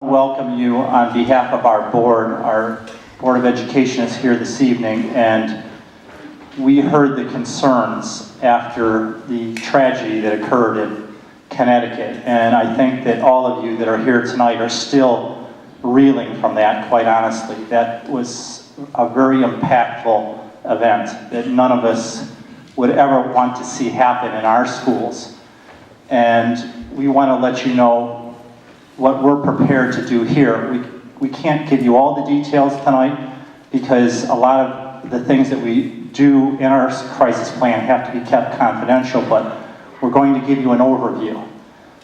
Welcome you on behalf of our board. Our Board of Education is here this evening, and we heard the concerns after the tragedy that occurred in Connecticut, and I think that all of you that are here tonight are still reeling from that, quite honestly. That was a very impactful event that none of us would ever want to see happen in our schools. And we want to let you know what we're prepared to do here. We can't give you all the details tonight because a lot of the things that we do in our crisis plan have to be kept confidential, but we're going to give you an overview.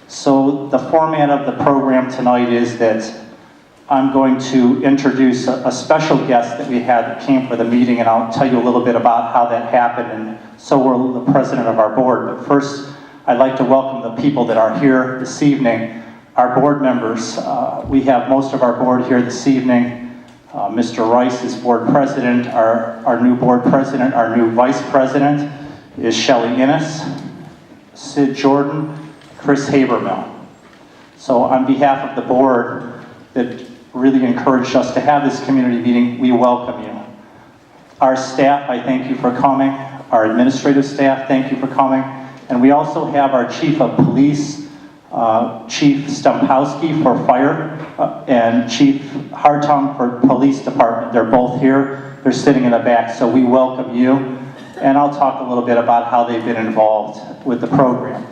So the format of the program tonight is that I'm going to introduce a special guest that we had that came for the meeting, and I'll tell you a little bit about how that happened, and so will the president of our board. But first, I'd like to welcome the people that are here this evening. Our board members, we have most of our board here this evening. Mr. Rice is board president. Our new board president, our new vice president is Shelley Innes, Sid Jordan, Chris Habermill. So on behalf of the board that really encouraged us to have this community meeting, we welcome you. Our staff, I thank you for coming. Our administrative staff, thank you for coming. And we also have our chief of police, Chief Stumpowski for fire, and Chief Hartung for police department. They're both here. They're sitting in the back, so we welcome you. And I'll talk a little bit about how they've been involved with the program.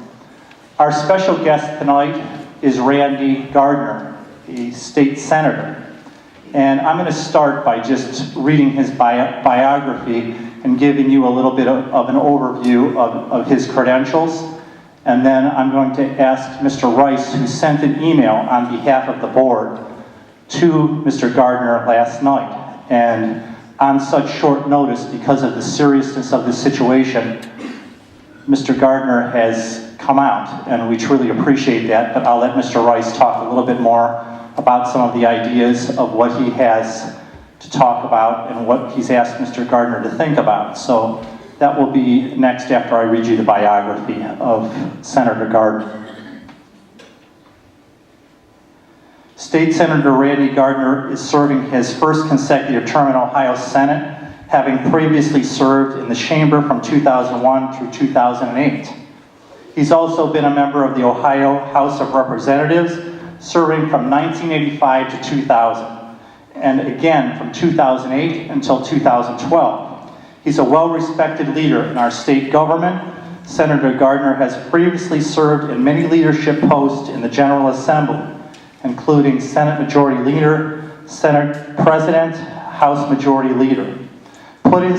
Our special guest tonight is Randy Gardner, a state senator. And I'm going to start by just reading his biography and giving you a little bit of an overview of his credentials. And then I'm going to ask Mr. Rice, who sent an email on behalf of the board to Mr. Gardner last night. And on such short notice, because of the seriousness of the situation, Mr. Gardner has come out, and we truly appreciate that. But I'll let Mr. Rice talk a little bit more about some of the ideas of what he has to talk about and what he's asked Mr. Gardner to think about. So that will be next after I read you the biography of Senator Gardner. State Senator Randy Gardner is serving his first consecutive term in Ohio Senate, having previously served in the chamber from 2001 through 2008. He's also been a member of the Ohio House of Representatives, serving from 1985 to 2000, and again from 2008 until 2012. He's a well-respected leader in our state government. Senator Gardner has previously served in many leadership posts in the General Assembly, including Senate Majority Leader, Senate President, House Majority Leader. Putting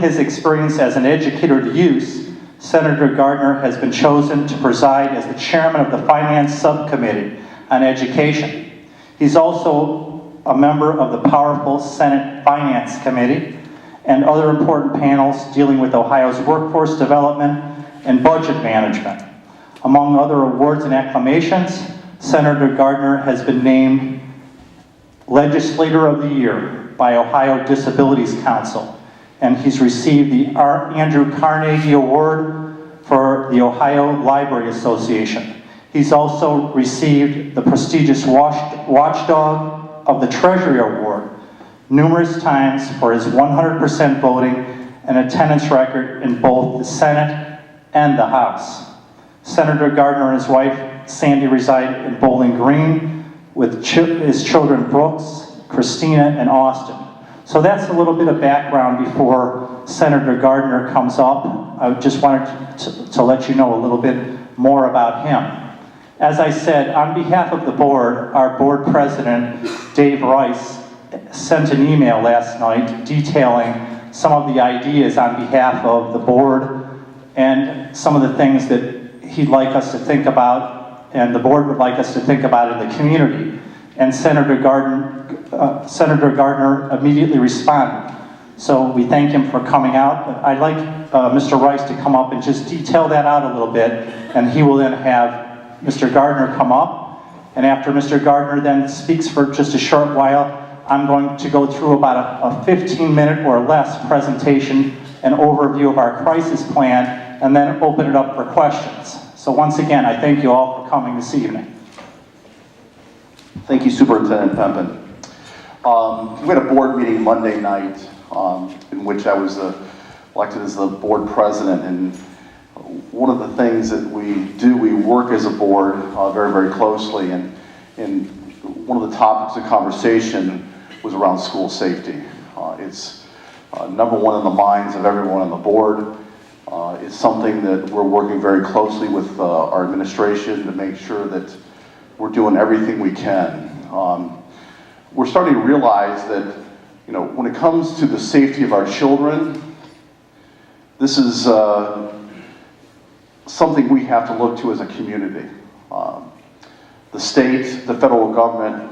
his experience as an educator to use, Senator Gardner has been chosen to preside as the chairman of the Finance Subcommittee on Education. He's also a member of the powerful Senate Finance Committee and other important panels dealing with Ohio's workforce development and budget management. Among other awards and acclamations, Senator Gardner has been named Legislator of the Year by Ohio Disabilities Council, and he's received the Andrew Carnegie Award for the Ohio Library Association. He's also received the prestigious Watchdog of the Treasury Award numerous times for his 100% voting and attendance record in both the Senate and the House. Senator Gardner and his wife, Sandy, reside in Bowling Green with his children Brooks, Christina, and Austin. So that's a little bit of background before Senator Gardner comes up. I just wanted to let you know a little bit more about him. As I said, on behalf of the board, our board president, Dave Rice, sent an email last night detailing some of the ideas on behalf of the board and some of the things that he'd like us to think about and the board would like us to think about in the community. And Senator Gardner immediately responded. So we thank him for coming out. But I'd like Mr. Rice to come up and just detail that out a little bit, and he will then have Mr. Gardner come up. And after Mr. Gardner then speaks for just a short while, I'm going to go through about a 15-minute or less presentation, an overview of our crisis plan, and then open it up for questions. So once again, I thank you all for coming this evening. Thank you, Superintendent Pempin. We had a board meeting Monday night in which I was elected as the board president, and one of the things that we do, we work as a board very, very closely, and one of the topics of conversation was around school safety. It's number one in the minds of everyone on the board. It's something that we're working very closely with our administration to make sure that we're doing everything we can. We're starting to realize that, you know, when it comes to the safety of our children, this is something we have to look to as a community. The state, the federal government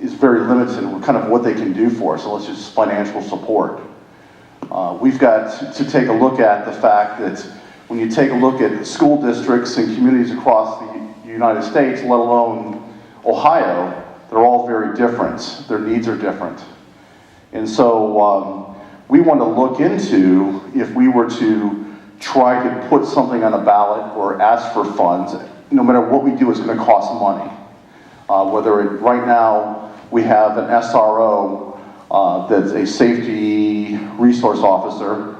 is very limited in kind of what they can do for us, unless it's financial support. We've got to take a look at the fact that when you take a look at school districts and communities across the United States, let alone Ohio, they're all very different. Their needs are different. And so we want to look into if we were to try to put something on a ballot or ask for funds, no matter what we do, it's going to cost money. Right now we have an SRO that's a safety resource officer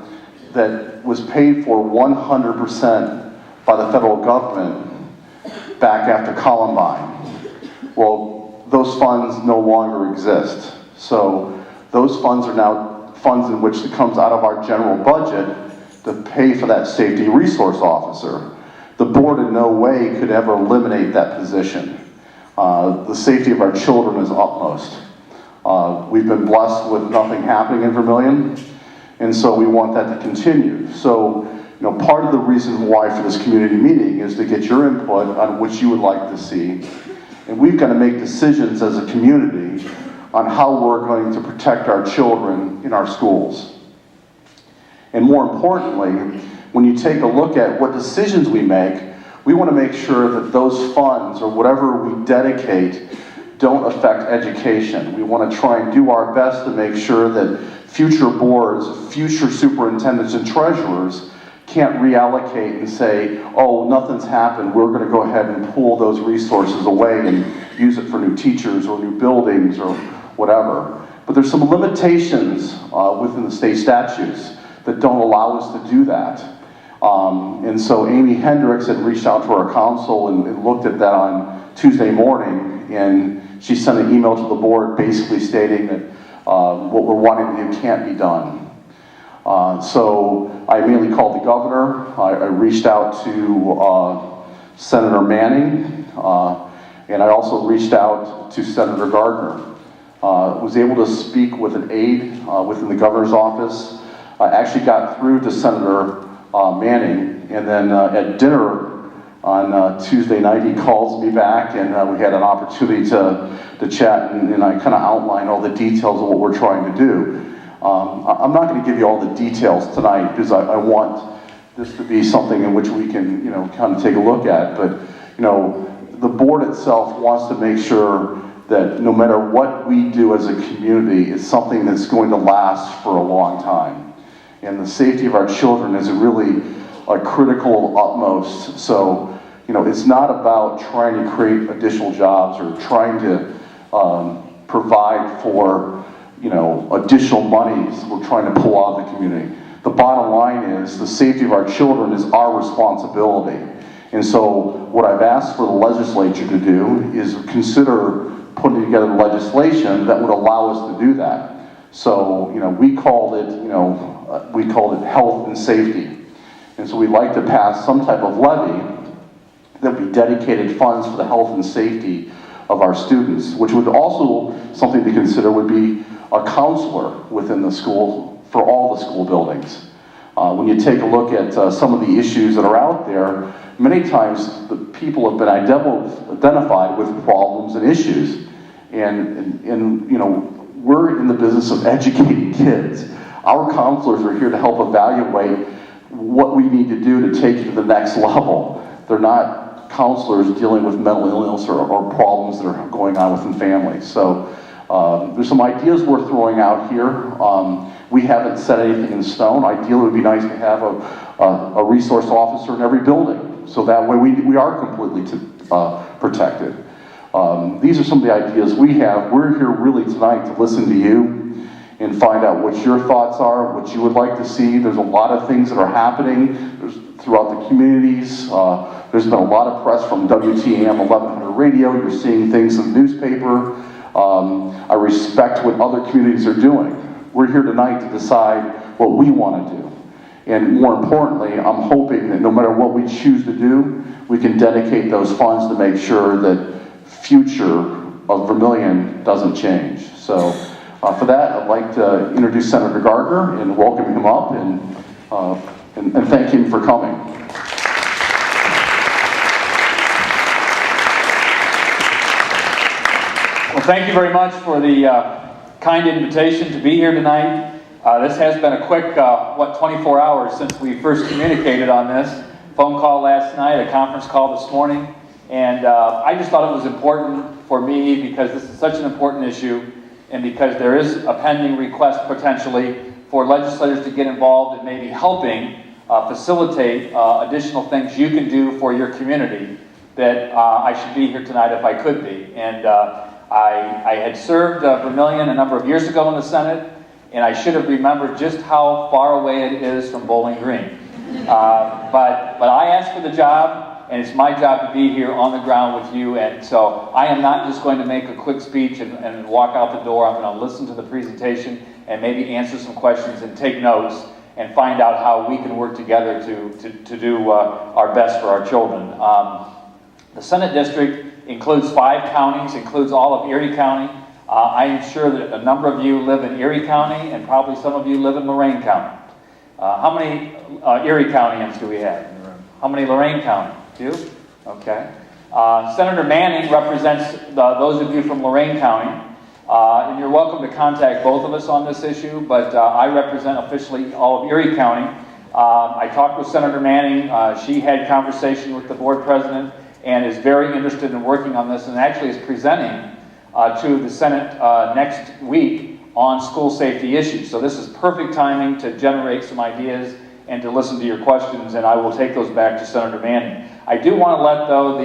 that was paid for 100% by the federal government back after Columbine. Well, those funds no longer exist. So those funds are now funds in which it comes out of our general budget to pay for that safety resource officer. The board in no way could ever eliminate that position. The safety of our children is utmost. We've been blessed with nothing happening in Vermilion, and so we want that to continue. So, you know, part of the reason why for this community meeting is to get your input on what you would like to see, and we've got to make decisions as a community on how we're going to protect our children in our schools. And more importantly, when you take a look at what decisions we make, we want to make sure that those funds or whatever we dedicate don't affect education. We want to try and do our best to make sure that future boards, future superintendents and treasurers can't reallocate and say, oh, nothing's happened, we're going to go ahead and pull those resources away and use it for new teachers or new buildings or whatever. But there's some limitations within the state statutes that don't allow us to do that. And so Amy Hendricks had reached out to our council and looked at that on Tuesday morning, and she sent an email to the board basically stating that what we're wanting to do can't be done. So I immediately called the governor. I reached out to Senator Manning, and I also reached out to Senator Gardner. Was able to speak with an aide within the governor's office. I actually got through to Senator Manning, and then at dinner on Tuesday night, he calls me back, and we had an opportunity to chat, and I kind of outlined all the details of what we're trying to do. I'm not going to give you all the details tonight because I want this to be something in which we can, you know, kind of take a look at. But, you know, the board itself wants to make sure that no matter what we do as a community, it's something that's going to last for a long time. And the safety of our children is really a critical utmost. So, you know, it's not about trying to create additional jobs or trying to provide for, you know, additional monies we're trying to pull out of the community. The bottom line is the safety of our children is our responsibility. And so what I've asked for the legislature to do is consider putting together legislation that would allow us to do that. So, you know, we called it health and safety. And so we'd like to pass some type of levy that would be dedicated funds for the health and safety of our students, which would also, something to consider would be a counselor within the school for all the school buildings. When you take a look at some of the issues that are out there, many times the people have been identified with problems and issues. And you know, we're in the business of educating kids. Our counselors are here to help evaluate what we need to do to take you to the next level. They're not counselors dealing with mental illness or problems that are going on within families. So there's some ideas we're throwing out here. We haven't set anything in stone. Ideally, it would be nice to have a resource officer in every building, so that way we are completely protected. These are some of the ideas we have. We're here really tonight to listen to you and find out what your thoughts are, what you would like to see. There's a lot of things that are happening throughout the communities. There's been a lot of press from WTAM 1100 radio. You're seeing things in the newspaper. I respect what other communities are doing. We're here tonight to decide what we want to do. And more importantly, I'm hoping that no matter what we choose to do, we can dedicate those funds to make sure that future of Vermilion doesn't change. So for that, I'd like to introduce Senator Gardner and welcome him up and thank him for coming. Well, thank you very much for the kind invitation to be here tonight. This has been a quick, 24 hours since we first communicated on this. Phone call last night, a conference call this morning, and I just thought it was important for me because this is such an important issue and because there is a pending request potentially for legislators to get involved in maybe helping facilitate additional things you can do for your community that I should be here tonight if I could be. And I had served Vermilion a number of years ago in the Senate, and I should have remembered just how far away it is from Bowling Green. But I asked for the job, and it's my job to be here on the ground with you, and so I am not just going to make a quick speech and walk out the door. I'm going to listen to the presentation and maybe answer some questions and take notes and find out how we can work together to do our best for our children. The Senate district includes 5 counties, includes all of Erie County. I am sure that a number of you live in Erie County, and probably some of you live in Lorain County. How many Erie Countyans do we have in the room? How many Lorain County? 2? Okay. Senator Manning represents those of you from Lorain County, and you're welcome to contact both of us on this issue, but I represent officially all of Erie County. I talked with Senator Manning. She had conversation with the board president and is very interested in working on this and actually is presenting to the Senate next week on school safety issues. So this is perfect timing to generate some ideas and to listen to your questions, and I will take those back to Senator Manning. I do want to let, though,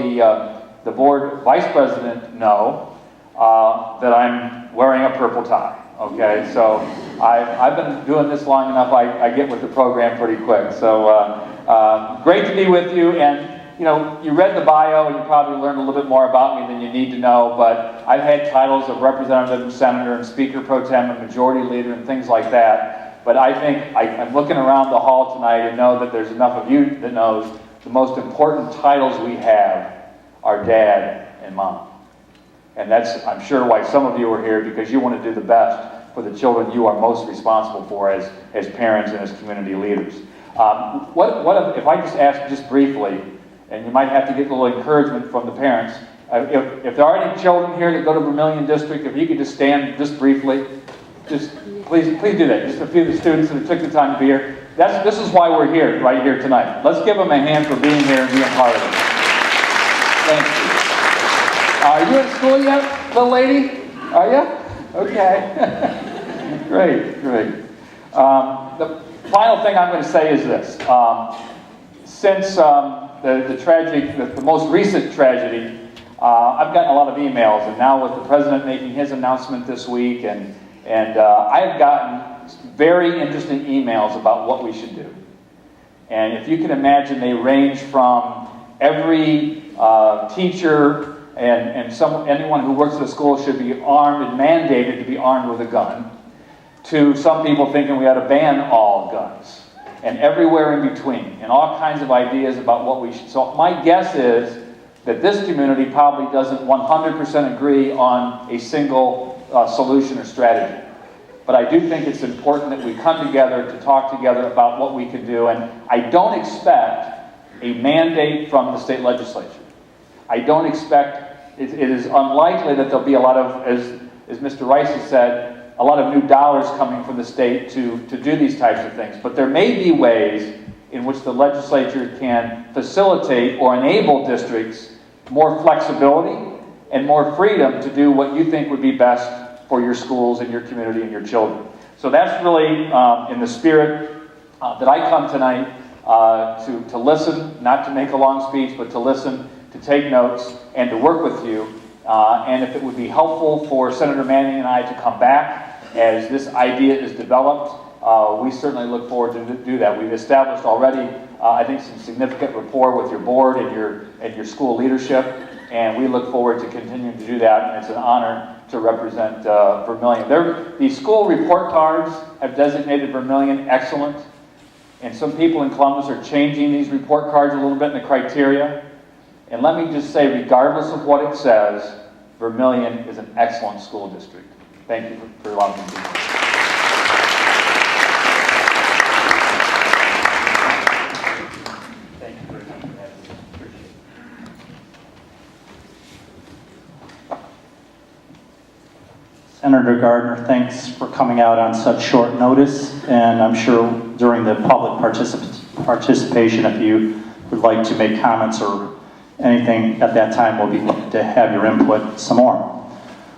the board vice president know that I'm wearing a purple tie. Okay, so I've been doing this long enough, I get with the program pretty quick. So great to be with you, and you know, you read the bio and you probably learned a little bit more about me than you need to know, but I've had titles of representative and senator and speaker pro tem and majority leader and things like that. But I think I'm looking around the hall tonight and know that there's enough of you that knows the most important titles we have are dad and mom. And that's, I'm sure, why some of you are here, because you want to do the best for the children you are most responsible for as parents and as community leaders. If I just ask just briefly, and you might have to get a little encouragement from the parents. If there are any children here that go to Vermilion District, if you could just stand just briefly, just please do that. Just a few of the students that took the time to be here. This is why we're here, right here tonight. Let's give them a hand for being here and being part of it. Thank you. Are you in school yet, little lady? Are you? Okay. Great. The final thing I'm going to say is this. Since the most recent tragedy, I've gotten a lot of emails, and now with the president making his announcement this week, and I've gotten very interesting emails about what we should do. And if you can imagine, they range from every teacher and anyone who works at a school should be armed and mandated to be armed with a gun, to some people thinking we ought to ban all guns. And everywhere in between, and all kinds of ideas about what we should. So my guess is that this community probably doesn't 100% agree on a single solution or strategy. But I do think it's important that we come together to talk together about what we can do, and I don't expect a mandate from the state legislature. I don't expect, it is unlikely that there'll be a lot of, as Mr. Rice has said, a lot of new dollars coming from the state to do these types of things. But there may be ways in which the legislature can facilitate or enable districts more flexibility and more freedom to do what you think would be best for your schools and your community and your children. So that's really in the spirit that I come tonight to listen, not to make a long speech, but to listen, to take notes, and to work with you and if it would be helpful for Senator Manning and I to come back as this idea is developed, we certainly look forward to do that. We've established already, I think, some significant rapport with your board and your school leadership, and we look forward to continuing to do that, and it's an honor to represent Vermilion. The school report cards have designated Vermilion excellent, and some people in Columbus are changing these report cards a little bit in the criteria. And let me just say, regardless of what it says, Vermilion is an excellent school district. Thank you for allowing me to be here. Thank you for coming. Appreciate it. Senator Gardner, thanks for coming out on such short notice, and I'm sure during the public participation, if you would like to make comments or anything at that time, we'll be glad to have your input some more.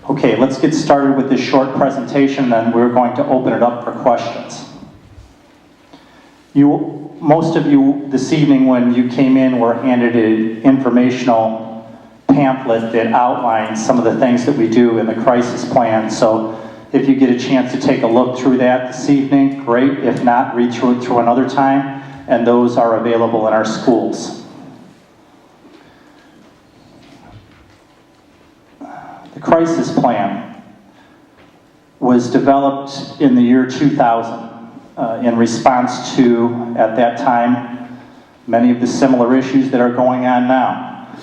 Okay, let's get started with this short presentation, then we're going to open it up for questions. Most of you this evening when you came in were handed an informational pamphlet that outlines some of the things that we do in the crisis plan. So if you get a chance to take a look through that this evening, great. If not, read through it another time, and those are available in our schools. The crisis plan was developed in the year 2000 in response to, at that time, many of the similar issues that are going on now.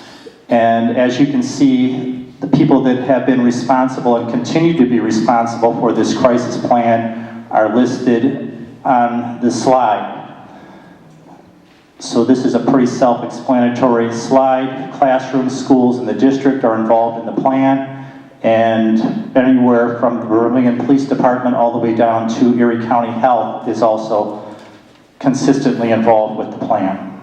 And as you can see, the people that have been responsible and continue to be responsible for this crisis plan are listed on the slide. So this is a pretty self-explanatory slide. Classrooms, schools, and the district are involved in the plan, and anywhere from the Vermilion Police Department all the way down to Erie County Health is also consistently involved with the plan.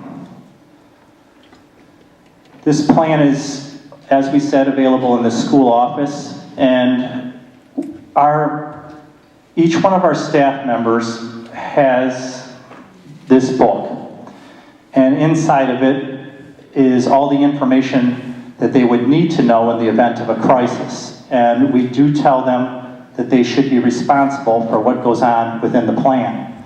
This plan is, as we said, available in the school office, and each one of our staff members has this book. And inside of it is all the information that they would need to know in the event of a crisis. And we do tell them that they should be responsible for what goes on within the plan.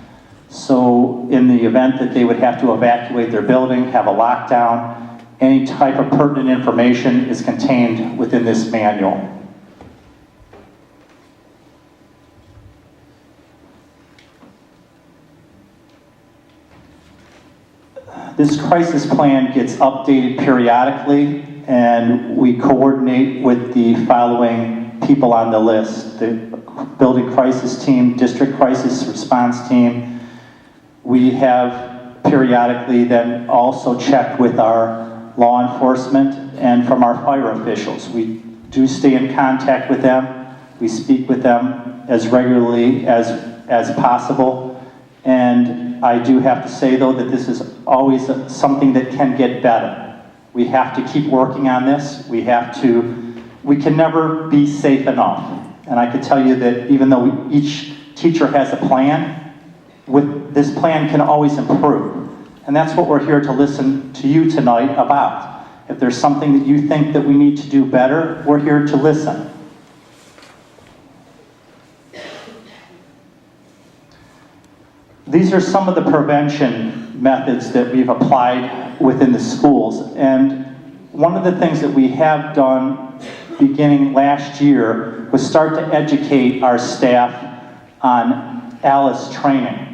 So in the event that they would have to evacuate their building, have a lockdown, any type of pertinent information is contained within this manual. This crisis plan gets updated periodically, and we coordinate with the following people on the list: the building crisis team, district crisis response team. We have periodically then also checked with our law enforcement and from our fire officials. We do stay in contact with them. We speak with them as regularly as possible. And I do have to say, though, that this is always something that can get better. We have to keep working on this. We can never be safe enough. And I can tell you that even though each teacher has a plan, this plan can always improve. And that's what we're here to listen to you tonight about. If there's something that you think that we need to do better, we're here to listen. These are some of the prevention methods that we've applied within the schools. And one of the things that we have done beginning last year was start to educate our staff on ALICE training.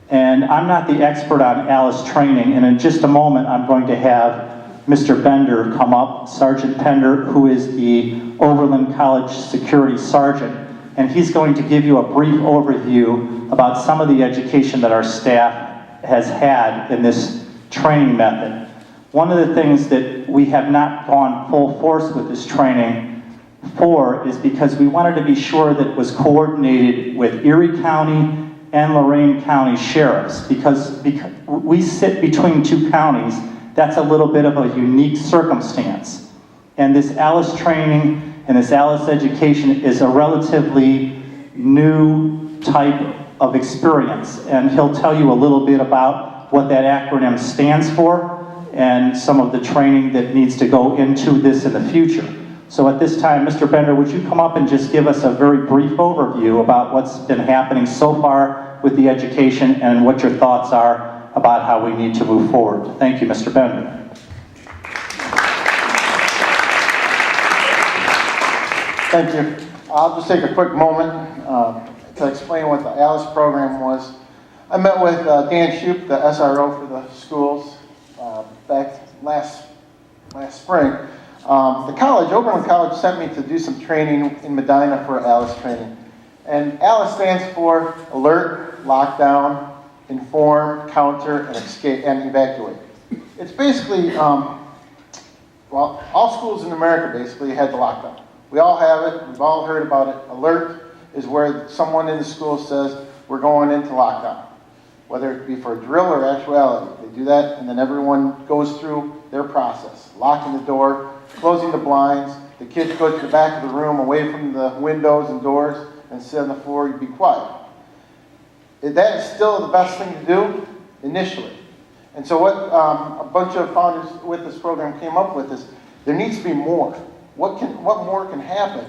And I'm not the expert on ALICE training, and in just a moment I'm going to have Mr. Bender come up, Sergeant Pender, who is the Overland College Security Sergeant, and he's going to give you a brief overview about some of the education that our staff has had in this training method. One of the things that we have not gone full force with this training for is because we wanted to be sure that it was coordinated with Erie County and Lorain County sheriffs, because we sit between two counties. That's a little bit of a unique circumstance. And this ALICE training and this ALICE education is a relatively new type of experience. And he'll tell you a little bit about what that acronym stands for and some of the training that needs to go into this in the future. So at this time, Mr. Bender, would you come up and just give us a very brief overview about what's been happening so far with the education and what your thoughts are about how we need to move forward? Thank you, Mr. Bender. Thank you. I'll just take a quick moment to explain what the ALICE program was. I met with Dan Shoup, the SRO for the schools, back last spring. The college, Oberlin College, sent me to do some training in Medina for ALICE training. And ALICE stands for Alert, Lockdown, Inform, Counter, and Escape, and Evacuate. It's basically, well, all schools in America basically had the lockdown. We all have it. We've all heard about it. Alert is where someone in the school says, we're going into lockdown. Whether it be for a drill or actuality. They do that, and then everyone goes through their process. Locking the door, closing the blinds. The kids go to the back of the room, away from the windows and doors, and sit on the floor and be quiet. That is still the best thing to do initially. And so what a bunch of founders with this program came up with is, there needs to be more. What more can happen?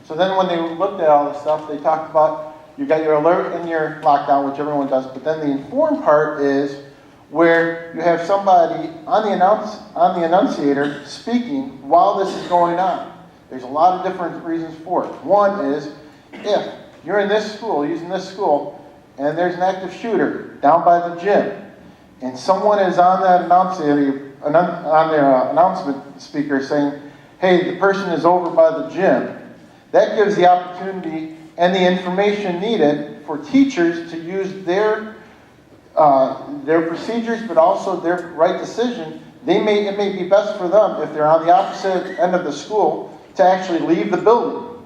So then when they looked at all this stuff, they talked about, you got your alert and your lockdown, which everyone does, but then the inform part is where you have somebody on the annunciator speaking while this is going on. There's a lot of different reasons for it. One is, if you're in this school, using this school, and there's an active shooter down by the gym, and someone is on that annunciator, on their announcement speaker saying, hey, the person is over by the gym, that gives the opportunity and the information needed for teachers to use their procedures, but also their right decision. It may be best for them, if they're on the opposite end of the school, to actually leave the building,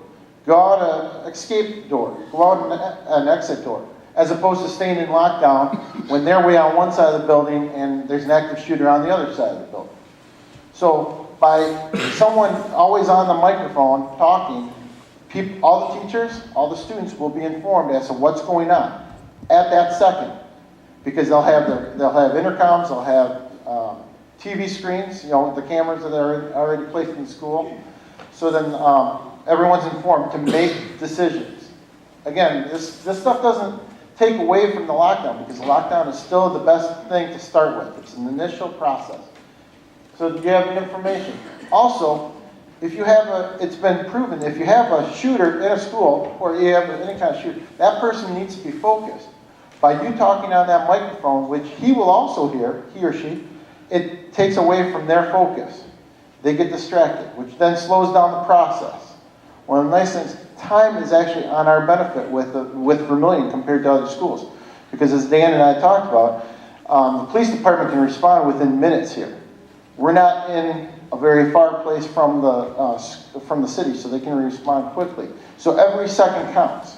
go out an escape door, go out an exit door, as opposed to staying in lockdown when they're way on one side of the building and there's an active shooter on the other side of the building. So by someone always on the microphone talking, all the teachers, all the students will be informed as to what's going on at that second, because they'll have intercoms, they'll have TV screens, the cameras that are already placed in the school. So then everyone's informed to make decisions. Again, this stuff doesn't take away from the lockdown, because the lockdown is still the best thing to start with. It's an initial process. So you have the information. Also, it's been proven, if you have a shooter in a school, or you have any kind of shooter, that person needs to be focused. By you talking on that microphone, which he will also hear, he or she, it takes away from their focus. They get distracted, which then slows down the process. One of the nice things, time is actually on our benefit with Vermilion compared to other schools. Because as Dan and I talked about, the police department can respond within minutes here. We're not in a very far place from the city, so they can respond quickly. So every second counts.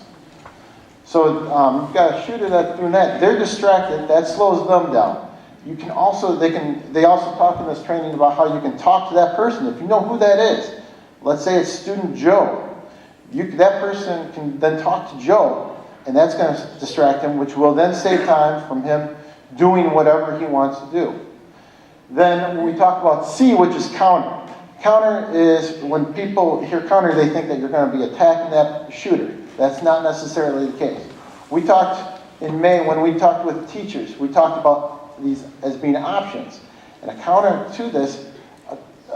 So you've got a shooter that's doing that. They're distracted. That slows them down. You can also, they also talk in this training about how you can talk to that person. If you know who that is, let's say it's student Joe. That person can then talk to Joe, and that's going to distract him, which will then save time from him doing whatever he wants to do. Then when we talk about C, which is counter. Counter is when people hear counter, they think that you're going to be attacking that shooter. That's not necessarily the case. We talked in May, when we talked with teachers, we talked about these as being options. And a counter to this,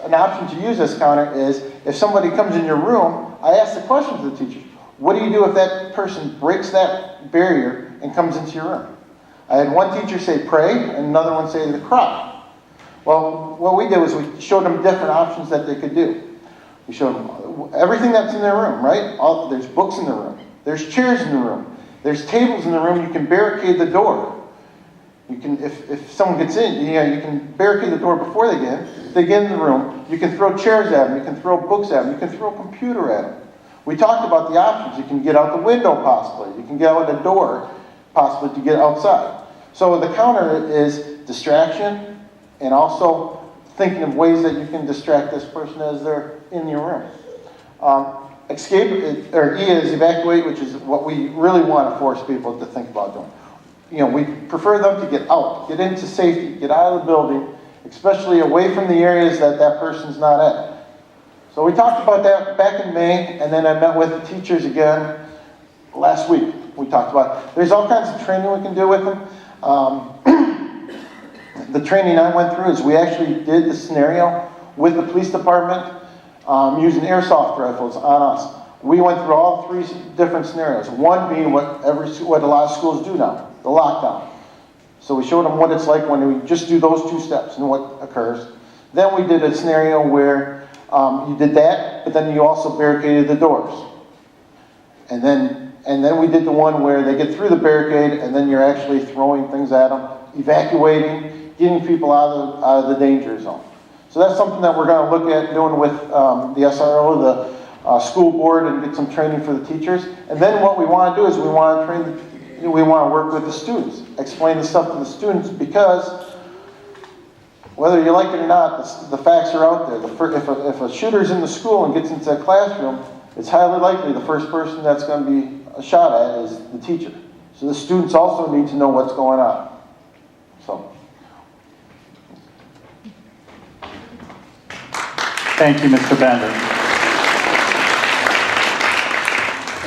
an option to use this counter is, if somebody comes in your room, I ask the question to the teacher, what do you do if that person breaks that barrier and comes into your room? I had one teacher say pray, and another one say to cry. Well, what we did was we showed them different options that they could do. We showed them everything that's in their room, right? There's books in the room. There's chairs in the room. There's tables in the room. You can barricade the door. You can, if someone gets in, you can barricade the door before they get in. If they get in the room, you can throw chairs at them. You can throw books at them. You can throw a computer at them. We talked about the options. You can get out the window possibly. You can get out the door possibly to get outside. So the counter is distraction, and also thinking of ways that you can distract this person as they're in your room. Escape, or E is evacuate, which is what we really want to force people to think about doing. We prefer them to get out, get into safety, get out of the building, especially away from the areas that person's not at. So we talked about that back in May, and then I met with the teachers again last week. We talked about, there's all kinds of training we can do with them. The training I went through is we actually did the scenario with the police department using airsoft rifles on us. We went through all 3 different scenarios. One being what a lot of schools do now, the lockdown. So we showed them what it's like when we just do those 2 steps and what occurs. Then we did a scenario where you did that, but then you also barricaded the doors. And then we did the one where they get through the barricade and then you're actually throwing things at them, evacuating, getting people out of the danger zone. So that's something that we're going to look at doing with the SRO, the school board, and get some training for the teachers. And then what we want to do is we want to work with the students, explain the stuff to the students, because whether you like it or not, the facts are out there. If a shooter's in the school and gets into a classroom, it's highly likely the first person that's going to be shot at is the teacher. So the students also need to know what's going on. So. Thank you, Mr. Bender.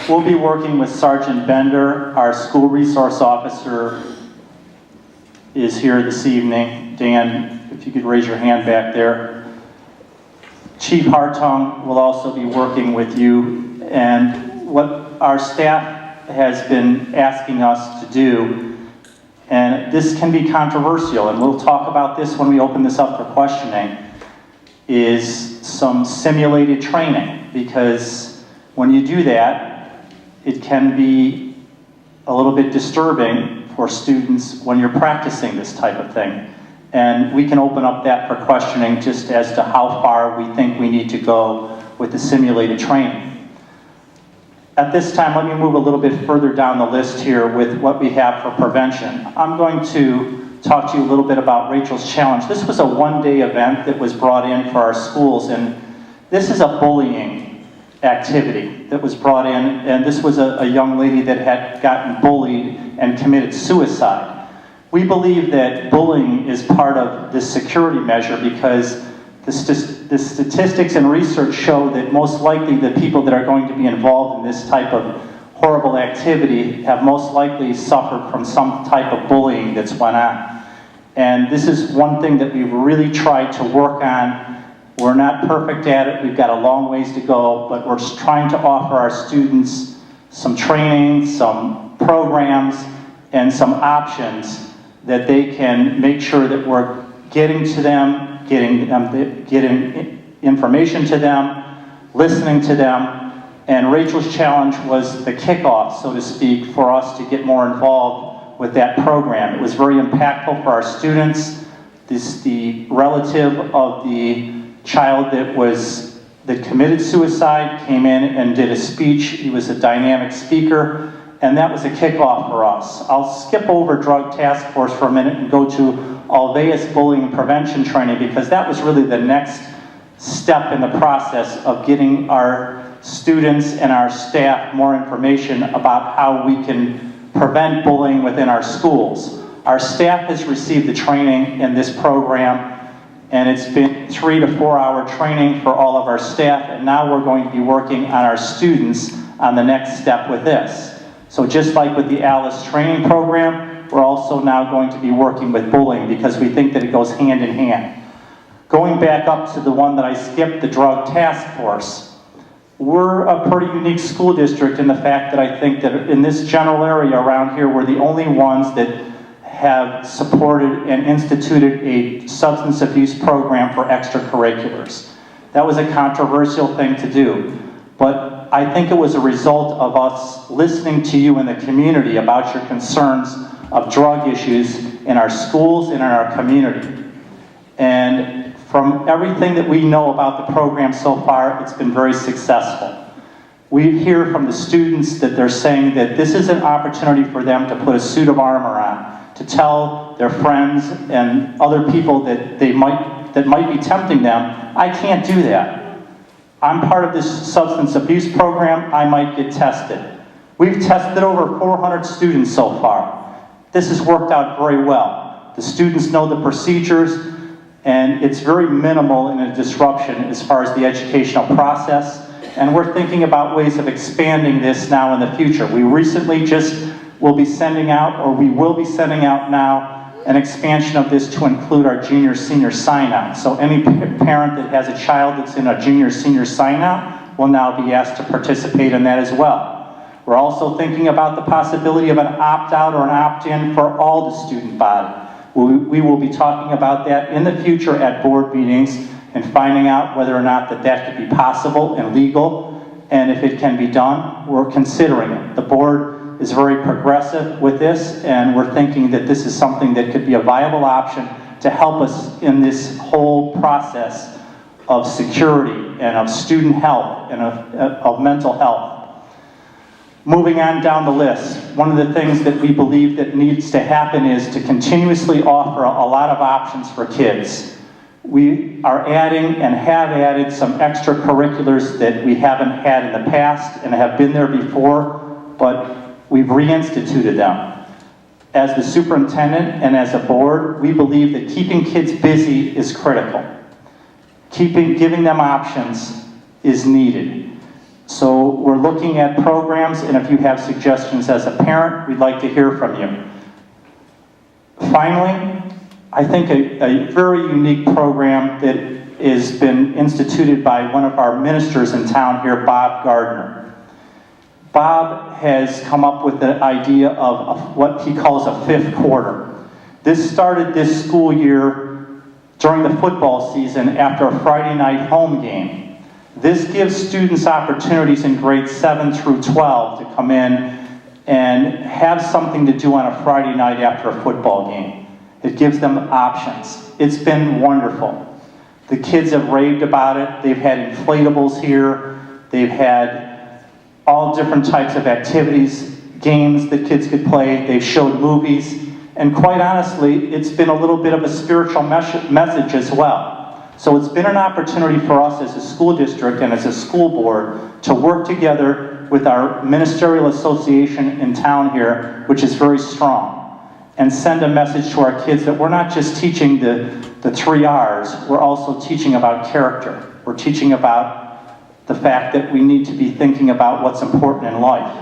We'll be working with Sergeant Bender. Our school resource officer is here this evening. Dan, if you could raise your hand back there. Chief Hartung will also be working with you, and what our staff has been asking us to do, and this can be controversial, and we'll talk about this when we open this up for questioning, is some simulated training, because when you do that, it can be a little bit disturbing for students when you're practicing this type of thing. And we can open up that for questioning just as to how far we think we need to go with the simulated training. At this time, let me move a little bit further down the list here with what we have for prevention. I'm going to talk to you a little bit about Rachel's Challenge. This was a one-day event that was brought in for our schools, and this is a bullying activity that was brought in, and this was a young lady that had gotten bullied and committed suicide. We believe that bullying is part of this security measure because the statistics and research show that most likely the people that are going to be involved in this type of horrible activity have most likely suffered from some type of bullying that's went on. And this is one thing that we've really tried to work on. We're not perfect at it, we've got a long ways to go, but we're just trying to offer our students some training, some programs, and some options that they can make sure that we're getting to them, getting information to them, listening to them. And Rachel's Challenge was the kickoff, so to speak, for us to get more involved with that program. It was very impactful for our students. The relative of the child that committed suicide came in and did a speech. He was a dynamic speaker. And that was a kickoff for us. I'll skip over Drug Task Force for a minute and go to Alveus Bullying Prevention Training, because that was really the next step in the process of getting our students and our staff more information about how we can prevent bullying within our schools. Our staff has received the training in this program, and it's been 3 to 4 hour training for all of our staff, and now we're going to be working on our students on the next step with this. So just like with the ALICE training program, we're also now going to be working with bullying because we think that it goes hand in hand. Going back up to the one that I skipped, the Drug Task Force, we're a pretty unique school district in the fact that I think that in this general area around here, we're the only ones that have supported and instituted a substance abuse program for extracurriculars. That was a controversial thing to do, but I think it was a result of us listening to you in the community about your concerns of drug issues in our schools and in our community. And from everything that we know about the program so far, it's been very successful. We hear from the students that they're saying that this is an opportunity for them to put a suit of armor on, to tell their friends and other people that might be tempting them, I can't do that. I'm part of this substance abuse program, I might get tested. We've tested over 400 students so far. This has worked out very well. The students know the procedures. and it's very minimal in a disruption as far as the educational process, and we're thinking about ways of expanding this now in the future. We recently will be sending out now, an expansion of this to include our junior-senior sign-out. So any parent that has a child that's in a junior-senior sign-out will now be asked to participate in that as well. We're also thinking about the possibility of an opt-out or an opt-in for all the student body. We will be talking about that in the future at board meetings and finding out whether or not that could be possible and legal, and if it can be done, we're considering it. The board is very progressive with this, and we're thinking that this is something that could be a viable option to help us in this whole process of security and of student health and of mental health. Moving on down the list, one of the things that we believe that needs to happen is to continuously offer a lot of options for kids. We are adding and have added some extracurriculars that we haven't had in the past and have been there before, but we've reinstituted them. As the superintendent and as a board, we believe that keeping kids busy is critical. Giving them options is needed. So we're looking at programs, and if you have suggestions as a parent, we'd like to hear from you. Finally, I think a very unique program that has been instituted by one of our ministers in town here, Bob Gardner. Bob has come up with the idea of what he calls a fifth quarter. This started this school year during the football season after a Friday night home game. This gives students opportunities in grades 7 through 12 to come in and have something to do on a Friday night after a football game. It gives them options. It's been wonderful. The kids have raved about it. They've had inflatables here. They've had all different types of activities, games that kids could play. They've showed movies. And quite honestly, it's been a little bit of a spiritual message as well. So it's been an opportunity for us as a school district and as a school board to work together with our ministerial association in town here, which is very strong, and send a message to our kids that we're not just teaching the 3 R's, we're also teaching about character. We're teaching about the fact that we need to be thinking about what's important in life.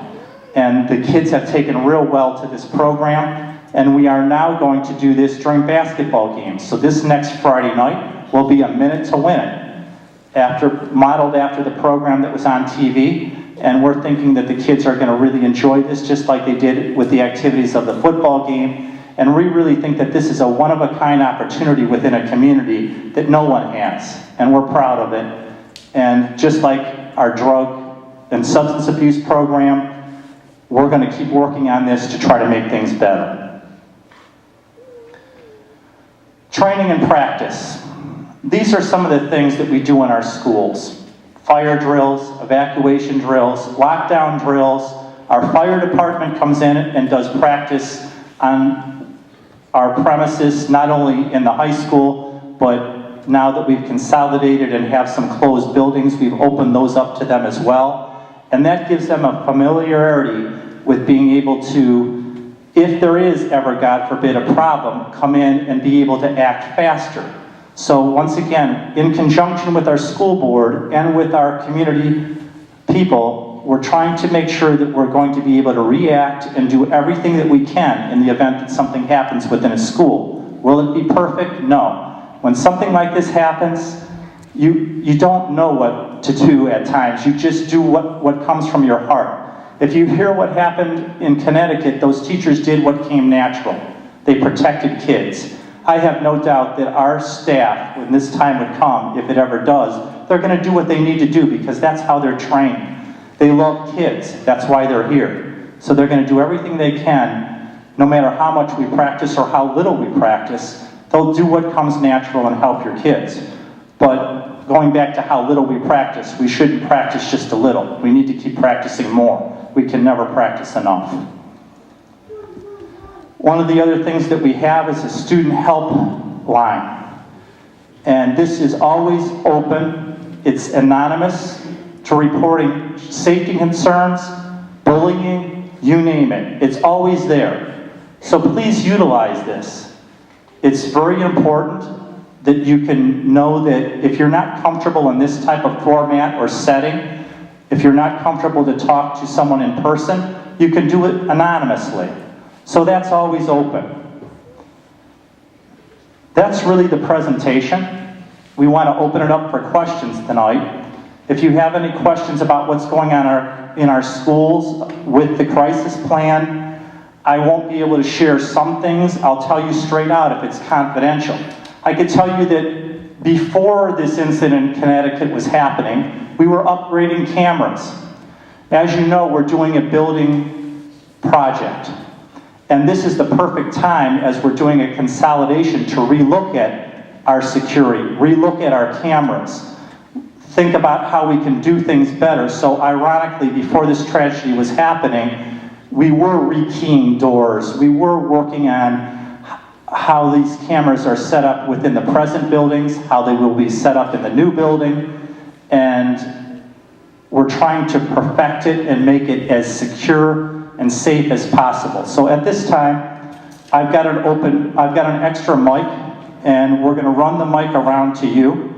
And the kids have taken real well to this program, and we are now going to do this during basketball games. So this next Friday night will be a minute to win it, modeled after the program that was on TV, and we're thinking that the kids are going to really enjoy this just like they did with the activities of the football game, and we really think that this is a one-of-a-kind opportunity within a community that no one has, and we're proud of it. And just like our drug and substance abuse program, we're going to keep working on this to try to make things better. Training and practice. These are some of the things that we do in our schools. Fire drills, evacuation drills, lockdown drills. Our fire department comes in and does practice on our premises, not only in the high school, but now that we've consolidated and have some closed buildings, we've opened those up to them as well. And that gives them a familiarity with being able to, if there is ever, God forbid, a problem, come in and be able to act faster. So once again, in conjunction with our school board and with our community people, we're trying to make sure that we're going to be able to react and do everything that we can in the event that something happens within a school. Will it be perfect? No. When something like this happens, you don't know what to do at times. You just do what comes from your heart. If you hear what happened in Connecticut, those teachers did what came natural. They protected kids. I have no doubt that our staff, when this time would come, if it ever does, they're going to do what they need to do because that's how they're trained. They love kids. That's why they're here. So they're going to do everything they can, no matter how much we practice or how little we practice. They'll do what comes natural and help your kids. But going back to how little we practice, we shouldn't practice just a little. We need to keep practicing more. We can never practice enough. One of the other things that we have is a student help line. And this is always open. It's anonymous to reporting safety concerns, bullying, you name it. It's always there. So please utilize this. It's very important. that you can know that if you're not comfortable in this type of format or setting, if you're not comfortable to talk to someone in person, you can do it anonymously. So that's always open. That's really the presentation. We want to open it up for questions tonight. If you have any questions about what's going on in our schools with the crisis plan, I won't be able to share some things. I'll tell you straight out if it's confidential. I could tell you that before this incident in Connecticut was happening, we were upgrading cameras. As you know, we're doing a building project. And this is the perfect time as we're doing a consolidation to relook at our security, relook at our cameras, think about how we can do things better. So ironically, before this tragedy was happening, we were rekeying doors. We were working on how these cameras are set up within the present buildings, how they will be set up in the new building, and we're trying to perfect it and make it as secure and safe as possible. So at this time, I've got an extra mic, and we're going to run the mic around to you,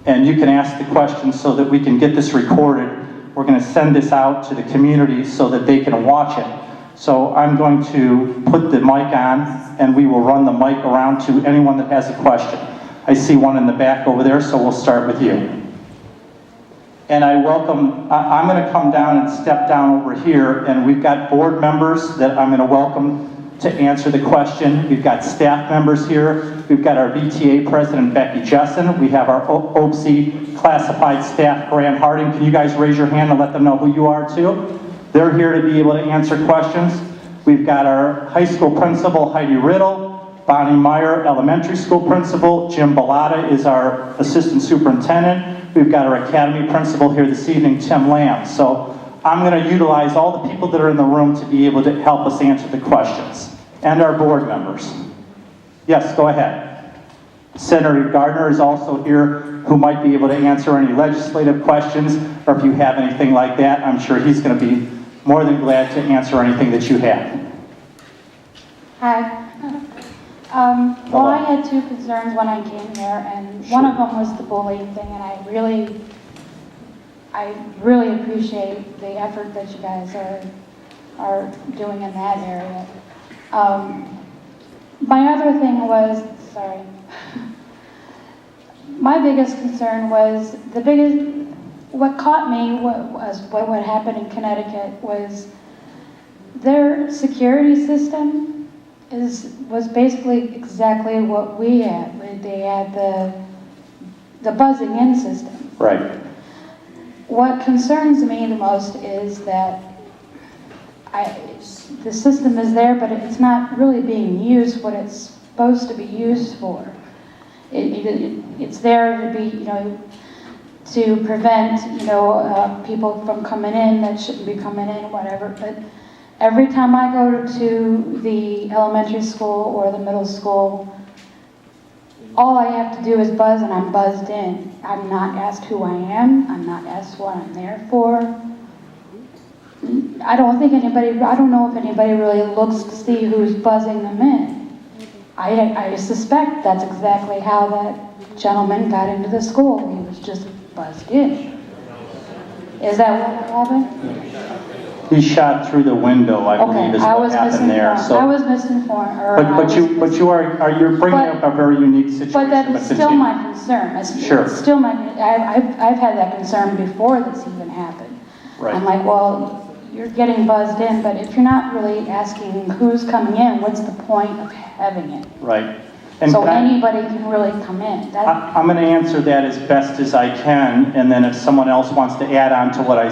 and you can ask the questions so that we can get this recorded. We're going to send this out to the community so that they can watch it. So I'm going to put the mic on, and we will run the mic around to anyone that has a question. I see one in the back over there, so we'll start with you. And I'm going to come down and step down over here, and we've got board members that I'm going to welcome to answer the question. We've got staff members here. We've got our VTA president, Becky Jessen. We have our OPSI classified staff, Grant Harding. Can you guys raise your hand and let them know who you are too? They're here to be able to answer questions. We've got our high school principal, Heidi Riddle, Bonnie Meyer, elementary school principal, Jim Bellata is our assistant superintendent. We've got our academy principal here this evening, Tim Lamb. So I'm going to utilize all the people that are in the room to be able to help us answer the questions, and our board members. Yes, go ahead. Senator Gardner is also here, who might be able to answer any legislative questions, or if you have anything like that, I'm sure he's going to be more than glad to answer anything that you have. Hi. Well, I had two concerns when I came here, and one of them was the bullying thing, and I really appreciate the effort that you guys are doing in that area. My other thing was, sorry, my biggest concern was what caught me was what happened in Connecticut was their security system was basically exactly what we had. They had the buzzing in system. Right. What concerns me the most is that the system is there, but it's not really being used what it's supposed to be used for. It's there to be, to prevent, people from coming in that shouldn't be coming in, whatever. But every time I go to the elementary school or the middle school, all I have to do is buzz, and I'm buzzed in. I'm not asked who I am. I'm not asked what I'm there for. I don't know if anybody really looks to see who's buzzing them in. I suspect that's exactly how that gentleman got into the school. He was just buzzed in. Is that what happened? He shot through the window, I believe, is what happened there. So, I was misinformed. You're bringing up a very unique situation. But that is still my concern. Sure. It's still I've had that concern before this even happened. Right. I'm like, well, you're getting buzzed in, but if you're not really asking who's coming in, what's the point of having it? Right. And so anybody can really come in. I'm going to answer that as best as I can, and then if someone else wants to add on to what I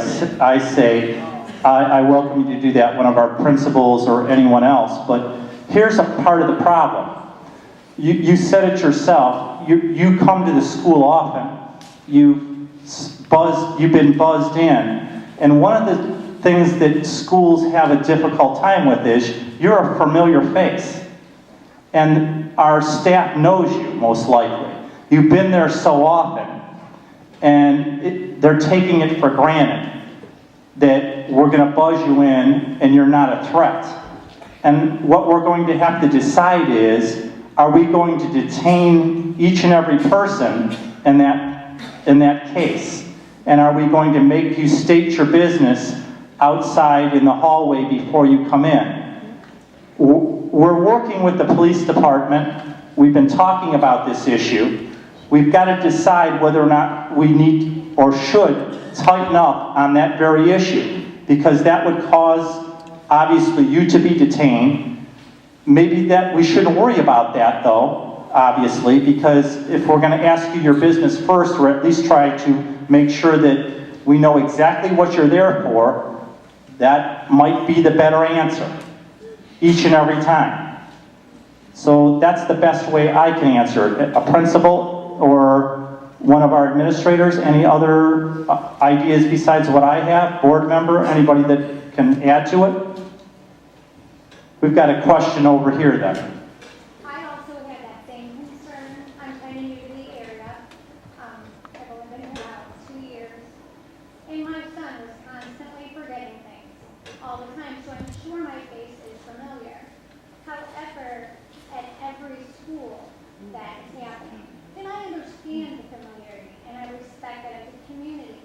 say, I welcome you to do that, one of our principals or anyone else. But here's a part of the problem. You said it yourself. You come to the school often. You've been buzzed in. And one of the things that schools have a difficult time with is you're a familiar face. And our staff knows you, most likely. You've been there so often. And they're taking it for granted that we're going to buzz you in and you're not a threat. And what we're going to have to decide is, are we going to detain each and every person in that case? And are we going to make you state your business outside in the hallway before you come in? We're working with the police department. We've been talking about this issue. We've got to decide whether or not we need or should tighten up on that very issue, because that would cause, obviously, you to be detained. Maybe that we shouldn't worry about that, though, obviously, because if we're going to ask you your business first, or at least try to make sure that we know exactly what you're there for, that might be the better answer each and every time. So that's the best way I can answer it. A principal or one of our administrators, any other ideas besides what I have? Board member, anybody that can add to it? We've got a question over here then. I also have that same concern. I'm kind of new to the area. I've only been here about 2 years. And my son was constantly forgetting things all the time, so I'm sure my face is familiar. However, at every school that is happening, and I understand the familiarity, and I respect that as a community.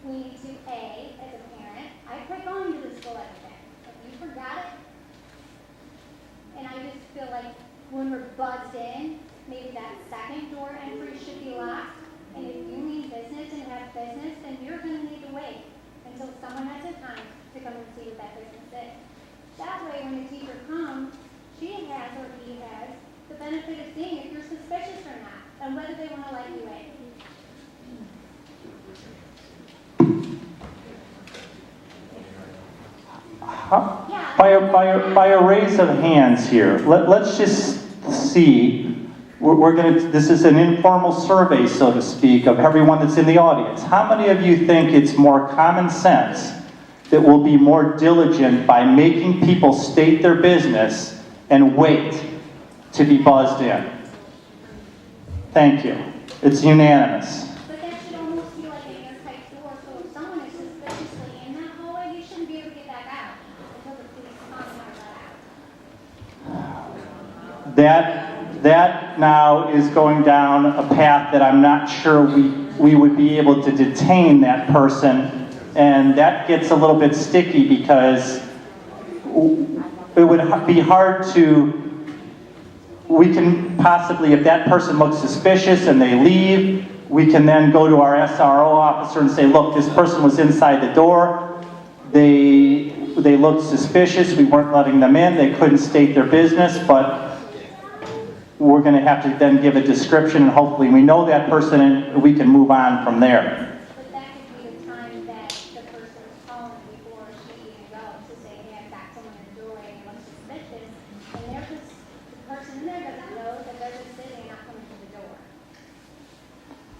We need to, A, as a parent, I quit going to the school every day. If you forgot it, and I just feel like when we're buzzed in, maybe that second door entry should be locked. And if you mean business and have business, then you're going to need to wait until someone has the time to come and see what that business is. That way, when the teacher comes, she has or he has the benefit of seeing if you're suspicious or not, and whether they want to let you in. By a raise of hands here, let's just see, this is an informal survey, so to speak, of everyone that's in the audience. How many of you think it's more common sense that we'll be more diligent by making people state their business and wait to be buzzed in? Thank you. It's unanimous. But that should almost be like an airtight door, so if someone is suspiciously in that hallway, you shouldn't be able to get back out until the police come and let out. That now is going down a path that I'm not sure we would be able to detain that person, and that gets a little bit sticky because it would be hard to, we can possibly, if that person looks suspicious and they leave, we can then go to our SRO officer and say, look, this person was inside the door, they looked suspicious, we weren't letting them in, they couldn't state their business, but we're going to have to then give a description, and hopefully we know that person and we can move on from there. But that could be the time that the person is calling before she even goes to say, hey, I've got someone in the doorway and it looks suspicious. And they're just, the person in there doesn't know that they're just sitting and not coming to the door.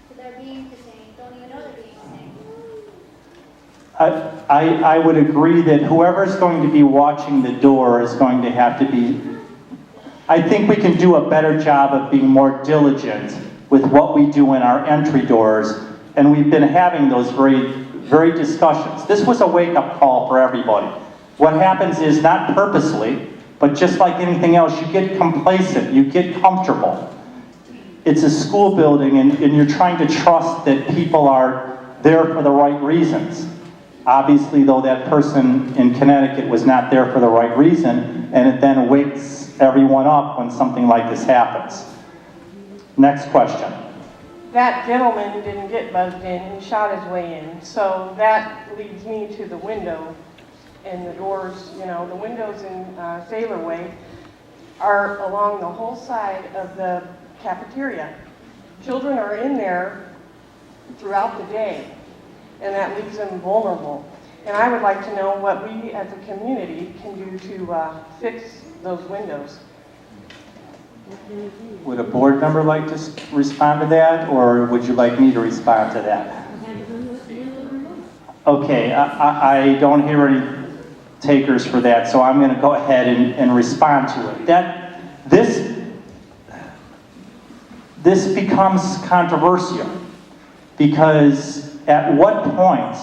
So they're being detained, don't even know they're being detained. I would agree that whoever's going to be watching the door is going to have to be, I think we can do a better job of being more diligent with what we do in our entry doors, and we've been having those very discussions. This was a wake-up call for everybody. What happens is, not purposely, but just like anything else, you get complacent, you get comfortable. It's a school building, and you're trying to trust that people are there for the right reasons. Obviously, though, that person in Connecticut was not there for the right reason, and it then wakes everyone up when something like this happens. Next question. That gentleman didn't get buzzed in, he shot his way in. So that leads me to the window and the doors, the windows in Sailor Way are along the whole side of the cafeteria. Children are in there throughout the day, and that leaves them vulnerable. And I would like to know what we as a community can do to fix those windows. Would a board member like to respond to that, or would you like me to respond to that? Okay, I don't hear any takers for that, so I'm going to go ahead and respond to it. This becomes controversial, because at what point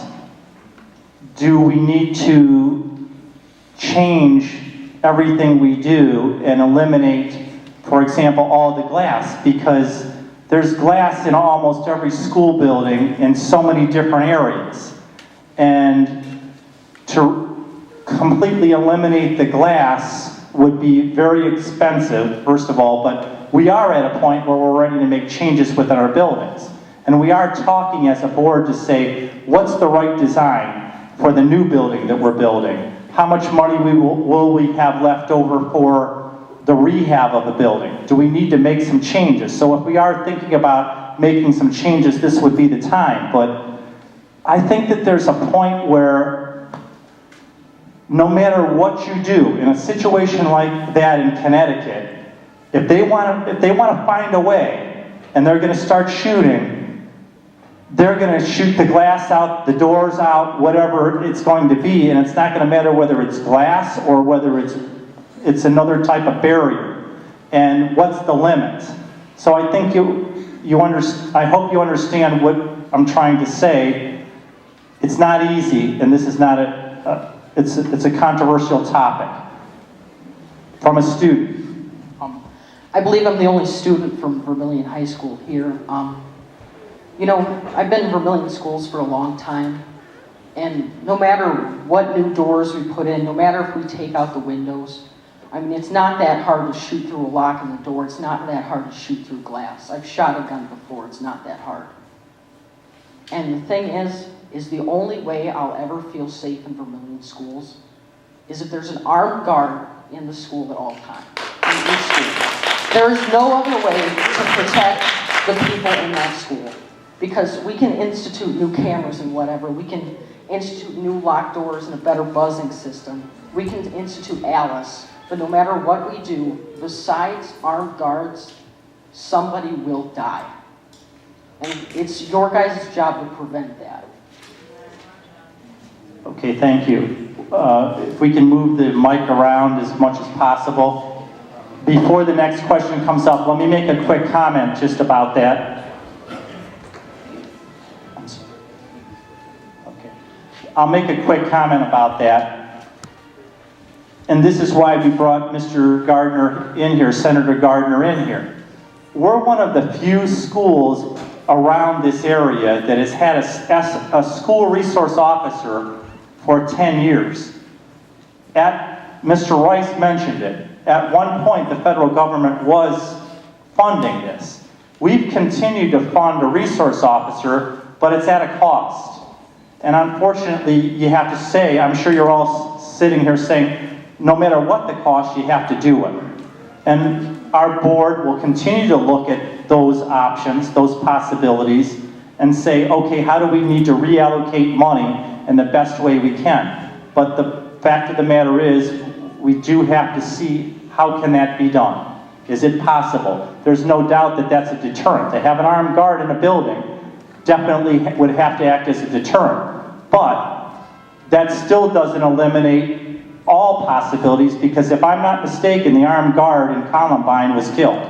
do we need to change everything we do and eliminate for example, all the glass, because there's glass in almost every school building in so many different areas. And to completely eliminate the glass would be very expensive, first of all, but we are at a point where we're ready to make changes within our buildings. And we are talking as a board to say, what's the right design for the new building that we're building? How much money will we have left over for the rehab of the building? Do we need to make some changes? So if we are thinking about making some changes, this would be the time. But I think that there's a point where no matter what you do in a situation like that in Connecticut, if they want to find a way and they're going to start shooting, they're going to shoot the glass out, the doors out, whatever it's going to be, and it's not going to matter whether it's glass or whether it's another type of barrier. And what's the limit? So I think I hope you understand what I'm trying to say. It's not easy, and this is not it's a controversial topic. From a student. I believe I'm the only student from Vermilion High School here. You know, I've been in Vermilion schools for a long time, and no matter what new doors we put in, no matter if we take out the windows, I mean, it's not that hard to shoot through a lock in the door. It's not that hard to shoot through glass. I've shot a gun before. It's not that hard. And the thing is the only way I'll ever feel safe in Vermilion schools is if there's an armed guard in the school at all times. In each school. There is no other way to protect the people in that school. Because we can institute new cameras and whatever. We can institute new locked doors and a better buzzing system. We can institute Alice. But no matter what we do, besides armed guards, somebody will die. And it's your guys' job to prevent that. Okay, thank you. If we can move the mic around as much as possible. Before the next question comes up, let me make a quick comment just about that. Okay. I'll make a quick comment about that. And this is why we brought Mr. Gardner in here, Senator Gardner in here. We're one of the few schools around this area that has had a school resource officer for 10 years. Mr. Rice mentioned it. At one point, the federal government was funding this. We've continued to fund a resource officer, but it's at a cost. And unfortunately, you have to say, I'm sure you're all sitting here saying, no matter what the cost, you have to do it. And our board will continue to look at those options, those possibilities, and say, okay, how do we need to reallocate money in the best way we can? But the fact of the matter is, we do have to see how can that be done. Is it possible? There's no doubt that that's a deterrent. To have an armed guard in a building definitely would have to act as a deterrent. But that still doesn't eliminate all possibilities, because if I'm not mistaken, the armed guard in Columbine was killed.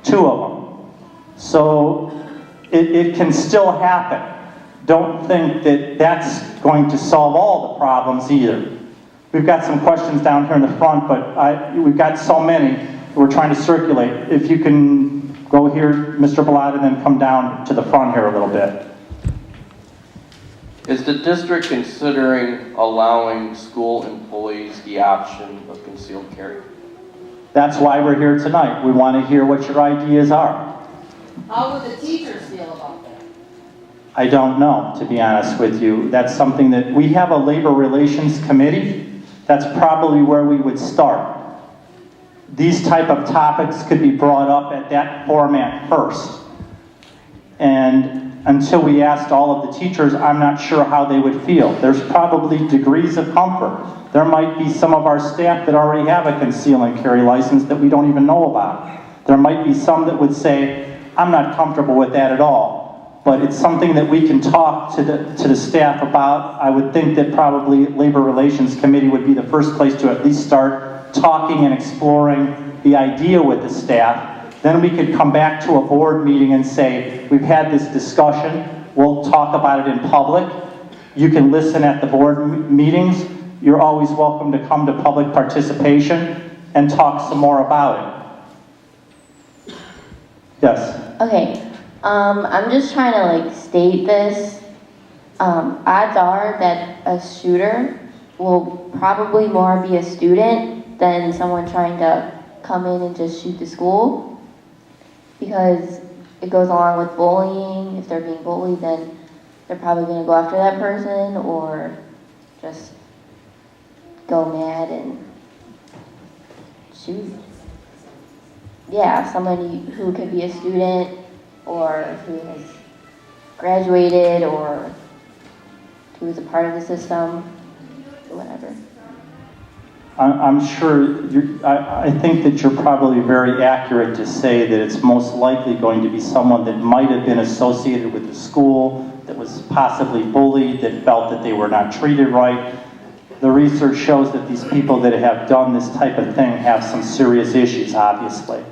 2 of them. So it can still happen. Don't think that that's going to solve all the problems either. We've got some questions down here in the front, but we've got so many we're trying to circulate. If you can go here, Mr. Ballard, and then come down to the front here a little bit. Is the district considering allowing school employees the option of concealed carry? That's why we're here tonight. We want to hear what your ideas are. How would the teachers feel about that? I don't know, to be honest with you. That's something that we have a labor relations committee. That's probably where we would start. These type of topics could be brought up at that format first. And until we asked all of the teachers, I'm not sure how they would feel. There's probably degrees of comfort. There might be some of our staff that already have a conceal and carry license that we don't even know about. There might be some that would say, I'm not comfortable with that at all. But it's something that we can talk to the staff about. I would think that probably Labor Relations Committee would be the first place to at least start talking and exploring the idea with the staff. Then we could come back to a board meeting and say, we've had this discussion, we'll talk about it in public. You can listen at the board meetings. You're always welcome to come to public participation and talk some more about it. Yes. Okay, I'm just trying to like state this. Odds are that a shooter will probably more be a student than someone trying to come in and just shoot the school, because it goes along with bullying. If they're being bullied, then they're probably going to go after that person or just go mad and shoot. Yeah, somebody who could be a student or who has graduated or who is a part of the system, whatever. I'm sure, I think that you're probably very accurate to say that it's most likely going to be someone that might have been associated with the school, that was possibly bullied, that felt that they were not treated right. The research shows that these people that have done this type of thing have some serious issues, obviously.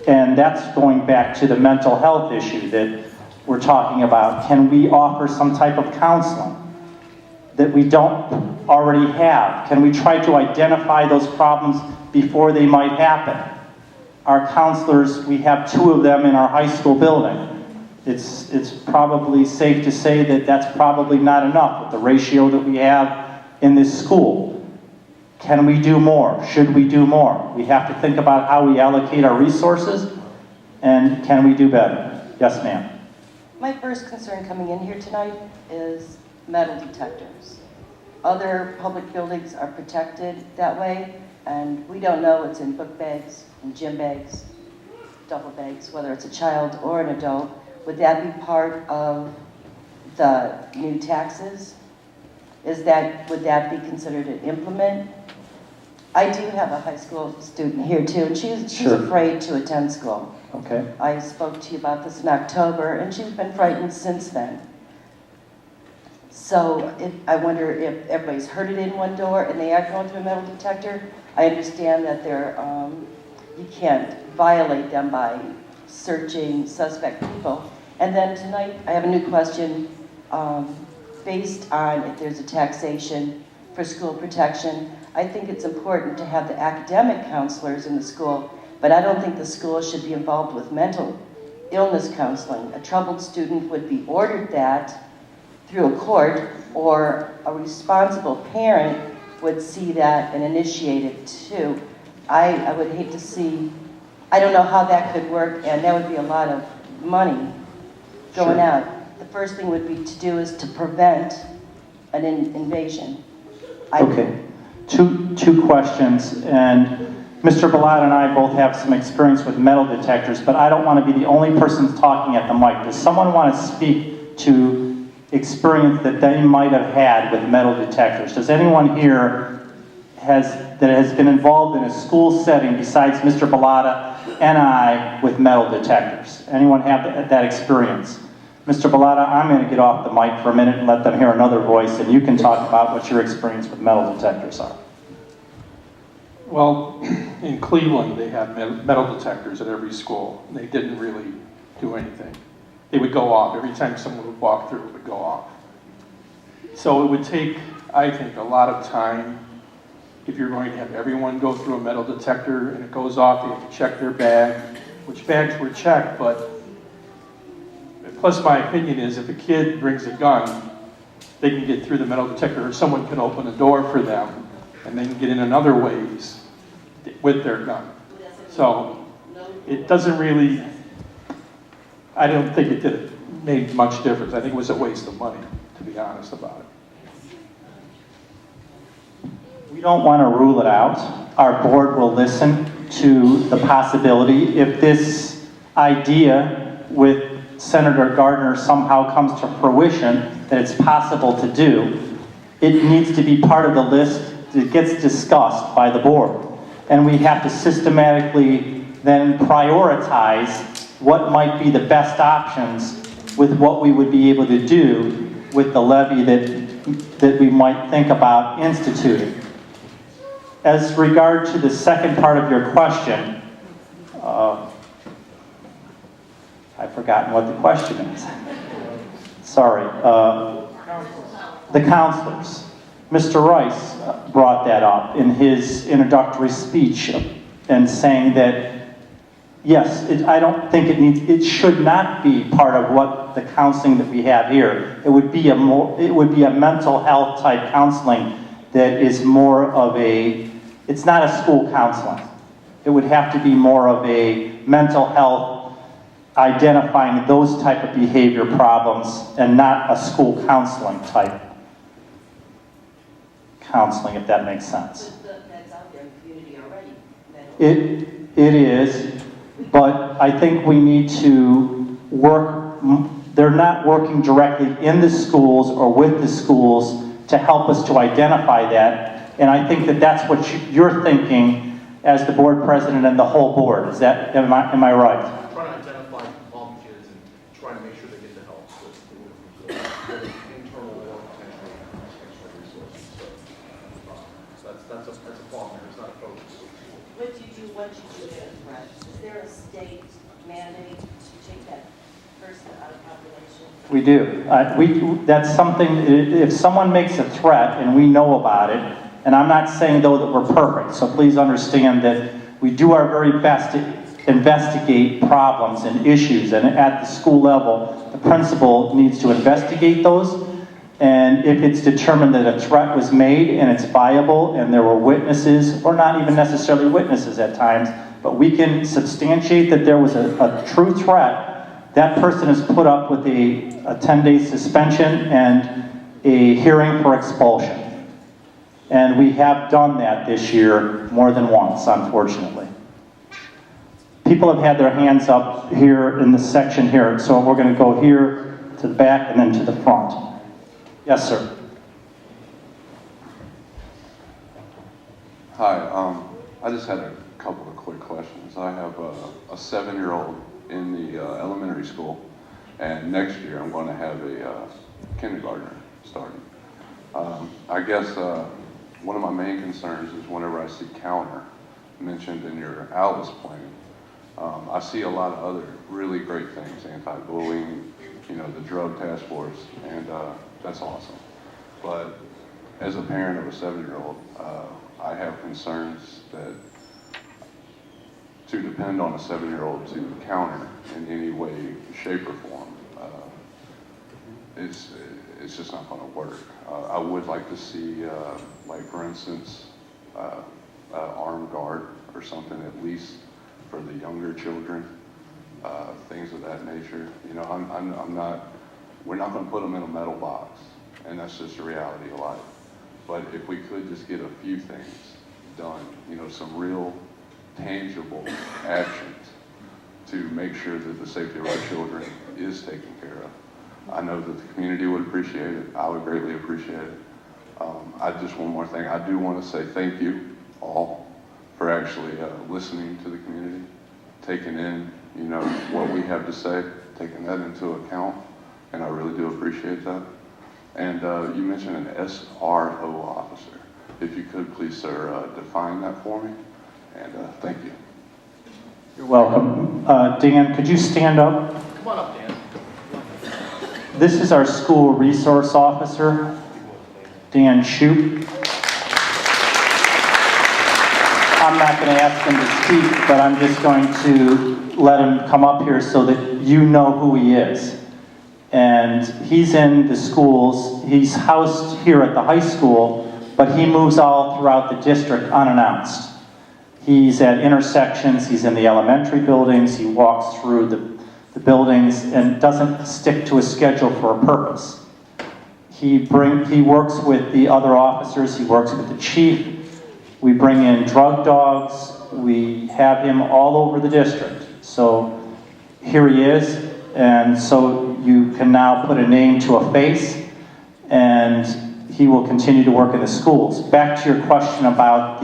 And that's going back to the mental health issue that we're talking about. Can we offer some type of counseling that we don't already have? Can we try to identify those problems before they might happen? Our counselors, we have 2 of them in our high school building. It's probably safe to say that that's probably not enough with the ratio that we have in this school. Can we do more? Should we do more? We have to think about how we allocate our resources, and can we do better? Yes, ma'am. My first concern coming in here tonight is metal detectors. Other public buildings are protected that way, and we don't know what's in book bags, in gym bags, duffel bags, whether it's a child or an adult. Would that be part of the new taxes? Would that be considered an implement? I do have a high school student here too, and she's Sure. afraid to attend school. Okay. I spoke to you about this in October, and she's been frightened since then. So I wonder if everybody's heard it in one door and they are going through a metal detector. I understand that you can't violate them by searching suspect people. And then tonight, I have a new question based on if there's a taxation for school protection. I think it's important to have the academic counselors in the school, but I don't think the school should be involved with mental illness counseling. A troubled student would be ordered that through a court, or a responsible parent would see that and initiate it too. I would hate to see, I don't know how that could work, and that would be a lot of money going Sure. out. The first thing would be to do is to prevent an invasion. Okay. Two questions, and Mr. Bellata and I both have some experience with metal detectors, but I don't want to be the only person talking at the mic. Does someone want to speak to experience that they might have had with metal detectors? Does anyone here that has been involved in a school setting besides Mr. Bellata and I with metal detectors? Anyone have that experience? Mr. Bellata, I'm going to get off the mic for a minute and let them hear another voice, and you can talk about what your experience with metal detectors are. Well, in Cleveland, they had metal detectors at every school. They didn't really do anything. They would go off. Every time someone would walk through, it would go off. So it would take, I think, a lot of time if you're going to have everyone go through a metal detector and it goes off, they have to check their bag, which bags were checked, but plus my opinion is if a kid brings a gun, they can get through the metal detector, or someone can open a door for them and they can get in other ways with their gun. So it doesn't really, I don't think it made much difference. I think it was a waste of money, to be honest about it. We don't want to rule it out. Our board will listen to the possibility. If this idea with Senator Gardner somehow comes to fruition, that it's possible to do, it needs to be part of the list that gets discussed by the board. And we have to systematically then prioritize what might be the best options with what we would be able to do with the levy that we might think about instituting. As regard to the second part of your question, I've forgotten what the question is. Sorry. The counselors. Mr. Rice brought that up in his introductory speech and saying that Yes, I don't think it should not be part of what the counseling that we have here. It would be a mental health type counseling that is more of it's not a school counseling. It would have to be more of a mental health, identifying those type of behavior problems, and not a school counseling type counseling, if that makes sense. That's out there in the community already. It is, but I think we need to work, they're not working directly in the schools or with the schools to help us to identify that. And I think that that's what you're thinking as the board president and the whole board. Is that, am I right? Trying to identify problem kids and trying to make sure they get the help. So whether it's internal or potentially extra resources. So that's a problem there. It's not a focus. What do you do once you do get a threat? Is there a state mandate to take that person out of population? We do. That's something, if someone makes a threat and we know about it, and I'm not saying though that we're perfect, so please understand that we do our very best to investigate problems and issues, and at the school level, the principal needs to investigate those, and if it's determined that a threat was made and it's viable and there were witnesses, or not even necessarily witnesses at times, but we can substantiate that there was a true threat, that person is put up with a 10-day suspension and a hearing for expulsion. And we have done that this year more than once, unfortunately. People have had their hands up here in this section here, so we're going to go here to the back and then to the front. Yes, sir. Hi, I just had a couple of quick questions. I have a 7-year-old in the elementary school, and next year I'm going to have a kindergartner starting. I guess one of my main concerns is whenever I see counter mentioned in your Alice plan, I see a lot of other really great things, anti-bullying, the drug task force, and that's awesome. But as a parent of a 7-year-old, I have concerns that to depend on a 7-year-old to counter in any way, shape, or form, it's just not going to work. I would like to see, like for instance, armed guard or something at least for the younger children, things of that nature. We're not going to put them in a metal box, and that's just the reality of life. But if we could just get a few things done, some real tangible actions to make sure that the safety of our children is taken care of. I know that the community would appreciate it. I would greatly appreciate it. One more thing. I do want to say thank you all for actually listening to the community, taking in, what we have to say, taking that into account, and I really do appreciate that. And you mentioned an SRO officer. If you could please, sir, define that for me, and thank you. You're welcome. Dan, could you stand up? Come on up, Dan. This is our school resource officer, Dan Shoup. I'm not going to ask him to speak, but I'm just going to let him come up here so that you know who he is. And he's in the schools. He's housed here at the high school, but he moves all throughout the district unannounced. He's at intersections, he's in the elementary buildings, he walks through the buildings and doesn't stick to a schedule for a purpose. He works with the other officers, he works with the chief. We bring in drug dogs, we have him all over the district. So here he is, and so you can now put a name to a face, and he will continue to work in the schools. Back to your question about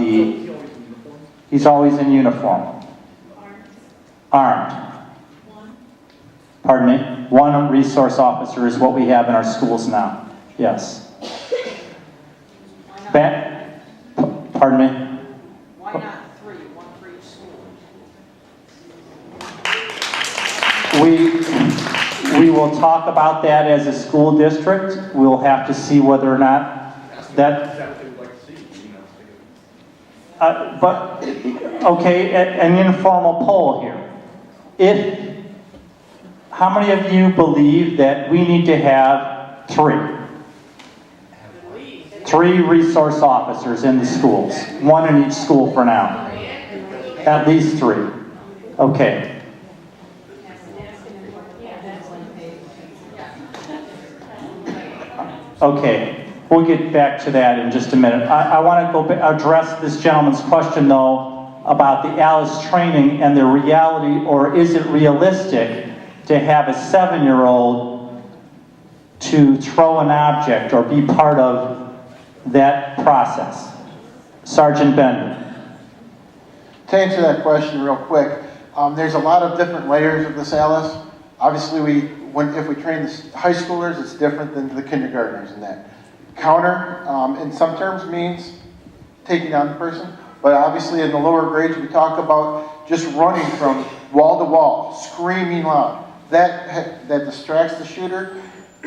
he's always in uniform. Armed. Pardon me? One resource officer is what we have in our schools now. Yes. Pardon me? Why not 3, 1 for each school? We will talk about that as a school district. We'll have to see whether or not that. But okay, an informal poll here. How many of you believe that we need to have three resource officers in the schools? One in each school for now. At least 3. Okay. Okay, we'll get back to that in just a minute. I want to address this gentleman's question, though, about the Alice training and the reality, or is it realistic to have a 7-year-old to throw an object or be part of that process? Sergeant Bender. To answer that question real quick, there's a lot of different layers of this Alice. Obviously, if we train the high schoolers, it's different than the kindergartners in that. Counter, in some terms, means taking down the person, but obviously in the lower grades, we talk about just running from wall to wall, screaming loud. That distracts the shooter.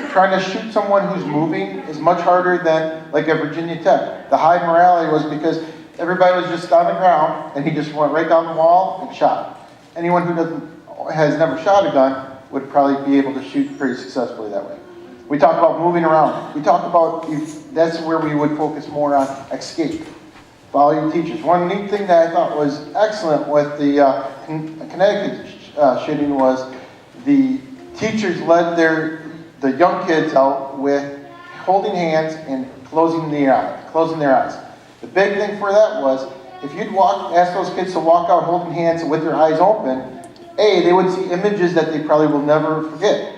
Trying to shoot someone who's moving is much harder than like at Virginia Tech. The high morality was because everybody was just on the ground, and he just went right down the wall and shot. Anyone who has never shot a gun would probably be able to shoot pretty successfully that way. We talk about moving around. We talk about, that's where we would focus more on escape. Follow your teachers. One neat thing that I thought was excellent with the Connecticut shooting was the teachers led the young kids out with holding hands and closing their eyes. The big thing for that was, if you'd ask those kids to walk out holding hands with their eyes open, A, they would see images that they probably will never forget.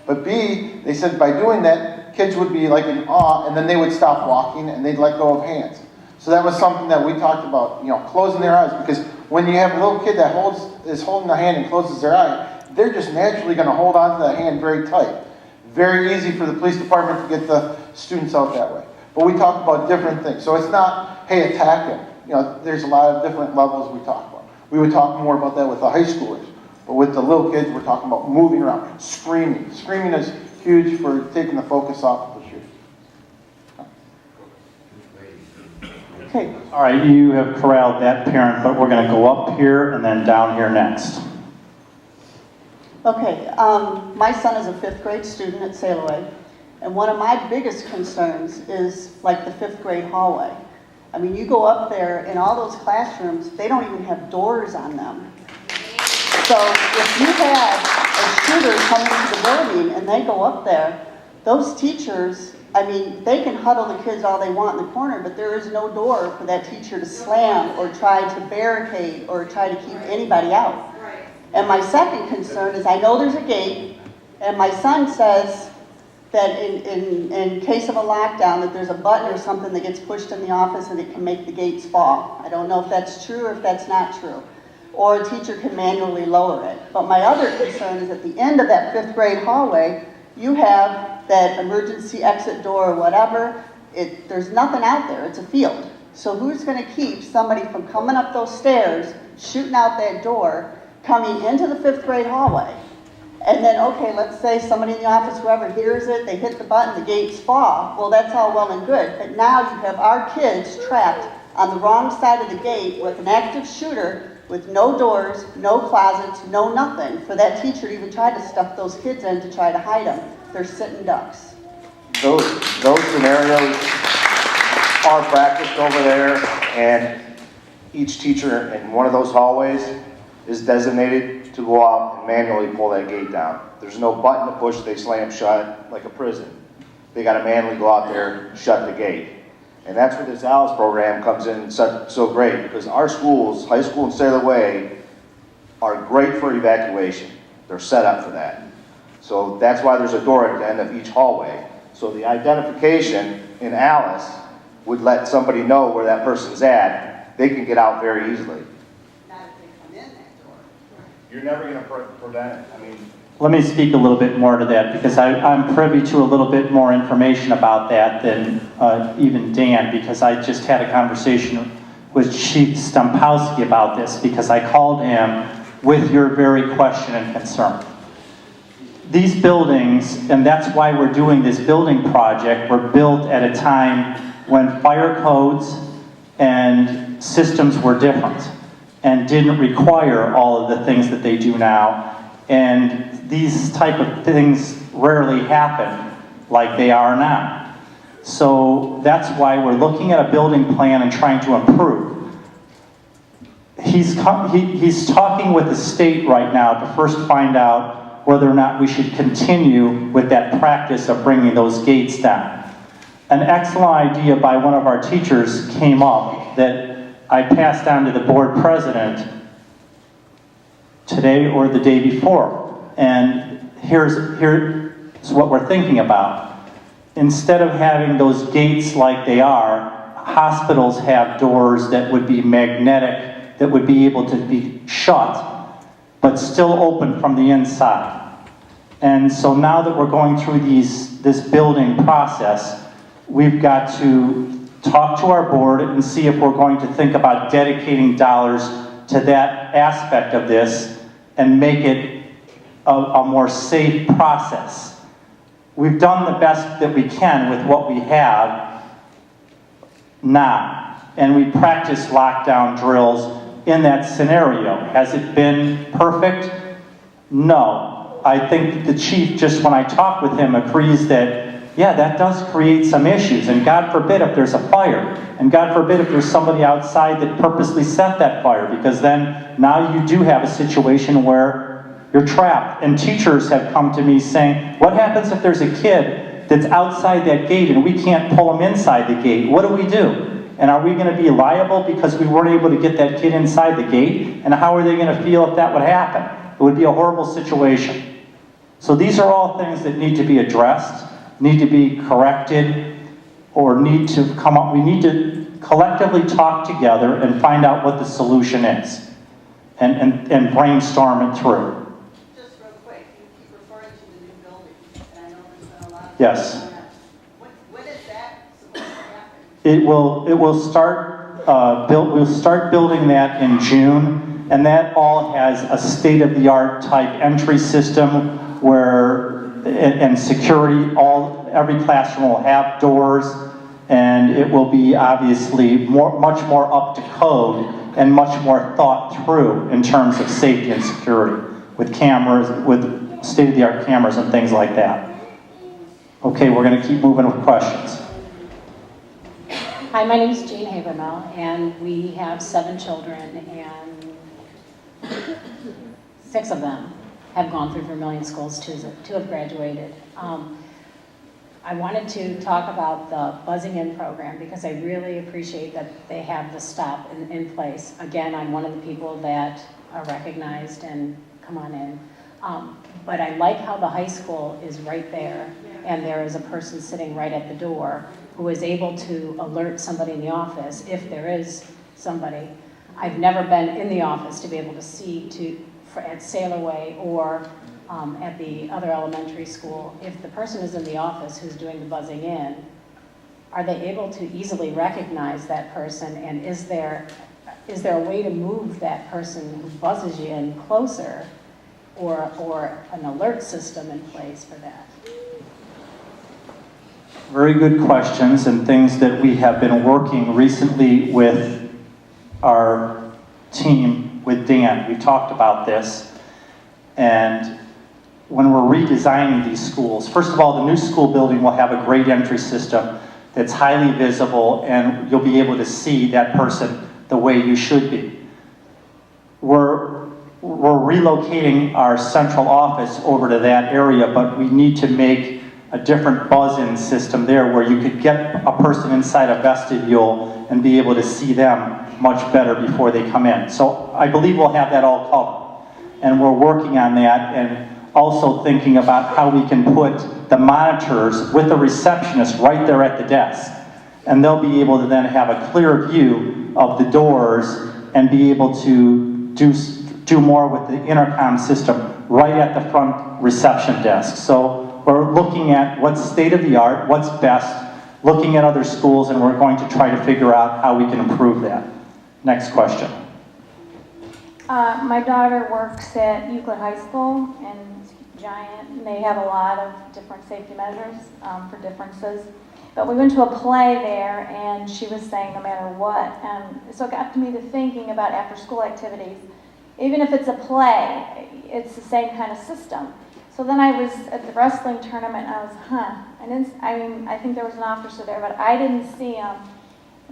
But B, they said by doing that, kids would be like in awe, and then they would stop walking and they'd let go of hands. So that was something that we talked about, closing their eyes, because when you have a little kid that is holding the hand and closes their eye, they're just naturally going to hold on to that hand very tight. Very easy for the police department to get the students out that way. But we talk about different things. So it's not, hey, attack him. There's a lot of different levels we talk about. We would talk more about that with the high schoolers. But with the little kids, we're talking about moving around, screaming. Screaming is huge for taking the focus off of the shooter. Okay. All right, you have corralled that parent, but we're going to go up here and then down here next. Okay, my son is a 5th grade student at Sailaway, and one of my biggest concerns is like the 5th grade hallway. I mean, you go up there in all those classrooms, they don't even have doors on them. So if you have a shooter come into the building and they go up there, those teachers, I mean, they can huddle the kids all they want in the corner, but there is no door for that teacher to slam or try to barricade or try to keep anybody out. And my second concern is I know there's a gate, and my son says that in case of a lockdown that there's a button or something that gets pushed in the office and it can make the gates fall. I don't know if that's true or if that's not true. Or a teacher can manually lower it. But my other concern is at the end of that 5th grade hallway, you have that emergency exit door or whatever. There's nothing out there. It's a field. So who's going to keep somebody from coming up those stairs, shooting out that door, coming into the 5th grade hallway? And then, okay, let's say somebody in the office, whoever hears it, they hit the button, the gates fall. Well, that's all well and good. But now you have our kids trapped on the wrong side of the gate with an active shooter with no doors, no closets, no nothing, for that teacher to even try to stuff those kids in to try to hide them. They're sitting ducks. Those scenarios are practiced over there, and each teacher in one of those hallways is designated to go out and manually pull that gate down. There's no button to push, they slam shut like a prison. They got to manually go out there, shut the gate. And that's where this ALICE program comes in so great, because our schools, high school and Sailor Way, are great for evacuation. They're set up for that. So that's why there's a door at the end of each hallway. So the identification in ALICE would let somebody know where that person's at. They can get out very easily. Not if they come in that door. You're never going to prevent it. I mean, Let me speak a little bit more to that, because I'm privy to a little bit more information about that than even Dan, because I just had a conversation with Chief Stumpowski about this, because I called him with your very question and concern. These buildings, and that's why we're doing this building project, were built at a time when fire codes and systems were different. and didn't require all of the things that they do now. And these type of things rarely happen like they are now. So that's why we're looking at a building plan and trying to improve. He's talking with the state right now to first find out whether or not we should continue with that practice of bringing those gates down. An excellent idea by one of our teachers came up that I passed on to the board president today or the day before. And here's what we're thinking about. Instead of having those gates like they are, hospitals have doors that would be magnetic, that would be able to be shut, but still open from the inside. And so now that we're going through this building process, we've got to talk to our board and see if we're going to think about dedicating dollars to that aspect of this and make it a more safe process. We've done the best that we can with what we have now, and we practice lockdown drills in that scenario. Has it been perfect? No. I think the chief, just when I talked with him, agrees that yeah, that does create some issues, and God forbid if there's a fire, and God forbid if there's somebody outside that purposely set that fire, because then now you do have a situation where you're trapped. And teachers have come to me saying, what happens if there's a kid that's outside that gate and we can't pull him inside the gate? What do we do? And are we going to be liable because we weren't able to get that kid inside the gate? And how are they going to feel if that would happen? It would be a horrible situation. So these are all things that need to be addressed, need to be corrected, or need to come up. We need to collectively talk together and find out what the solution is and brainstorm it through. Just real quick, you keep referring to the new building, and I know there's been a lot of... Yes. When is that supposed to happen? It will start, we'll start building that in June, and that all has a state-of-the-art type entry system where, and security, every classroom will have doors, and it will be obviously much more up to code and much more thought through in terms of safety and security with cameras, with state-of-the-art cameras and things like that. Okay, we're going to keep moving with questions. Hi, my name is Jane Habermel, and we have 7 children, and 6 of them have gone through Vermilion schools, 2 have graduated. I wanted to talk about the buzzing in program because I really appreciate that they have the stop in place. Again, I'm one of the people that are recognized and come on in. But I like how the high school is right there, and there is a person sitting right at the door who is able to alert somebody in the office if there is somebody. I've never been in the office to be able to see at Sailor Way or at the other elementary school. If the person is in the office who's doing the buzzing in, are they able to easily recognize that person, and is there a way to move that person who buzzes you in closer, or an alert system in place for that? Very good questions, and things that we have been working recently with our team, with Dan. We talked about this, and when we're redesigning these schools, first of all, the new school building will have a great entry system that's highly visible, and you'll be able to see that person the way you should be. We're relocating our central office over to that area, but we need to make a different buzz-in system there where you could get a person inside a vestibule and be able to see them much better before they come in. So I believe we'll have that all covered. And we're working on that, and also thinking about how we can put the monitors with the receptionist right there at the desk. And they'll be able to then have a clear view of the doors and be able to do more with the intercom system right at the front reception desk. So we're looking at what's state-of-the-art, what's best, looking at other schools, and we're going to try to figure out how we can improve that. Next question. My daughter works at Euclid High School, and Giant, and they have a lot of different safety measures for differences. But we went to a play there, and she was saying no matter what. So it got me to thinking about after-school activities. Even if it's a play, it's the same kind of system. So then I was at the wrestling tournament, and I was, I think there was an officer there, but I didn't see him.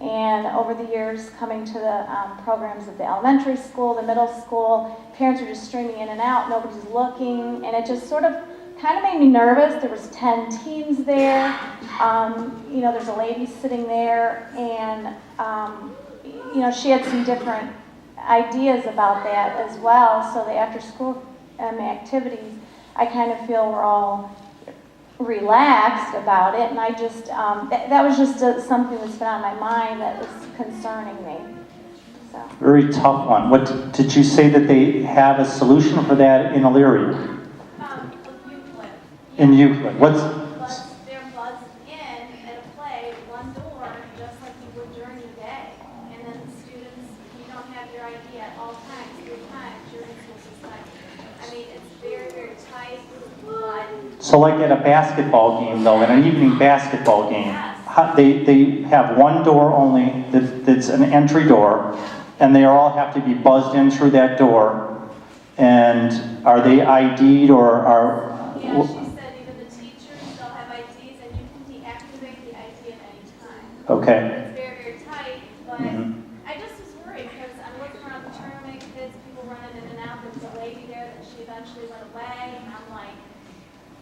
And over the years, coming to the programs at the elementary school, the middle school, parents are just streaming in and out, nobody's looking, and it just sort of kind of made me nervous. There was 10 teens there. There's a lady sitting there, and she had some different ideas about that as well. So the after-school activities, I kind of feel we're all relaxed about it, and I just that was just something that's been on my mind that was concerning me. So. Very tough one. What did you say that they have a solution for that in Elyria? Euclid. In Euclid. What's They're buzzed in at a play, one door, just like you would during the day. And then the students, you don't have your ID at all times, 3 times during school society. I mean, it's very, very tight, but so like at a basketball game though, in an evening basketball game, they have one door only that's an entry door, and they all have to be buzzed in through that door. And are they ID'd or are? yeah, she said even the teachers, they'll have IDs, and you can deactivate the ID at any time. Okay. It's very, very tight, but I just was worried because I'm looking around the tournament, kids, people running in and out. There was a lady there that she eventually went away, and I'm like,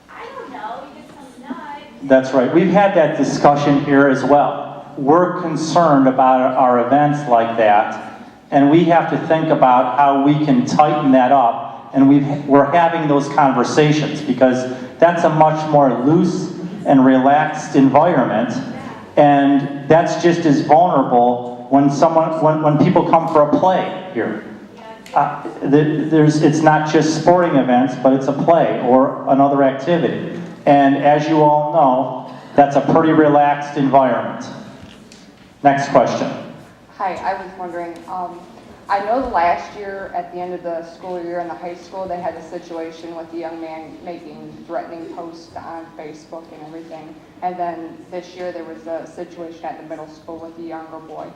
I don't know, you get some nut. That's right. We've had that discussion here as well. We're concerned about our events like that, and we have to think about how we can tighten that up, and we're having those conversations because that's a much more loose and relaxed environment, and that's just as vulnerable when people come for a play here. It's not just sporting events, but it's a play or another activity. And as you all know, that's a pretty relaxed environment. Next question. Hi, I was wondering, I know the last year at the end of the school year in the high school, they had a situation with a young man making threatening posts on Facebook and everything. And then this year there was a situation at the middle school with a younger boy.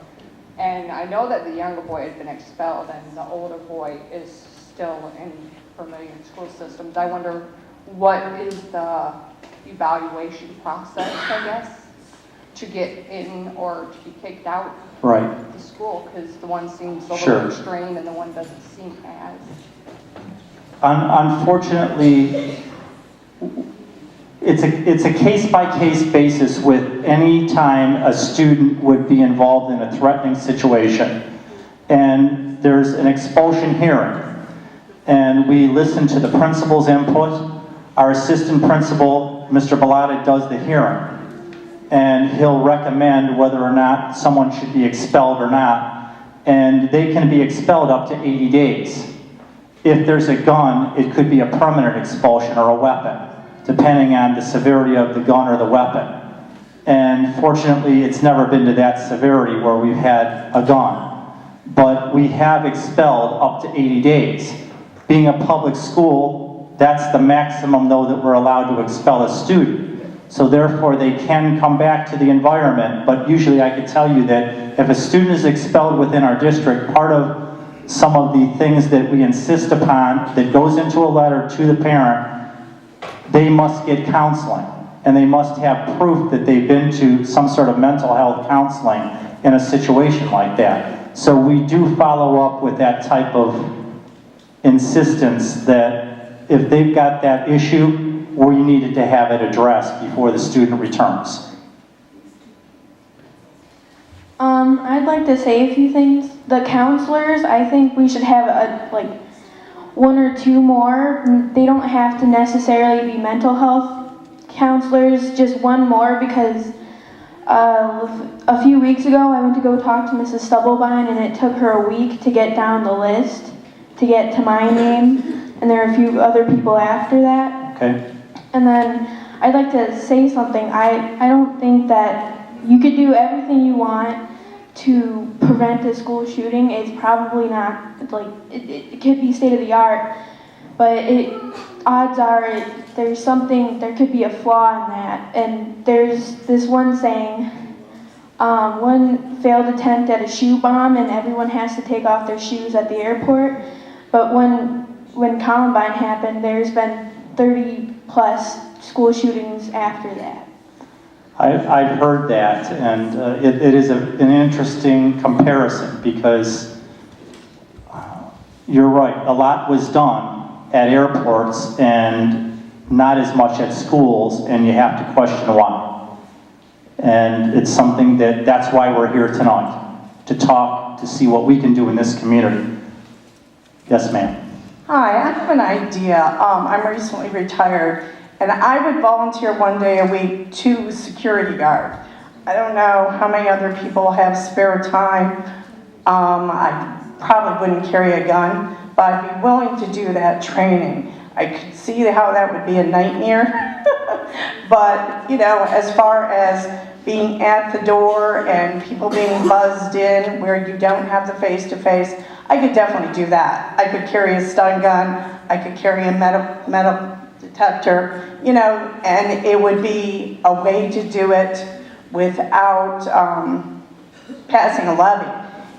And I know that the younger boy had been expelled and the older boy is still in Vermilion school systems. I wonder what is the evaluation process, I guess, to get in or to be kicked out Right. of the school, because the one seems a Sure. little extreme and the one doesn't seem as. Unfortunately, it's a case-by-case basis with any time a student would be involved in a threatening situation. And there's an expulsion hearing. And we listen to the principal's input. Our assistant principal, Mr. Bellotta, does the hearing. And he'll recommend whether or not someone should be expelled or not. And they can be expelled up to 80 days. If there's a gun, it could be a permanent expulsion or a weapon, depending on the severity of the gun or the weapon. And fortunately, it's never been to that severity where we've had a gun. But we have expelled up to 80 days. Being a public school, that's the maximum, though, that we're allowed to expel a student. So therefore, they can come back to the environment, but usually I could tell you that if a student is expelled within our district, part of some of the things that we insist upon that goes into a letter to the parent, they must get counseling, and they must have proof that they've been to some sort of mental health counseling in a situation like that. So we do follow up with that type of insistence that if they've got that issue, we needed to have it addressed before the student returns. I'd like to say a few things. The counselors, I think we should have one or two more. They don't have to necessarily be mental health counselors, just one more, because a few weeks ago I went to go talk to Mrs. Stubblebine, and it took her a week to get down the list to get to my name, and there are a few other people after that. Okay. And then I'd like to say something. I don't think that you could do everything you want to prevent a school shooting. It's probably not, it could be state of the art, but odds are there could be a flaw in that. And there's this one saying, one failed attempt at a shoe bomb and everyone has to take off their shoes at the airport. But when Columbine happened, there's been 30 plus school shootings after that. I've heard that, and it is an interesting comparison because you're right, a lot was done at airports and not as much at schools, and you have to question why. And it's something that's why we're here tonight, to talk, to see what we can do in this community. Yes, ma'am. Hi, I have an idea. I'm recently retired, and I would volunteer one day a week to security guard. I don't know how many other people have spare time. I probably wouldn't carry a gun, but I'd be willing to do that training. I could see how that would be a nightmare. But, you know, as far as being at the door and people being buzzed in where you don't have the face-to-face, I could definitely do that. I could carry a stun gun, I could carry a metal detector, you know, and it would be a way to do it without passing a levy,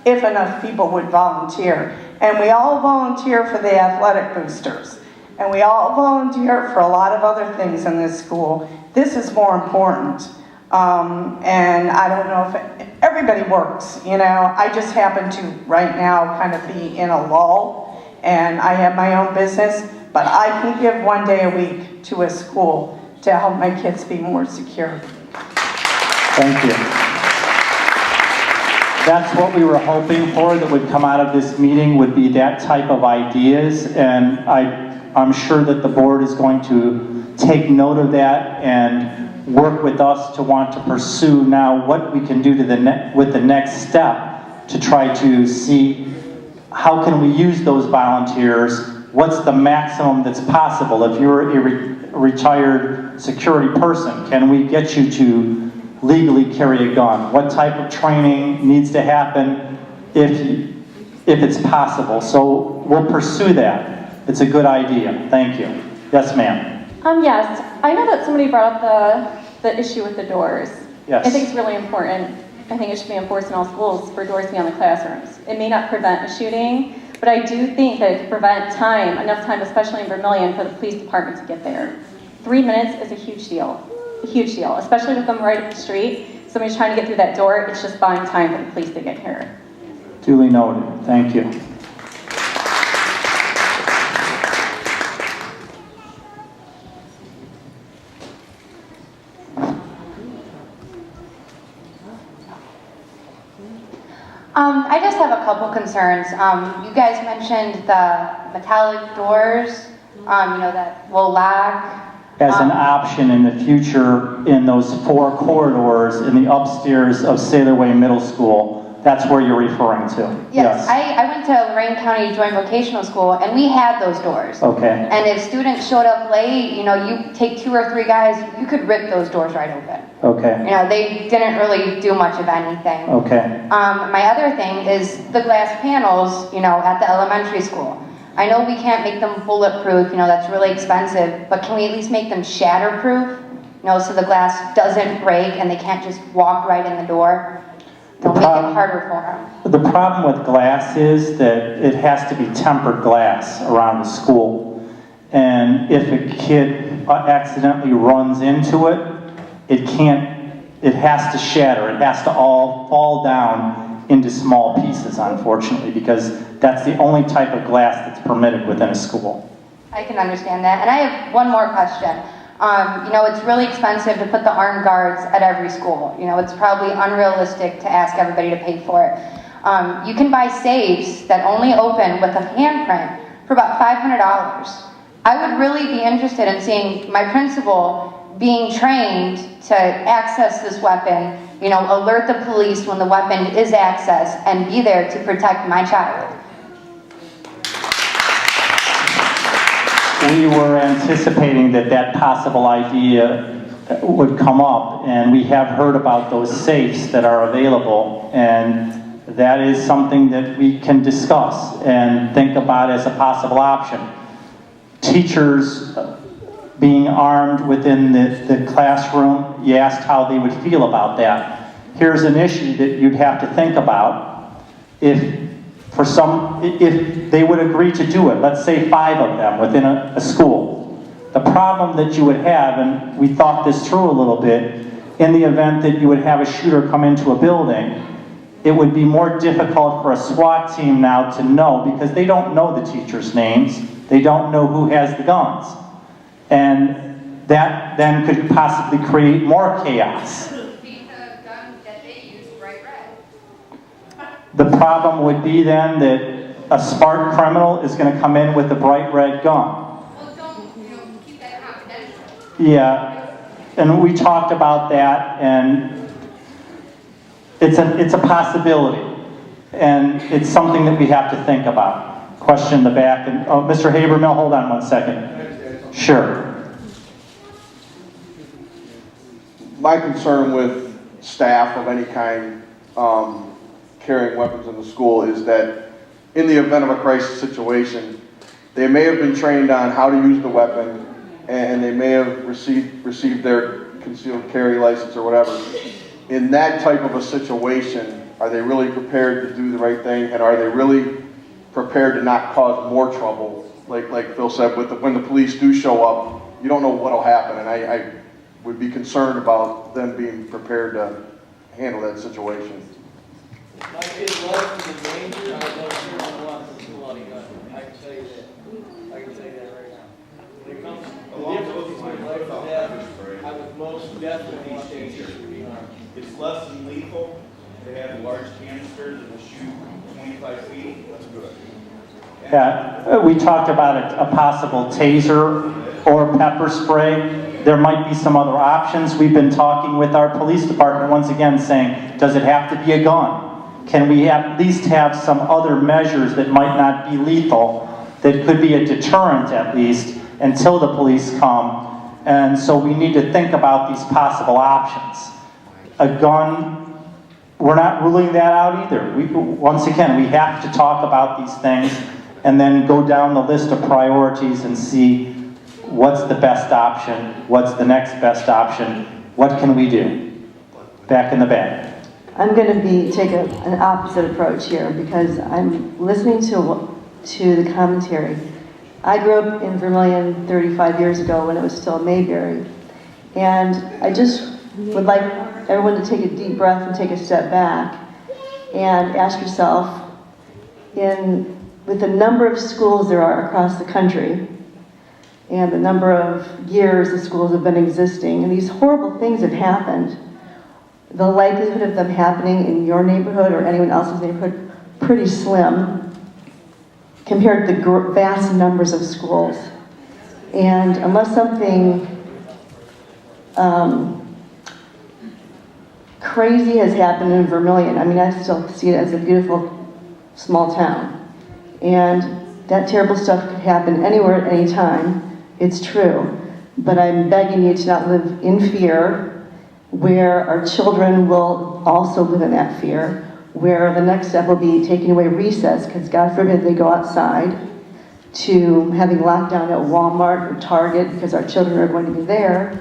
if enough people would volunteer. And we all volunteer for the athletic boosters, and we all volunteer for a lot of other things in this school. This is more important. And I don't know if everybody works, you know. I just happen to right now kind of be in a lull, and I have my own business, but I can give one day a week to a school to help my kids be more secure. Thank you. That's what we were hoping for, that would come out of this meeting, would be that type of ideas, and I'm sure that the board is going to take note of that and work with us to want to pursue now what we can do to with the next step to try to see how can we use those volunteers, what's the maximum that's possible. If you're a retired security person, can we get you to legally carry a gun? What type of training needs to happen if it's possible? So we'll pursue that. It's a good idea. Thank you. Yes, ma'am. Yes, I know that somebody brought up the issue with the doors. Yes. I think it's really important. I think it should be enforced in all schools for doors to be on the classrooms. It may not prevent a shooting, but I do think that it could prevent enough time, especially in Vermilion, for the police department to get there. 3 minutes is a huge deal, especially with them right up the street. Somebody's trying to get through that door, it's just buying time for the police to get here. Duly noted. Thank you. I just have a couple concerns. You guys mentioned the metallic doors, you know, that will lock. As an option in the future in those 4 corridors in the upstairs of Sailor Way Middle School. That's where you're referring to. Yes. I went to Lorraine County Joint Vocational School, and we had those doors. Okay. And if students showed up late, you know, you take 2 or 3 guys, you could rip those doors right open. Okay. You know, they didn't really do much of anything. Okay. My other thing is the glass panels, you know, at the elementary school. I know we can't make them bulletproof, you know, that's really expensive, but can we at least make them shatterproof? You know, so the glass doesn't break and they can't just walk right in the door? It'll make it harder for them. The problem with glass is that it has to be tempered glass around the school. And if a kid accidentally runs into it, it has to shatter. It has to all fall down into small pieces, unfortunately, because that's the only type of glass that's permitted within a school. I can understand that. And I have one more question. You know, it's really expensive to put the armed guards at every school. You know, it's probably unrealistic to ask everybody to pay for it. You can buy safes that only open with a handprint for about $500. I would really be interested in seeing my principal being trained to access this weapon, you know, alert the police when the weapon is accessed, and be there to protect my child. We were anticipating that possible idea would come up, and we have heard about those safes that are available, and that is something that we can discuss and think about as a possible option. Teachers being armed within the classroom. You asked how they would feel about that. Here's an issue that you'd have to think about. If they would agree to do it, let's say 5 of them within a school. The problem that you would have, and we thought this through a little bit, in the event that you would have a shooter come into a building, it would be more difficult for a SWAT team now to know, because they don't know the teachers' names, they don't know who has the guns. And that then could possibly create more chaos. The problem would be then that a smart criminal is going to come in with a bright red gun. Yeah, and we talked about that, and it's a possibility, and it's something that we have to think about. Question in the back, and oh, Mr. Habermill, hold on one second. Sure. My concern with staff of any kind carrying weapons in the school is that in the event of a crisis situation, they may have been trained on how to use the weapon, and they may have received their concealed carry license or whatever. In that type of a situation, are they really prepared to do the right thing, and are they really prepared to not cause more trouble? Like Phil said, when the police do show up, you don't know what will happen, and I would be concerned about them being prepared to handle that situation. My kid's life is in danger. I don't care how much it's bloody gun. I can tell you that. I can tell you that right now. When it comes to the difference between life and death, I would most definitely want these teachers to be armed. It's less than lethal. They have large canisters that will shoot 25 feet. That's a good idea. Yeah, we talked about a possible taser or pepper spray. There might be some other options. We've been talking with our police department once again saying, does it have to be a gun? Can we at least have some other measures that might not be lethal, that could be a deterrent at least, until the police come? And so we need to think about these possible options. A gun, we're not ruling that out either. Once again, we have to talk about these things and then go down the list of priorities and see what's the best option, what's the next best option, what can we do? Back in the back. I'm going to take an opposite approach here because I'm listening to the commentary. I grew up in Vermilion 35 years ago when it was still Mayberry, and I just would like everyone to take a deep breath and take a step back and ask yourself, with the number of schools there are across the country and the number of years the schools have been existing, and these horrible things have happened, the likelihood of them happening in your neighborhood or anyone else's neighborhood, pretty slim compared to the vast numbers of schools. And unless something crazy has happened in Vermilion, I mean, I still see it as a beautiful small town. And that terrible stuff could happen anywhere at any time, it's true. But I'm begging you to not live in fear, where our children will also live in that fear, where the next step will be taking away recess, because God forbid they go outside, to having lockdown at Walmart or Target because our children are going to be there,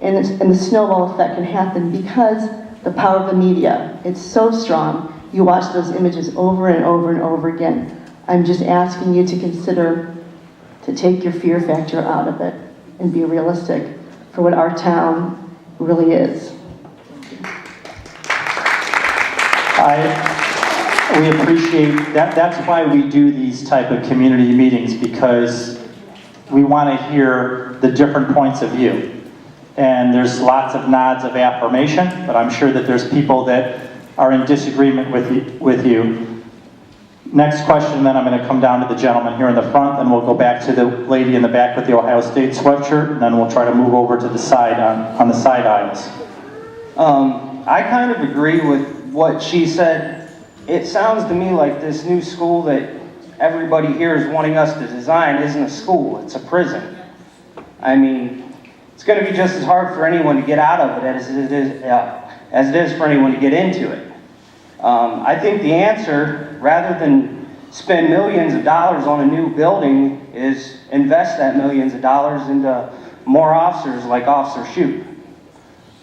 and the snowball effect can happen because the power of the media, it's so strong. You watch those images over and over and over again. I'm just asking you to consider to take your fear factor out of it and be realistic for what our town really is. We appreciate that. That's why we do these type of community meetings, because we want to hear the different points of view. And there's lots of nods of affirmation, but I'm sure that there's people that are in disagreement with you. Next question, then I'm going to come down to the gentleman here in the front, and we'll go back to the lady in the back with the Ohio State sweatshirt, and then we'll try to move over to the side on the side aisles. I kind of agree with what she said. It sounds to me like this new school that everybody here is wanting us to design isn't a school, it's a prison. I mean, it's going to be just as hard for anyone to get out of it as it is for anyone to get into it. I think the answer, rather than spend millions of dollars on a new building, is invest that millions of dollars into more officers like Officer Shoup.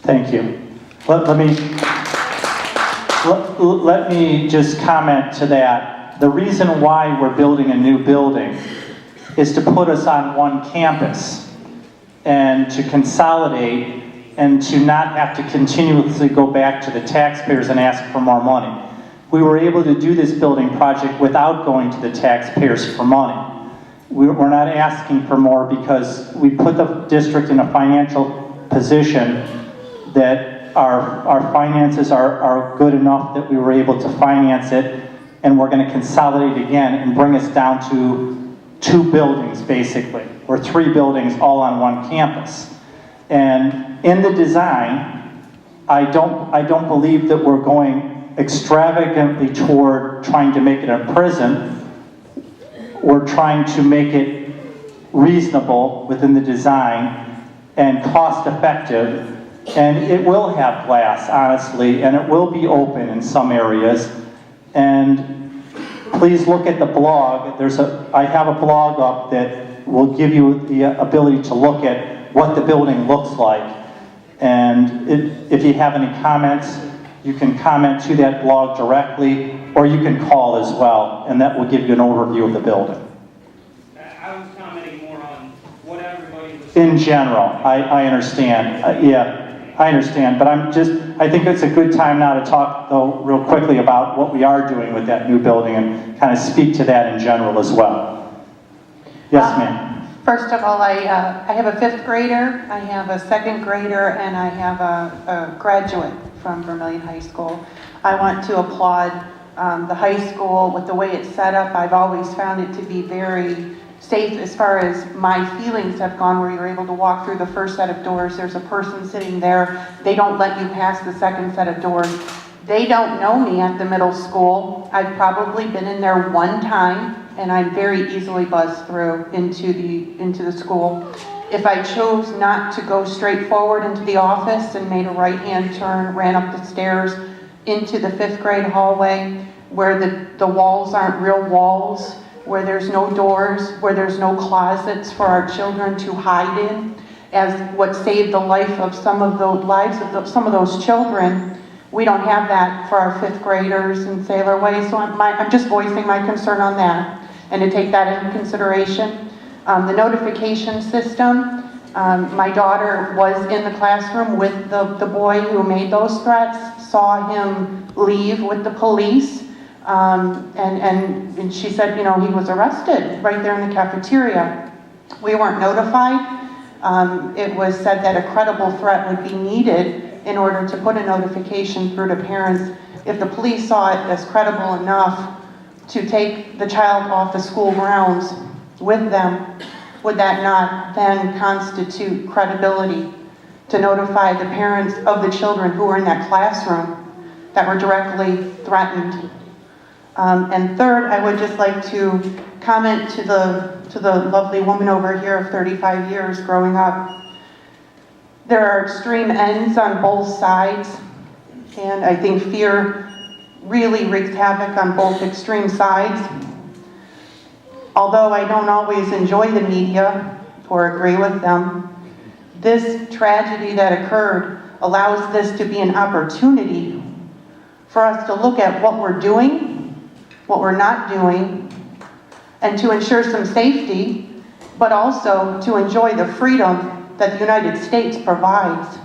Thank you. Let me just comment to that. The reason why we're building a new building is to put us on one campus and to consolidate and to not have to continuously go back to the taxpayers and ask for more money. We were able to do this building project without going to the taxpayers for money. We're not asking for more because we put the district in a financial position that our finances are good enough that we were able to finance it, and we're going to consolidate again and bring us down to 2 buildings basically, or 3 buildings all on one campus. And in the design, I don't believe that we're going extravagantly toward trying to make it a prison. We're trying to make it reasonable within the design and cost effective. And it will have glass, honestly, and it will be open in some areas. And please look at the blog. I have a blog up that will give you the ability to look at what the building looks like. And if you have any comments, you can comment to that blog directly, or you can call as well, and that will give you an overview of the building. I was commenting more on what everybody was In general, I understand. Yeah, I understand, but I think it's a good time now to talk, though, real quickly about what we are doing with that new building and kind of speak to that in general as well. Yes, ma'am. First of all, I have a 5th grader, I have a 2nd grader, and I have a graduate from Vermilion High School. I want to applaud the high school with the way it's set up. I've always found it to be very safe as far as my feelings have gone, where you're able to walk through the first set of doors. There's a person sitting there. They don't let you pass the second set of doors. They don't know me at the middle school. I've probably been in there one time, and I'm very easily buzzed through into the school. If I chose not to go straight forward into the office and made a right-hand turn, ran up the stairs into the 5th grade hallway, where the walls aren't real walls, where there's no doors, where there's no closets for our children to hide in, as what saved the life of some of the lives of some of those children. We don't have that for our 5th graders in Sailor Way, so I'm just voicing my concern on that, and to take that into consideration. The notification system, my daughter was in the classroom with the boy who made those threats, saw him leave with the police, and she said, you know, he was arrested right there in the cafeteria. We weren't notified. It was said that a credible threat would be needed in order to put a notification through to parents. If the police saw it as credible enough to take the child off the school grounds with them, would that not then constitute credibility to notify the parents of the children who were in that classroom that were directly threatened? And third, I would just like to comment to the lovely woman over here of 35 years growing up. There are extreme ends on both sides, and I think fear really wreaks havoc on both extreme sides. Although I don't always enjoy the media or agree with them, this tragedy that occurred allows this to be an opportunity for us to look at what we're doing, what we're not doing, and to ensure some safety, but also to enjoy the freedom that the United States provides.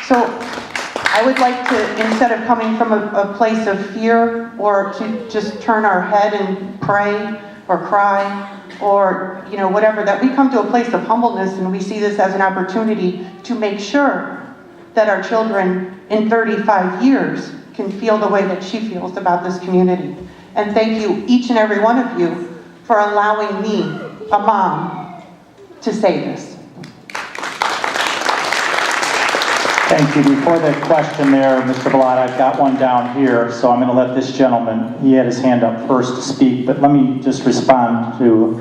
So I would like to, instead of coming from a place of fear or to just turn our head and pray or cry or, you know, whatever, that we come to a place of humbleness and we see this as an opportunity to make sure that our children in 35 years can feel the way that she feels about this community. And thank you, each and every one of you, for allowing me, a mom, to say this. Thank you. Before that question there, Mr. Bellot, I've got one down here, so I'm going to let this gentleman, he had his hand up first to speak, but let me just respond to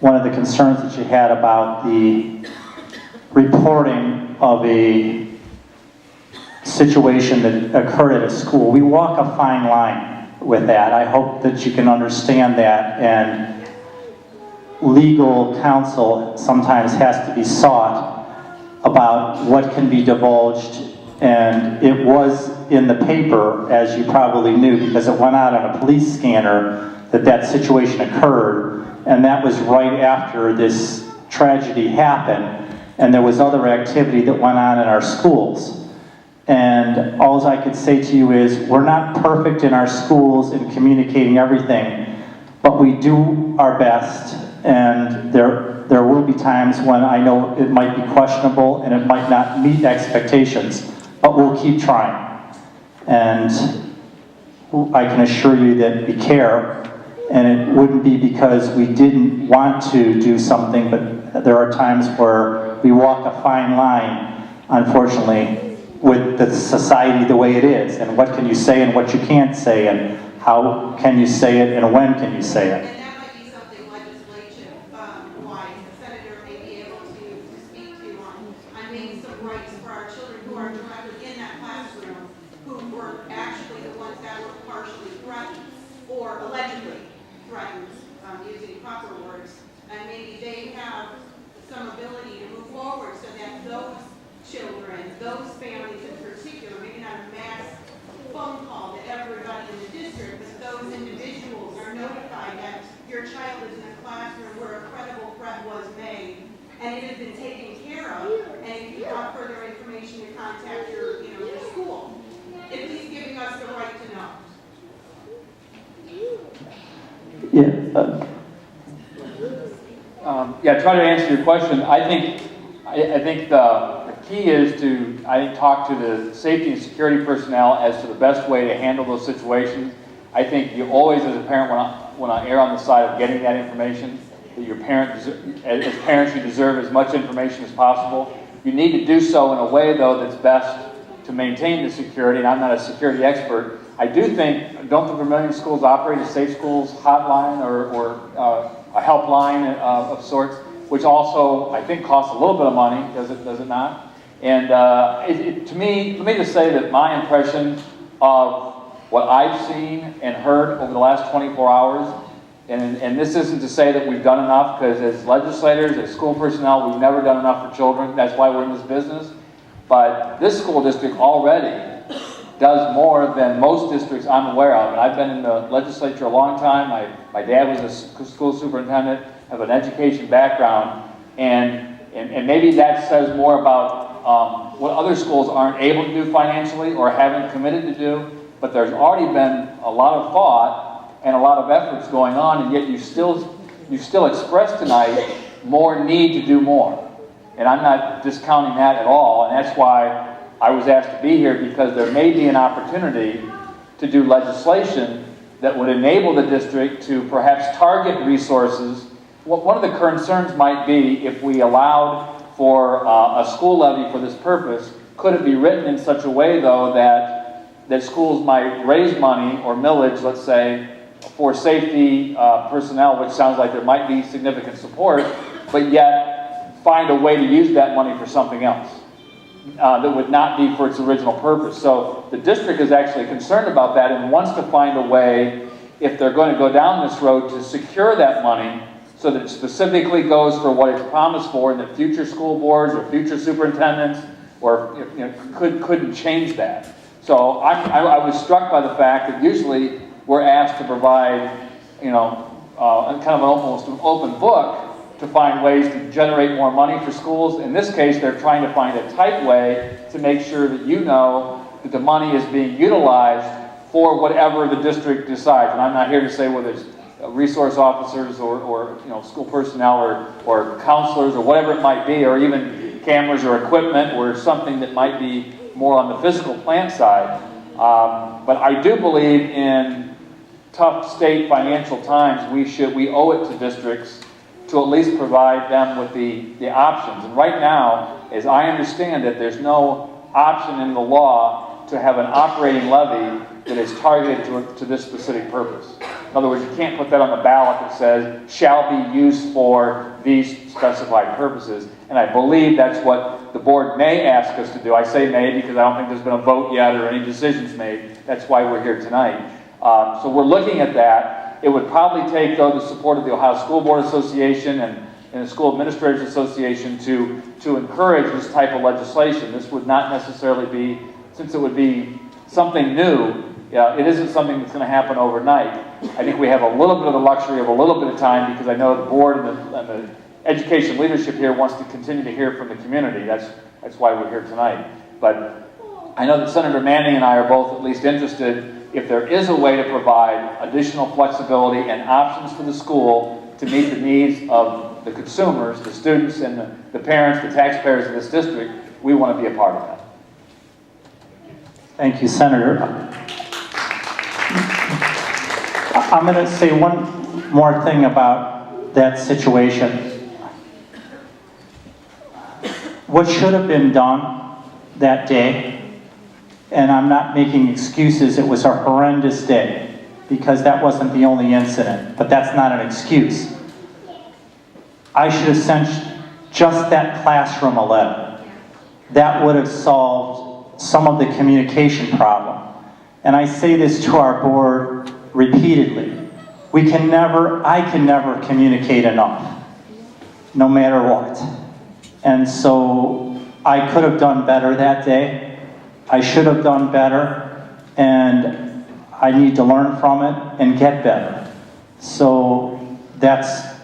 one of the concerns that you had about the reporting of a situation that occurred at a school. We walk a fine line with that. I hope that you can understand that, and legal counsel sometimes has to be sought about what can be divulged. And it was in the paper, as you probably knew, because it went out on a police scanner that situation occurred. And that was right after this tragedy happened. And there was other activity that went on in our schools. And all I could say to you is, we're not perfect in our schools in communicating everything, but we do our best. And there will be times when I know it might be questionable and it might not meet expectations, but we'll keep trying. And I can assure you that we care, and it wouldn't be because we didn't want to do something, but there are times where we walk a fine line, unfortunately, with the society the way it is, and what can you say and what you can't say, and how can you say it and when can you say it. And that might be something legislative-wise, the senator may be able to speak to on making some rights for our children who are directly in that classroom, who were actually the ones that were partially threatened, or allegedly threatened, using proper words, and maybe they have some ability to move forward so that those children, those families in particular, maybe not a mass phone call to everybody in the district, but those individuals are notified that your child is in a classroom where a credible threat was made and it has been taken care of, and if you want further information to contact your school, at least giving us the right to know. Yeah. Try to answer your question. I think the key is to talk to the safety and security personnel as to the best way to handle those situations. I think you always, as a parent, want to err on the side of getting that information. That your parents, as parents, you deserve as much information as possible. You need to do so in a way, though, that's best to maintain the security. And I'm not a security expert. I do think, don't the Vermilion schools operate a safe schools hotline or a helpline of sorts, which also I think costs a little bit of money, does it not? And to me, let me just say that my impression of what I've seen and heard over the last 24 hours, and this isn't to say that we've done enough, because as legislators, as school personnel, we've never done enough for children. That's why we're in this business. But this school district already does more than most districts I'm aware of. And I've been in the legislature a long time. My dad was a school superintendent, have an education background, and maybe that says more about what other schools aren't able to do financially or haven't committed to do, but there's already been a lot of thought and a lot of efforts going on, and yet you still express tonight more need to do more. And I'm not discounting that at all, and that's why I was asked to be here, because there may be an opportunity to do legislation that would enable the district to perhaps target resources. One of the concerns might be, if we allowed for a school levy for this purpose, could it be written in such a way, though, that schools might raise money, or millage, let's say, for safety personnel, which sounds like there might be significant support, but yet find a way to use that money for something else that would not be for its original purpose. So the district is actually concerned about that and wants to find a way, if they're going to go down this road, to secure that money so that it specifically goes for what it's promised for, and that future school boards or future superintendents or couldn't change that. So I was struck by the fact that usually we're asked to provide, kind of almost an open book to find ways to generate more money for schools. In this case, they're trying to find a tight way to make sure that you know that the money is being utilized for whatever the district decides. And I'm not here to say whether it's resource officers or school personnel or counselors or whatever it might be, or even cameras or equipment or something that might be more on the physical plant side. But I do believe in tough state financial times, we owe it to districts to at least provide them with the options. And right now, as I understand it, there's no option in the law to have an operating levy that is targeted to this specific purpose. In other words, you can't put that on the ballot that says, shall be used for these specified purposes. And I believe that's what the board may ask us to do. I say may because I don't think there's been a vote yet or any decisions made. That's why we're here tonight. So we're looking at that. It would probably take, though, the support of the Ohio School Board Association and the School Administrators Association to encourage this type of legislation. This would not necessarily be, since it would be something new, it isn't something that's going to happen overnight. I think we have a little bit of the luxury of a little bit of time because I know the board and the education leadership here wants to continue to hear from the community. That's why we're here tonight. But I know that Senator Manning and I are both at least interested if there is a way to provide additional flexibility and options for the school to meet the needs of the consumers, the students, and the parents, the taxpayers of this district. We want to be a part of that. Thank you, Senator. I'm going to say one more thing about that situation. What should have been done that day, and I'm not making excuses, it was a horrendous day because that wasn't the only incident, but that's not an excuse. I should have sent just that classroom a letter. That would have solved some of the communication problem. And I say this to our board repeatedly. I can never communicate enough, no matter what. And so I could have done better that day. I should have done better, and I need to learn from it and get better. So that's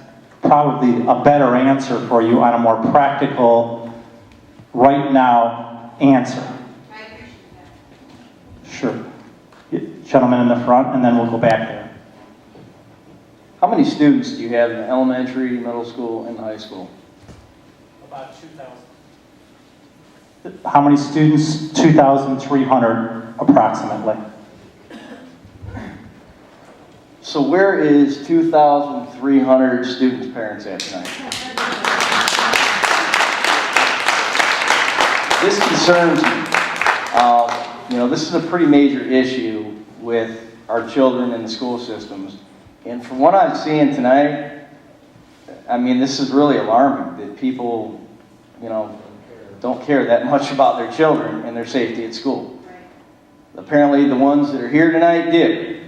probably a better answer for you on a more practical, right now answer. Sure. Gentleman in the front, and then we'll go back there. How many students do you have in the elementary, middle school, and high school? About 2,000. How many students? 2,300 approximately. So where is 2,300 students' parents at tonight? This concerns me. This is a pretty major issue with our children in the school systems. And from what I'm seeing tonight, I mean, this is really alarming that people, don't care that much about their children and their safety at school. Apparently the ones that are here tonight do.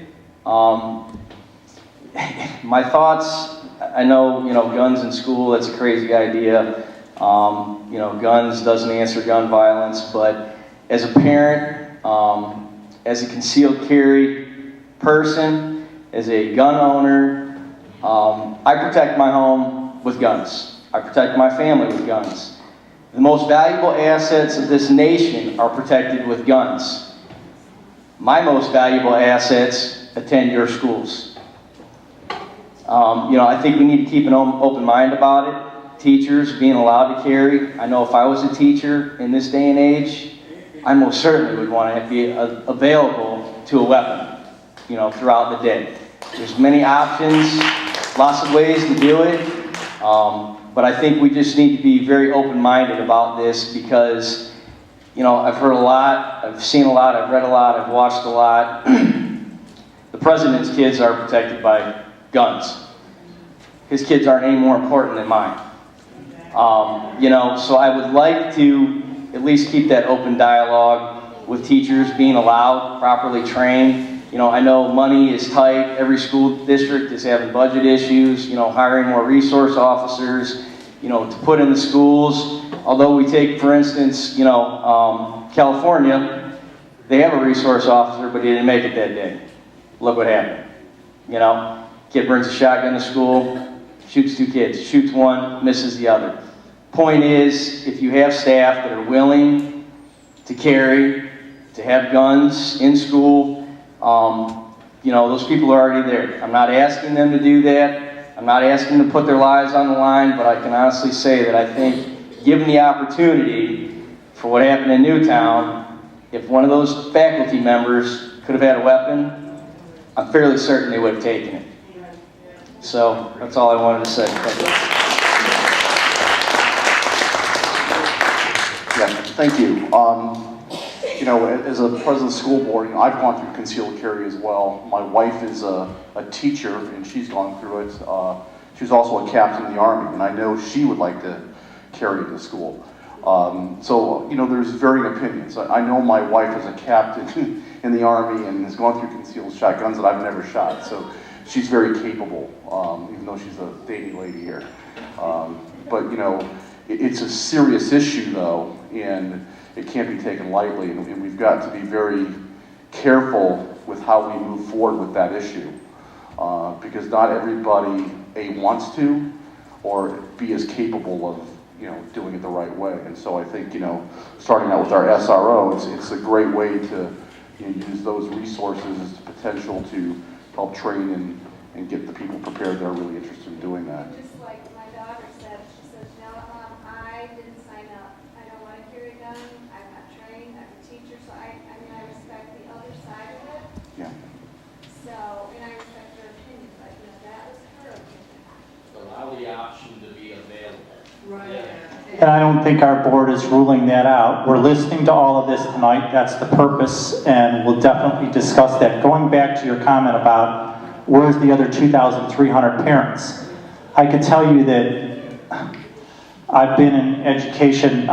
My thoughts, I know, guns in school, that's a crazy idea. Guns doesn't answer gun violence, but as a parent, as a concealed carry person, as a gun owner, I protect my home with guns. I protect my family with guns. The most valuable assets of this nation are protected with guns. My most valuable assets attend your schools. I think we need to keep an open mind about it. Teachers being allowed to carry. I know if I was a teacher in this day and age, I most certainly would want to be available to a weapon, throughout the day. There's many options, lots of ways to do it, but I think we just need to be very open-minded about this because, I've heard a lot, I've seen a lot, I've read a lot, I've watched a lot. The president's kids are protected by guns. His kids aren't any more important than mine. So I would like to at least keep that open dialogue with teachers being allowed, properly trained. I know money is tight. Every school district is having budget issues, hiring more resource officers, to put in the schools. Although we take, for instance, California, they have a resource officer, but he didn't make it that day. Look what happened. Kid brings a shotgun to school, shoots 2 kids, shoots one, misses the other. Point is, if you have staff that are willing to carry, to have guns in school, those people are already there. I'm not asking them to do that. I'm not asking them to put their lives on the line, but I can honestly say that I think, given the opportunity for what happened in Newtown, if one of those faculty members could have had a weapon, I'm fairly certain they would have taken it. So, that's all I wanted to say. Thank you. Yeah, thank you. As a president of the school board, I've gone through concealed carry as well. My wife is a teacher, and she's gone through it. She was also a captain in the Army, and I know she would like to carry to school. There's varying opinions. I know my wife is a captain in the Army and has gone through concealed shotguns that I've never shot. So she's very capable, even though she's a dating lady here. But you know, it's a serious issue though, and it can't be taken lightly, and we've got to be very careful with how we move forward with that issue, because not everybody wants to, or be as capable of, you know, doing it the right way. And so I think, you know, starting out with our SRO, it's a great way to, you know, use those resources as potential to help train and get the people prepared that are really interested in doing that. Just like my daughter said, she says, no, Mom, I didn't sign up. I don't want to carry a gun. I'm not trained. I'm a teacher, so I mean, I respect the other side of it. Yeah. So, and I respect her opinion, but you know, that was her opinion. Allow the option to be available. Right. And I don't think our board is ruling that out. We're listening to all of this tonight. That's the purpose, and we'll definitely discuss that. Going back to your comment about where's the other 2,300 parents, I could tell you that I've been in education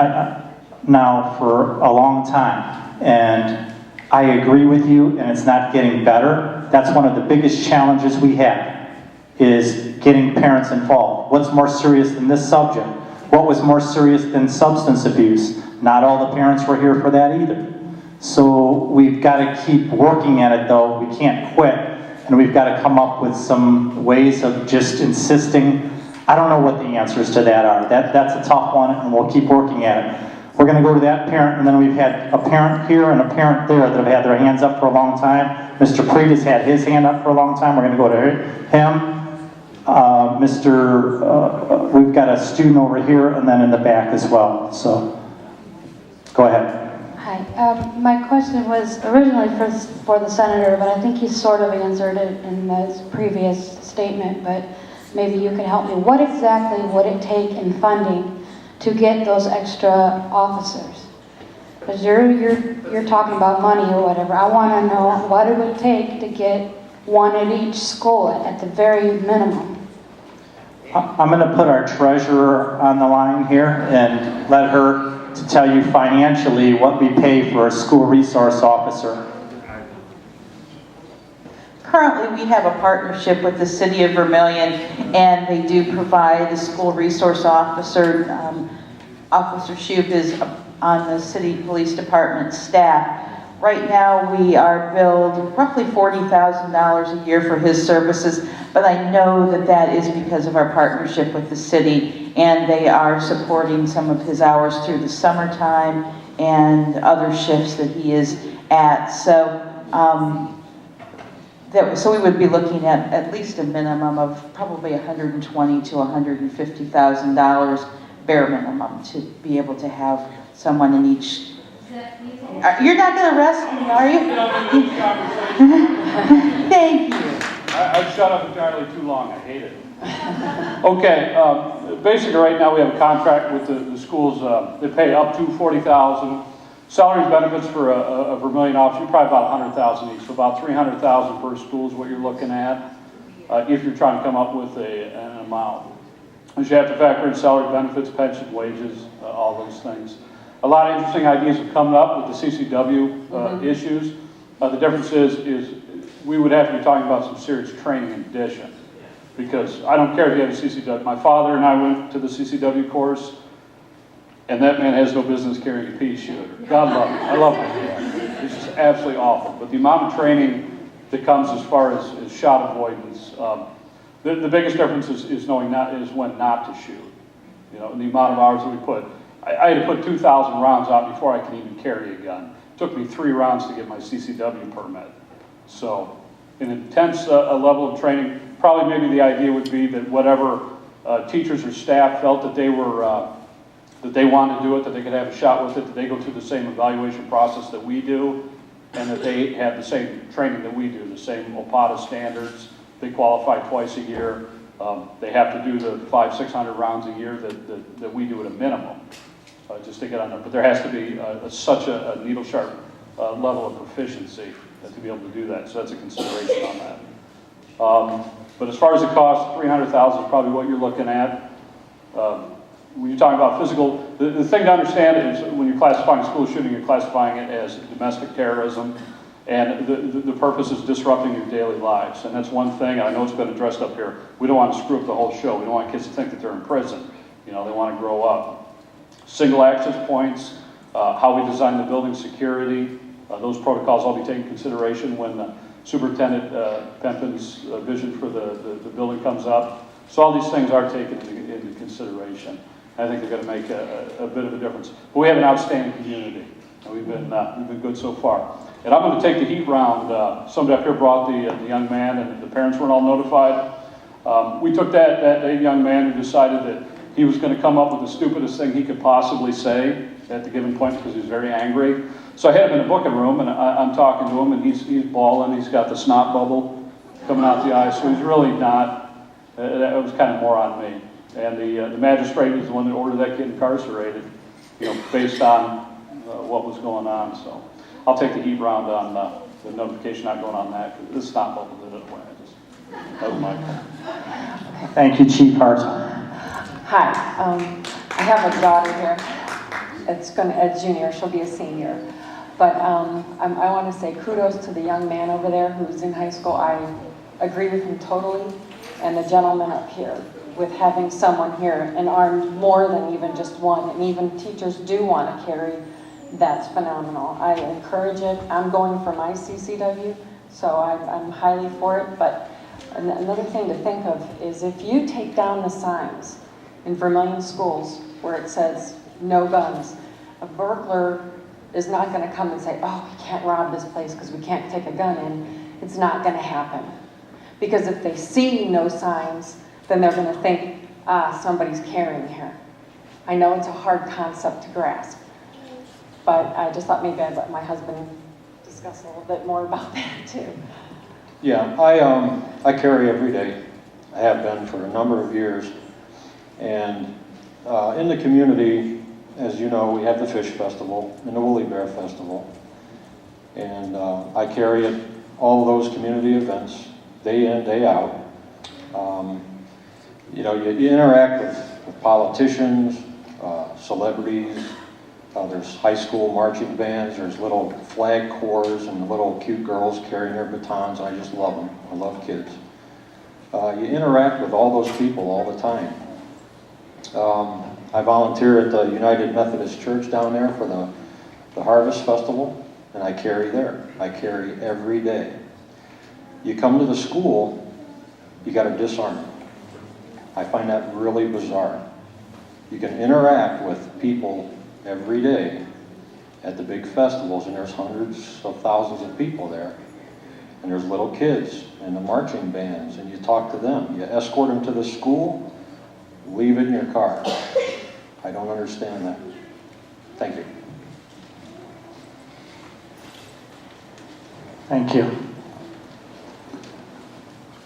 now for a long time, and I agree with you, and it's not getting better. That's one of the biggest challenges we have, is getting parents involved. What's more serious than this subject? What was more serious than substance abuse? Not all the parents were here for that either. So we've got to keep working at it though. We can't quit. And we've got to come up with some ways of just insisting. I don't know what the answers to that are. That's a tough one, and we'll keep working at it. We're going to go to that parent, and then we've had a parent here and a parent there that have had their hands up for a long time. Mr. Preet has had his hand up for a long time. We're going to go to him. We've got a student over here and then in the back as well. So, go ahead. Hi. My question was originally for the senator, but I think he sort of answered it in his previous statement, but maybe you can help me. What exactly would it take in funding to get those extra officers? Because you're talking about money or whatever. I want to know what it would take to get one at each school at the very minimum. I'm going to put our treasurer on the line here and let her to tell you financially what we pay for a school resource officer. Currently, we have a partnership with the City of Vermilion, and they do provide the school resource officer. Officer Shoup is on the City Police Department staff. Right now, we are billed roughly $40,000 a year for his services, but I know that that is because of our partnership with the city, and they are supporting some of his hours through the summertime and other shifts that he is at. So, so we would be looking at least a minimum of probably $120,000 to $150,000 bare minimum to be able to have someone in each. You're not going to arrest me, are you? Thank you. I've shut up entirely too long. I hate it. Okay, basically right now we have a contract with the schools. They pay up to $40,000. Salaries and benefits for a Vermilion officer, probably about $100,000 each. So about $300,000 per school is what you're looking at if you're trying to come up with an amount. Because you have to factor in salary, benefits, pension, wages, all those things. A lot of interesting ideas have come up with the CCW issues. The difference is we would have to be talking about some serious training in addition. Because I don't care if you have a CCW. My father and I went to the CCW course, and that man has no business carrying a pea shooter. God love him. I love him. It's just absolutely awful. But the amount of training that comes as far as shot avoidance, the biggest difference is knowing when not to shoot. You know, and the amount of hours that we put. I had to put 2,000 rounds out before I can even carry a gun. It took me 3 rounds to get my CCW permit. So, an intense level of training. Probably maybe the idea would be that whatever teachers or staff felt that they were that they wanted to do it, that they could have a shot with it, that they go through the same evaluation process that we do, and that they have the same training that we do, the same OPATA standards. They qualify twice a year. They have to do the 500-600 rounds a year that we do at a minimum, just to get on there. But there has to be such a needle sharp level of proficiency to be able to do that. So that's a consideration on that. But as far as the cost, $300,000 is probably what you're looking at. When you're talking about physical, the thing to understand is when you're classifying school shooting, you're classifying it as domestic terrorism. And the purpose is disrupting your daily lives. And that's one thing, I know it's been addressed up here. We don't want to screw up the whole show. We don't want kids to think that they're in prison. You know, they want to grow up. Single access points, how we design the building security, those protocols all be taken into consideration when the Superintendent Penpin's vision for the building comes up. So all these things are taken into consideration. I think they're going to make a bit of a difference. But we have an outstanding community. And we've been good so far. And I'm going to take the heat round. Somebody up here brought the young man, and the parents weren't all notified. We took that young man who decided that he was going to come up with the stupidest thing he could possibly say at the given point because he was very angry. So I had him in the booking room, and I'm talking to him, and he's bawling. He's got the snot bubble coming out the eye, so he's really not. That was kind of more on me. And the magistrate was the one that ordered that kid incarcerated, you know, based on what was going on. So I'll take the heat round on the notification not going on that, because this snot bubble did it away. That was my point. Thank you, Chief Hart. Hi, I have a daughter here. It's a junior, she'll be a senior. But I want to say kudos to the young man over there who's in high school. I agree with him totally. And the gentleman up here with having someone here and armed more than even just one. And even teachers do want to carry. That's phenomenal. I encourage it. I'm going for my CCW, so I'm highly for it. But another thing to think of is if you take down the signs in Vermilion schools where it says no guns, a burglar is not going to come and say, oh, we can't rob this place because we can't take a gun in. It's not going to happen. Because if they see no signs, then they're going to think, somebody's carrying here. I know it's a hard concept to grasp, but I just thought maybe I'd let my husband discuss a little bit more about that too. Yeah, I carry every day. I have been for a number of years. And in the community, as you know, we have the Fish Festival and the Woolly Bear Festival. And I carry at all of those community events, day in, day out. You know, you interact with politicians, celebrities. There's high school marching bands. There's little flag corps and little cute girls carrying their batons. I just love them. I love kids. You interact with all those people all the time. I volunteer at the United Methodist Church down there for the Harvest Festival, and I carry there. I carry every day. You come to the school, you got to disarm it. I find that really bizarre. You can interact with people every day at the big festivals, and there's hundreds of thousands of people there. And there's little kids and the marching bands, and you talk to them. You escort them to the school, leave it in your car. I don't understand that. Thank you. Thank you.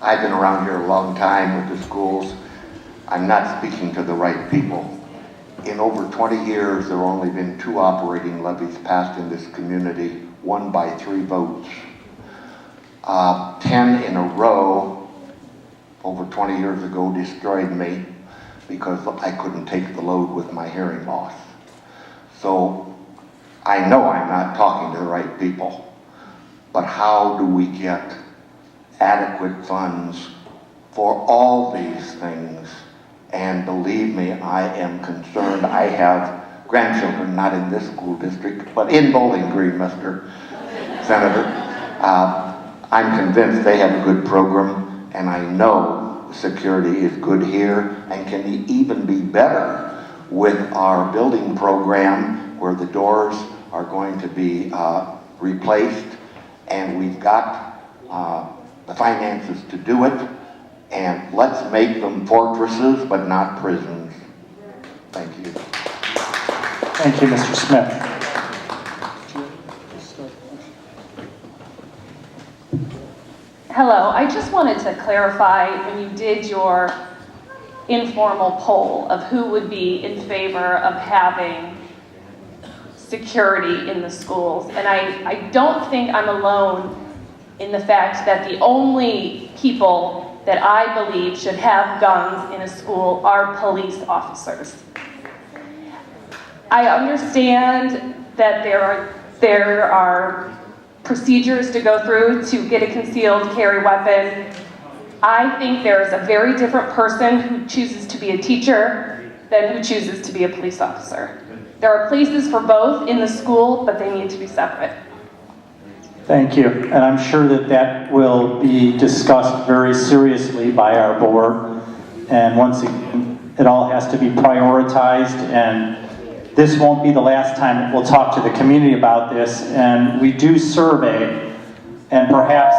I've been around here a long time with the schools. I'm not speaking to the right people. In over 20 years, there have only been 2 operating levies passed in this community, one by 3 votes. 10 in a row, over 20 years ago, destroyed me because I couldn't take the load with my hearing loss. So I know I'm not talking to the right people, but how do we get adequate funds for all these things? And believe me, I am concerned. I have grandchildren, not in this school district, but in Bowling Green, Mr. Senator. I'm convinced they have a good program, and I know security is good here and can even be better with our building program where the doors are going to be replaced, and we've got the finances to do it. And let's make them fortresses, but not prisons. Thank you. Thank you, Mr. Smith. Hello, I just wanted to clarify when you did your informal poll of who would be in favor of having security in the schools. And I don't think I'm alone in the fact that the only people that I believe should have guns in a school are police officers. I understand that there are procedures to go through to get a concealed carry weapon. I think there is a very different person who chooses to be a teacher than who chooses to be a police officer. There are places for both in the school, but they need to be separate. Thank you. And I'm sure that that will be discussed very seriously by our board. And once again, it all has to be prioritized, and this won't be the last time we'll talk to the community about this. And we do survey, and perhaps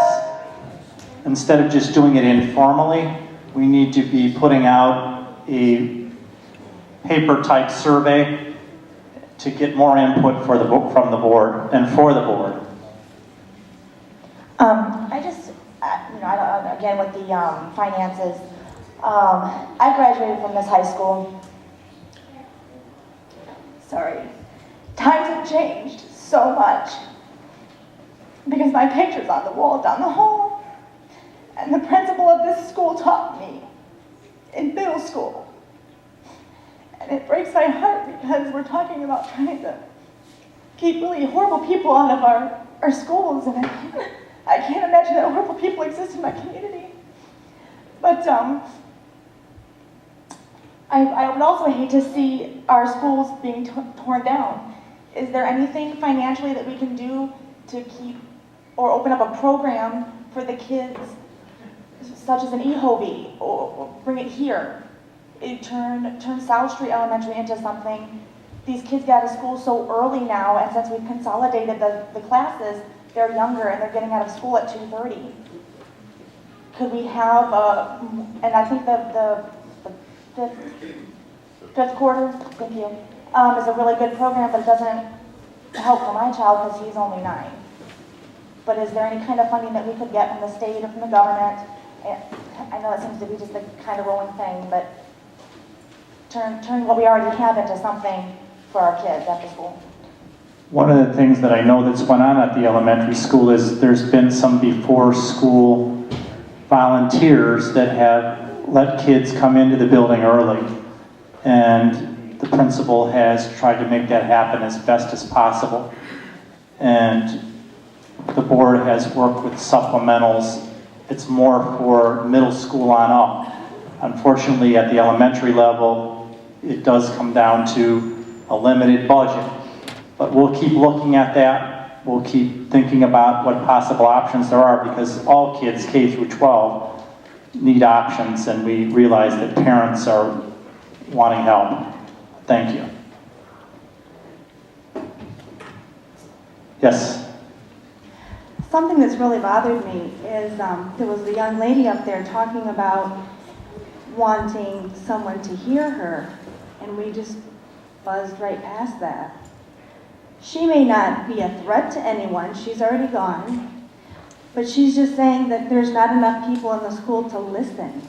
instead of just doing it informally, we need to be putting out a paper-type survey to get more input from the board and for the board. I just, again with the finances, I graduated from this high school. Sorry. Times have changed so much because my picture's on the wall down the hall. And the principal of this school taught me in middle school. And it breaks my heart because we're talking about trying to keep really horrible people out of our schools, and I can't imagine that horrible people exist in my community. But I would also hate to see our schools being torn down. Is there anything financially that we can do to keep or open up a program for the kids, such as an EHOBI, or bring it here? Turn South Street Elementary into something. These kids get out of school so early now, and since we've consolidated the classes, they're younger and they're getting out of school at 2:30. Could we have, and I think the fifth quarter, thank you, is a really good program, but it doesn't help for my child because he's only 9. But is there any kind of funding that we could get from the state or from the government? I know it seems to be just a kind of rolling thing, but turn what we already have into something for our kids after school. One of the things that I know that's went on at the elementary school is there's been some before school volunteers that have let kids come into the building early. And the principal has tried to make that happen as best as possible. And the board has worked with supplementals. It's more for middle school on up. Unfortunately, at the elementary level, it does come down to a limited budget. But we'll keep looking at that. We'll keep thinking about what possible options there are, because all kids, K through 12, need options, and we realize that parents are wanting help. Thank you. Yes? Something that's really bothered me is there was a young lady up there talking about wanting someone to hear her, and we just buzzed right past that. She may not be a threat to anyone, she's already gone, but she's just saying that there's not enough people in the school to listen.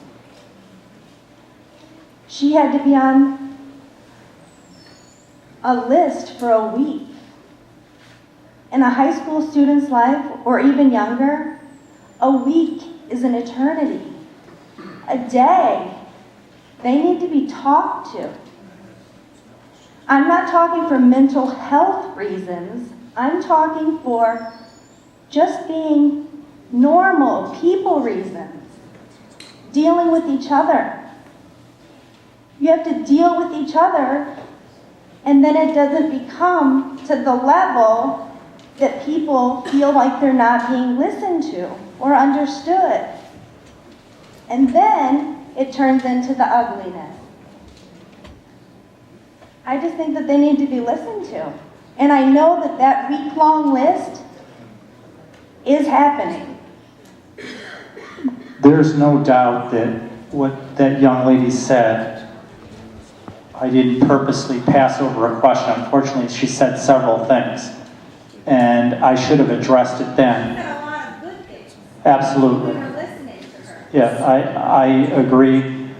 She had to be on a list for a week. In a high school student's life, or even younger, a week is an eternity. A day. They need to be talked to. I'm not talking for mental health reasons. I'm talking for just being normal people reasons. Dealing with each other. You have to deal with each other, and then it doesn't become to the level that people feel like they're not being listened to or understood. And then it turns into the ugliness. I just think that they need to be listened to. And I know that that week-long list is happening. There's no doubt that what that young lady said, I didn't purposely pass over a question. Unfortunately, she said several things, and I should have addressed it then. She said a lot of good things. Absolutely. We were listening to her. Yeah, I agree.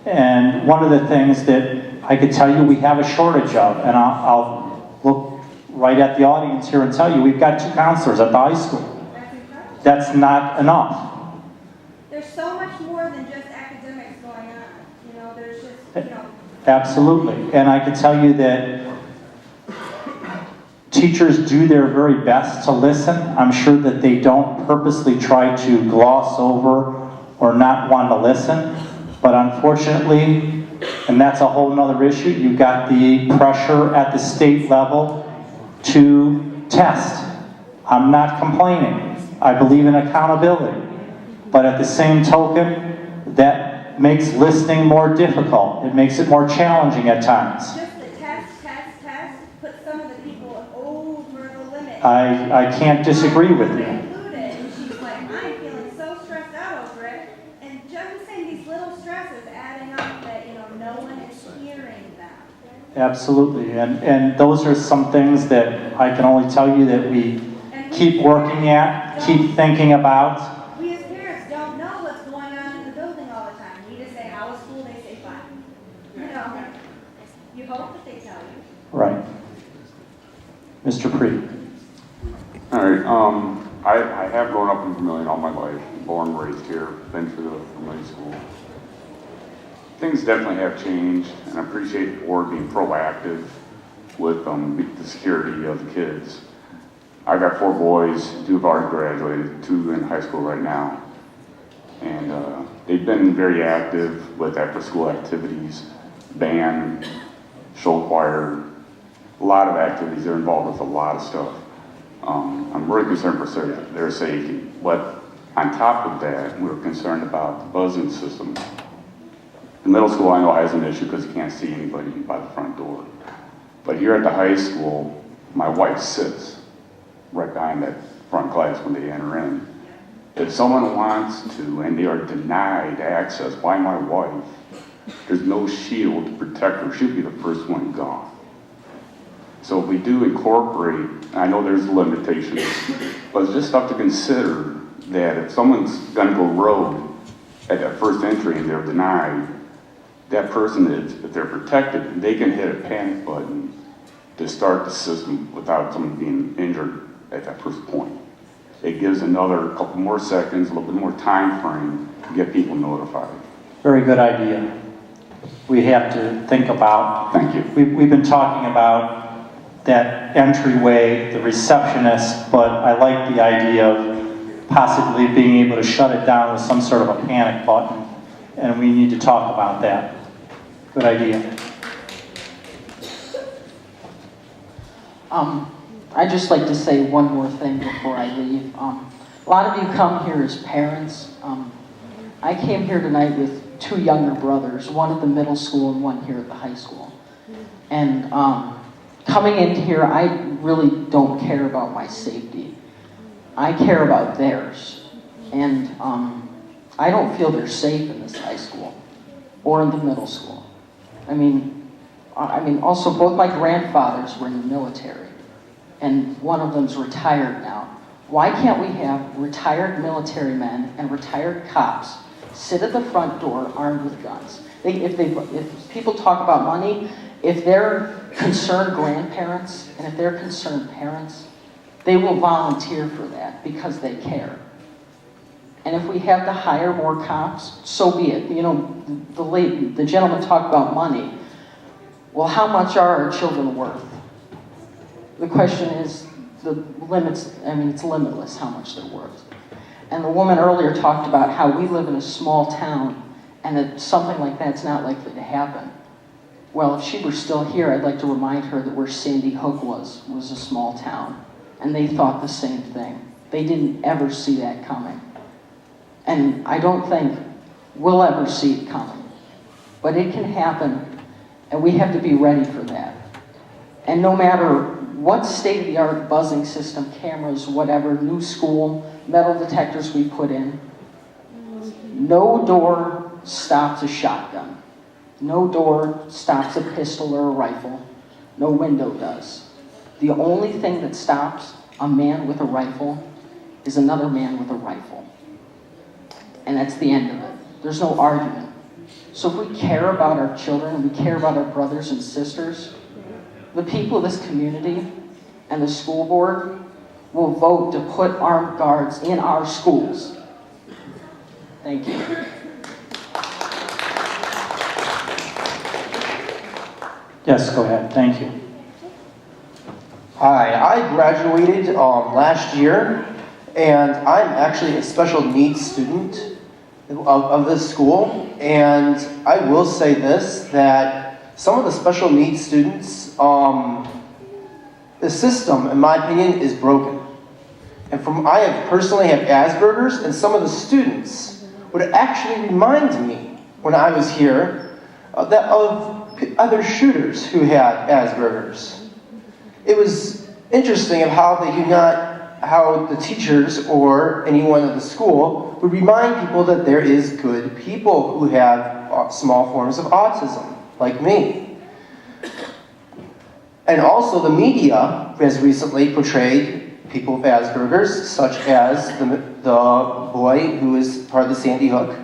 And one of the things that I could tell you we have a shortage of, and I'll look right at the audience here and tell you, we've got 2 counselors at the high school. That's incredible. That's not enough. There's so much more than just academics going on. You know, there's just, Absolutely. And I can tell you that teachers do their very best to listen. I'm sure that they don't purposely try to gloss over or not want to listen. But unfortunately, and that's a whole nother issue, you've got the pressure at the state level to test. I'm not complaining. I believe in accountability. But at the same token, that makes listening more difficult. It makes it more challenging at times. Just the test, put some of the people over the limit. I can't disagree with you. Included, and she's like, I'm feeling so stressed out over it. And just saying these little stresses adding up that, no one is hearing them. Absolutely. And those are some things that I can only tell you that we keep working at, keep thinking about. We as parents don't know what's going on in the building all the time. We just say, how was school? They say, fine. You hope that they tell you. Right. Mr. Preet. All right, I have grown up in Vermilion all my life, born and raised here, been through the Vermilion school. Things definitely have changed, and I appreciate the board being proactive with the security of the kids. I got 4 boys, 2 have already graduated, 2 in high school right now. And they've been very active with after-school activities, band, show choir, a lot of activities. They're involved with a lot of stuff. I'm really concerned for their safety. But on top of that, we're concerned about the buzzing system. The middle school I know has an issue because you can't see anybody by the front door. But here at the high school, my wife sits right behind that front class when they enter in. If someone wants to and they are denied access by my wife, there's no shield to protect her. She'll be the first one gone. So if we do incorporate, I know there's limitations, but it's just stuff to consider that if someone's gonna go rogue at that first entry and they're denied, that person is, if they're protected, they can hit a panic button to start the system without someone being injured at that first point. It gives another couple more seconds, a little bit more time frame to get people notified. Very good idea. We have to think about. Thank you. We've been talking about that entryway, the receptionist, but I like the idea of possibly being able to shut it down with some sort of a panic button, and we need to talk about that. Good idea. I'd just like to say one more thing before I leave. A lot of you come here as parents. I came here tonight with 2 younger brothers, one at the middle school and one here at the high school. And coming in here, I really don't care about my safety. I care about theirs. And I don't feel they're safe in this high school or in the middle school. I mean, also both my grandfathers were in the military, and one of them's retired now. Why can't we have retired military men and retired cops sit at the front door armed with guns? If people talk about money, if they're concerned grandparents and if they're concerned parents, they will volunteer for that because they care. And if we have to hire more cops, so be it. The gentleman talked about money. Well, how much are our children worth? The question is, the limits, it's limitless how much they're worth. And the woman earlier talked about how we live in a small town and that something like that's not likely to happen. Well, if she were still here, I'd like to remind her that where Sandy Hook was a small town. And they thought the same thing. They didn't ever see that coming. And I don't think we'll ever see it coming. But it can happen, and we have to be ready for that. And no matter what state-of-the-art buzzing system, cameras, whatever, new school, metal detectors we put in, no door stops a shotgun. No door stops a pistol or a rifle. No window does. The only thing that stops a man with a rifle is another man with a rifle. And that's the end of it. There's no argument. So if we care about our children, and we care about our brothers and sisters, the people of this community and the school board will vote to put armed guards in our schools. Thank you. Yes, go ahead. Thank you. Hi, I graduated last year, and I'm actually a special needs student of this school. And I will say this, that some of the special needs students, the system, in my opinion, is broken. And I personally have Asperger's, and some of the students would actually remind me when I was here of other shooters who had Asperger's. It was interesting of how how the teachers or anyone at the school would remind people that there is good people who have small forms of autism, like me. And also the media has recently portrayed people with Asperger's, such as the boy who is part of the Sandy Hook.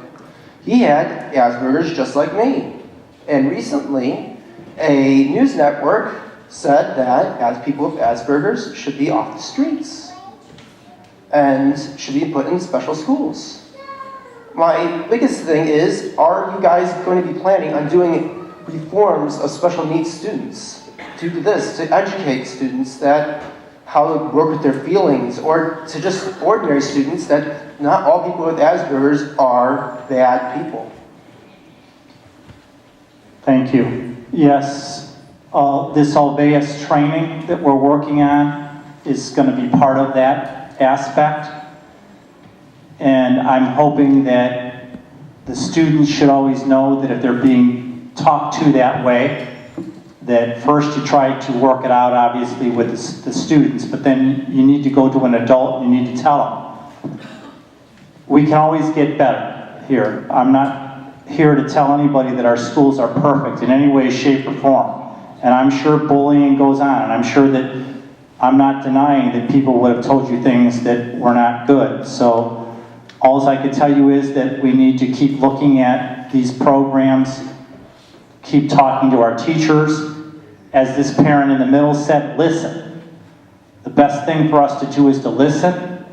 He had Asperger's just like me. And recently, a news network said that people with Asperger's should be off the streets and should be put in special schools. My biggest thing is, are you guys going to be planning on doing reforms of special needs students to do this, to educate students that how to work with their feelings, or to just ordinary students that not all people with Asperger's are bad people? Thank you. Yes. This Alveus training that we're working on is going to be part of that aspect. And I'm hoping that the students should always know that if they're being talked to that way, that first you try to work it out, obviously, with the students, but then you need to go to an adult and you need to tell them. We can always get better here. I'm not here to tell anybody that our schools are perfect in any way, shape, or form. And I'm sure bullying goes on, and I'm sure that I'm not denying that people would have told you things that were not good. So all I could tell you is that we need to keep looking at these programs, keep talking to our teachers. As this parent in the middle said, listen. The best thing for us to do is to listen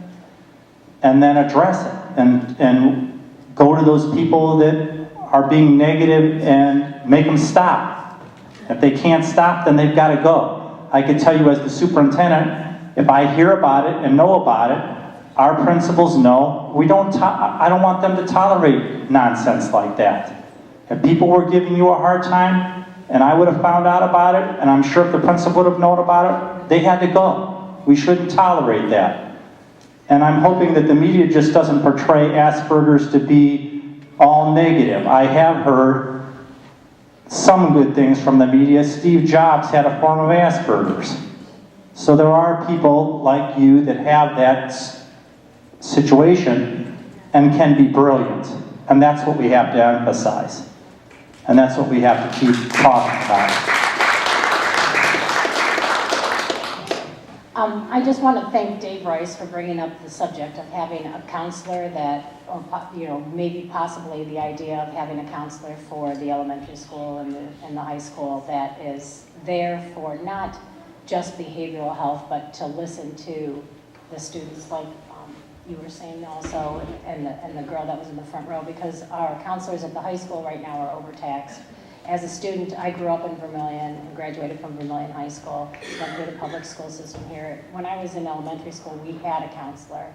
and then address it and go to those people that are being negative and make them stop. If they can't stop, then they've got to go. I can tell you as the superintendent, if I hear about it and know about it, our principals know I don't want them to tolerate nonsense like that. If people were giving you a hard time, and I would have found out about it, and I'm sure if the principal would have known about it, they had to go. We shouldn't tolerate that. And I'm hoping that the media just doesn't portray Asperger's to be all negative. I have heard some good things from the media. Steve Jobs had a form of Asperger's. So there are people like you that have that situation and can be brilliant. And that's what we have to emphasize. And that's what we have to keep talking about. I just want to thank Dave Rice for bringing up the subject of having a counselor that, maybe possibly the idea of having a counselor for the elementary school and the high school that is there for not just behavioral health, but to listen to the students, like you were saying also, and the girl that was in the front row, because our counselors at the high school right now are overtaxed. As a student, I grew up in Vermilion and graduated from Vermilion High School, went through the public school system here. When I was in elementary school, we had a counselor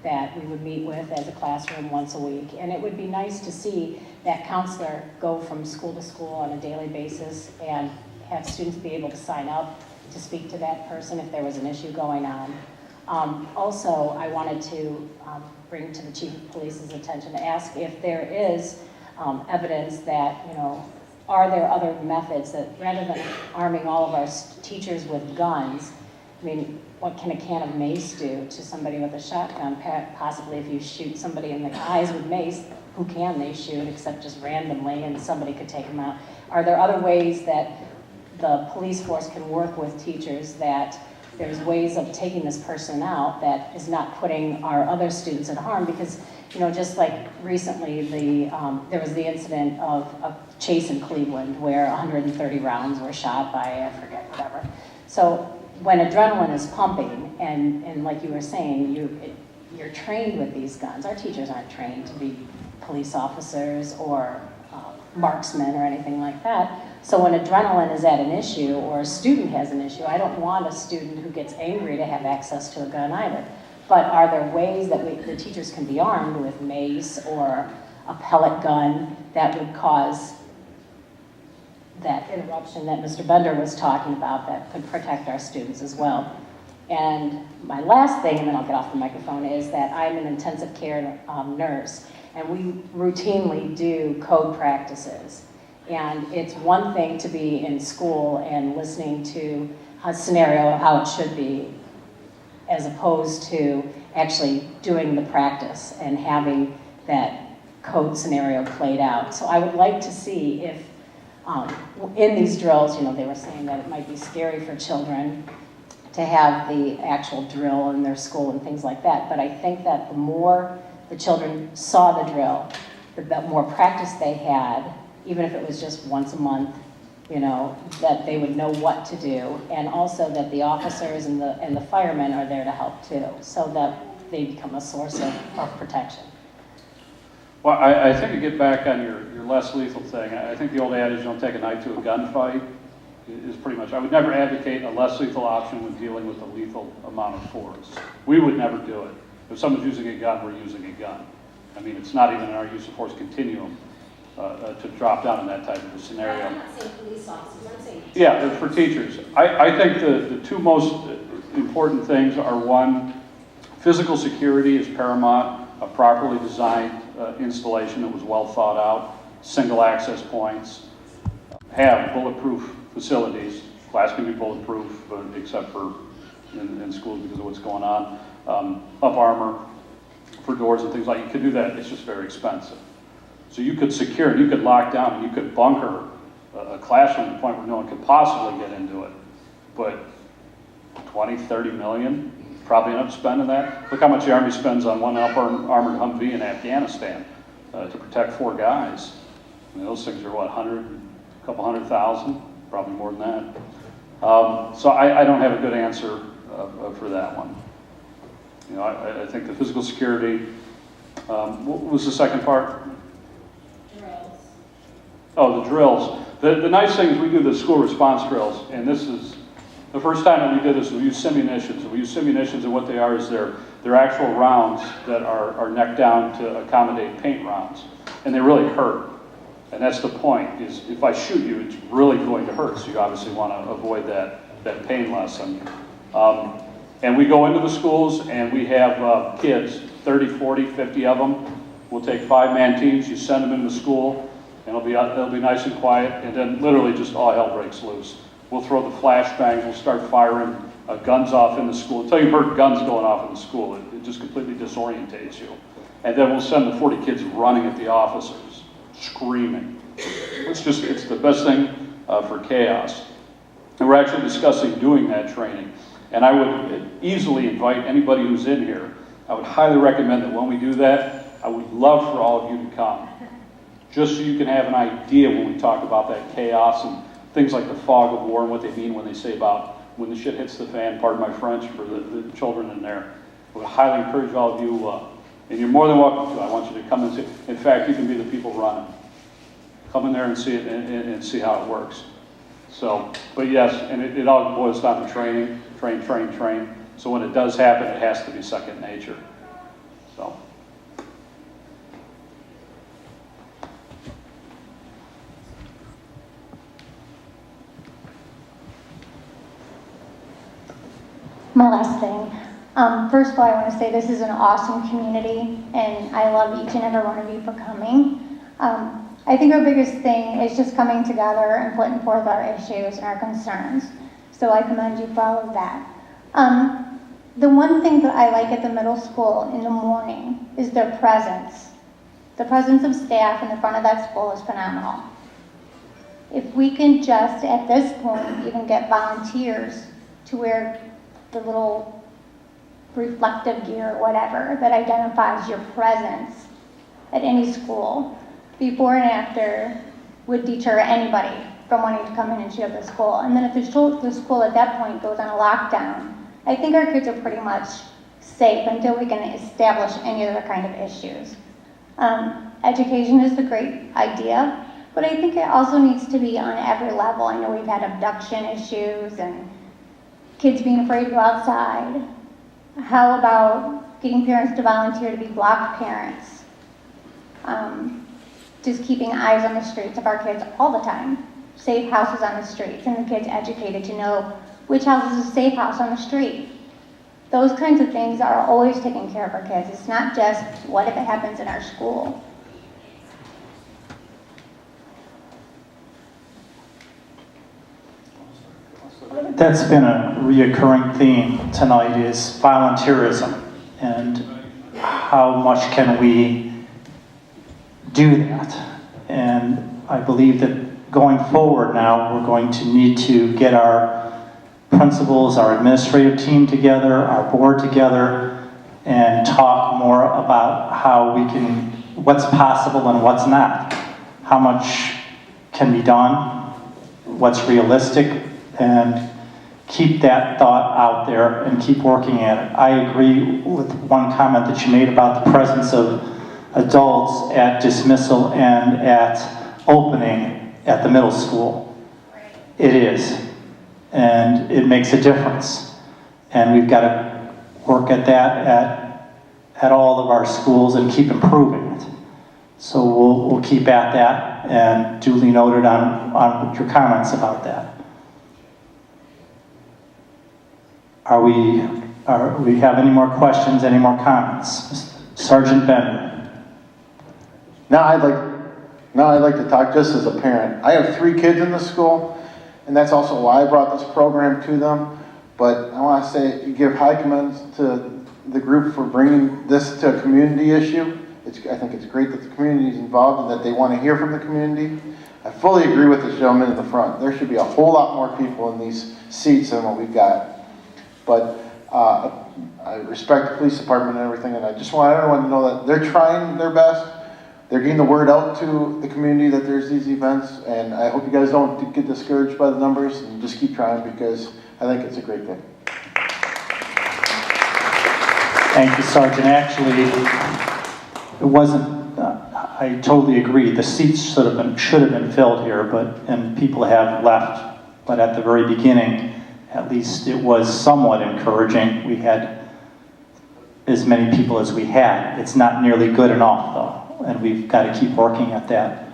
that we would meet with as a classroom once a week. And it would be nice to see that counselor go from school to school on a daily basis and have students be able to sign up to speak to that person if there was an issue going on. Also, I wanted to bring to the Chief of Police's attention to ask if there is evidence that, are there other methods that, rather than arming all of our teachers with guns, I mean, what can a can of mace do to somebody with a shotgun? Possibly if you shoot somebody in the eyes with mace, who can they shoot except just randomly and somebody could take them out? Are there other ways that the police force can work with teachers, that there's ways of taking this person out that is not putting our other students at harm? Because, just like recently, there was the incident of a chase in Cleveland where 130 rounds were shot by, I forget, whatever. So when adrenaline is pumping, and like you were saying, you're trained with these guns. Our teachers aren't trained to be police officers or marksmen or anything like that. So when adrenaline is at an issue or a student has an issue, I don't want a student who gets angry to have access to a gun either. But are there ways that the teachers can be armed with mace or a pellet gun that would cause that interruption that Mr. Bender was talking about that could protect our students as well? And my last thing, and then I'll get off the microphone, is that I'm an intensive care nurse, and we routinely do code practices. And it's one thing to be in school and listening to a scenario of how it should be, as opposed to actually doing the practice and having that code scenario played out. So I would like to see if in these drills, you know, they were saying that it might be scary for children to have the actual drill in their school and things like that. But I think that the more the children saw the drill, the more practice they had, even if it was just once a month, you know, that they would know what to do. And also that the officers and the firemen are there to help too, so that they become a source of protection. Well, I think to get back on your less lethal thing, I think the old adage, don't take a knife to a gunfight, is pretty much, I would never advocate a less lethal option when dealing with a lethal amount of force. We would never do it. If someone's using a gun, we're using a gun. I mean, it's not even in our use of force continuum to drop down in that type of a scenario. I'm not saying police officers, I'm saying teachers. Yeah, for teachers. I think the two most important things are, one, physical security is paramount, a properly designed installation that was well thought out, single access points, have bulletproof facilities. Class can be bulletproof, except for in schools because of what's going on. Up armor for doors and things like that. You could do that, it's just very expensive. So you could secure and you could lock down and you could bunker a classroom to the point where no one could possibly get into it. But 20, 30 million, probably enough to spend on that. Look how much the Army spends on one armored Humvee in Afghanistan to protect 4 guys. I mean, those things are what, a couple hundred thousand? Probably more than that. So I don't have a good answer for that one. You know, I think the physical security, what was the second part? Drills. Oh, the drills. The nice thing is we do the school response drills, and this is, the first time that we did this, we used simunitions. We use simunitions, and what they are is they're actual rounds that are necked down to accommodate paint rounds, and they really hurt. And that's the point, is if I shoot you, it's really going to hurt, so you obviously want to avoid that pain lesson. And we go into the schools, and we have kids, 30, 40, 50 of them. We'll take 5-man teams, you send them into the school, and it'll be nice and quiet, and then literally just all hell breaks loose. We'll throw the flashbangs, we'll start firing guns off in the school. Until you've heard guns going off in the school, it just completely disorientates you. And then we'll send the 40 kids running at the officers, screaming. It's the best thing for chaos. And we're actually discussing doing that training. And I would easily invite anybody who's in here, I would highly recommend that when we do that, I would love for all of you to come. Just so you can have an idea when we talk about that chaos and things like the fog of war and what they mean when they say about when the shit hits the fan, pardon my French, for the children in there. I would highly encourage all of you, and you're more than welcome to. I want you to come and see. In fact, you can be the people running. Come in there and see it and see how it works. So, but yes, and it all boils down to training, train. So when it does happen, it has to be second nature. So. My last thing. First of all, I want to say this is an awesome community, and I love each and every one of you for coming. I think our biggest thing is just coming together and putting forth our issues and our concerns. So I commend you for all of that. The one thing that I like at the middle school in the morning is their presence. The presence of staff in the front of that school is phenomenal. If we can just, at this point, even get volunteers to wear the little reflective gear or whatever that identifies your presence at any school, before and after, would deter anybody from wanting to come in and shoot up the school. And then if the school at that point goes on a lockdown, I think our kids are pretty much safe until we can establish any other kind of issues. Education is a great idea, But I think it also needs to be on every level. I know we've had abduction issues and kids being afraid to go outside. How about getting parents to volunteer to be block parents? Just keeping eyes on the streets of our kids all the time. Safe houses on the streets, and the kids educated to know which house is a safe house on the street. Those kinds of things are always taking care of our kids. It's not just what if it happens in our school. That's been a reoccurring theme tonight is volunteerism and how much can we do that. And I believe that going forward now, we're going to need to get our principals, our administrative team together, our board together, and talk more about how we can, what's possible and what's not. How much can be done, what's realistic, and keep that thought out there and keep working at it. I agree with one comment that you made about the presence of adults at dismissal and at opening at the middle school. It is. And it makes a difference. And we've got to work at that at all of our schools and keep improving it. So we'll keep at that and duly noted on your comments about that. Are we have any more questions, any more comments? Sergeant Bender. Now I'd like to talk just as a parent. I have 3 kids in the school, and that's also why I brought this program to them. But I want to say, give high commends to the group for bringing this to a community issue. I think it's great that the community is involved and that they want to hear from the community. I fully agree with the gentleman in the front. There should be a whole lot more people in these seats than what we've got. But I respect the police department and everything, and I just want everyone to know that they're trying their best. They're getting the word out to the community that there's these events, and I hope you guys don't get discouraged by the numbers and just keep trying, because I think it's a great thing. Thank you, Sergeant. Actually, it wasn't, I totally agree. The seats should have been filled here, and people have left. But at the very beginning, at least it was somewhat encouraging. We had as many people as we had. It's not nearly good enough, though, and we've got to keep working at that.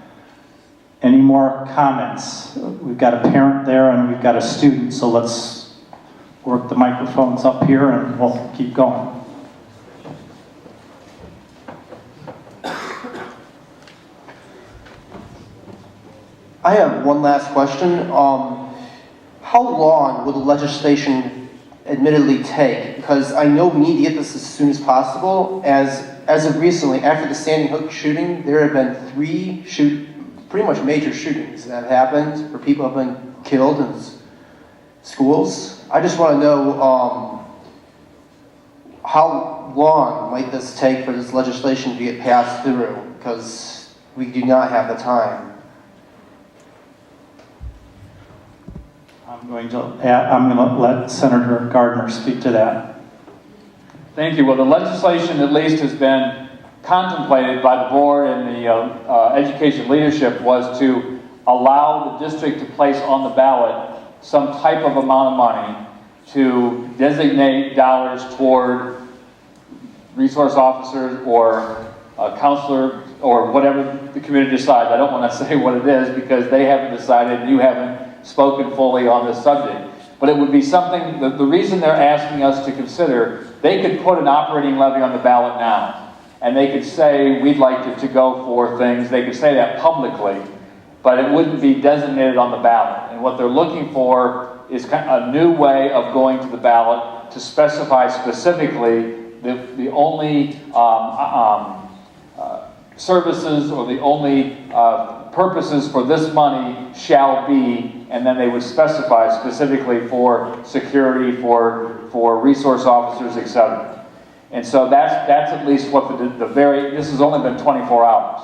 Any more comments? We've got a parent there and we've got a student, so let's work the microphones up here and we'll keep going. I have one last question. How long will the legislation admittedly take? Because I know we need to get this as soon as possible. As of recently, after the Sandy Hook shooting, there have been 3 pretty much major shootings that have happened where people have been killed in schools. I just want to know how long might this take for this legislation to get passed through? Because we do not have the time. I'm going to let Senator Gardner speak to that. Thank you. Well, the legislation at least has been contemplated by the board and the education leadership was to allow the district to place on the ballot some type of amount of money to designate dollars toward resource officers or a counselor or whatever the community decides. I don't want to say what it is because they haven't decided and you haven't spoken fully on this subject. But it would be something, the reason they're asking us to consider, they could put an operating levy on the ballot now. And they could say, we'd like it to go for things. They could say that publicly, but it wouldn't be designated on the ballot. And what they're looking for is a new way of going to the ballot to specify specifically the only services or the only purposes for this money shall be, and then they would specify specifically for security, for resource officers, etc. And so that's at least what this has only been 24 hours.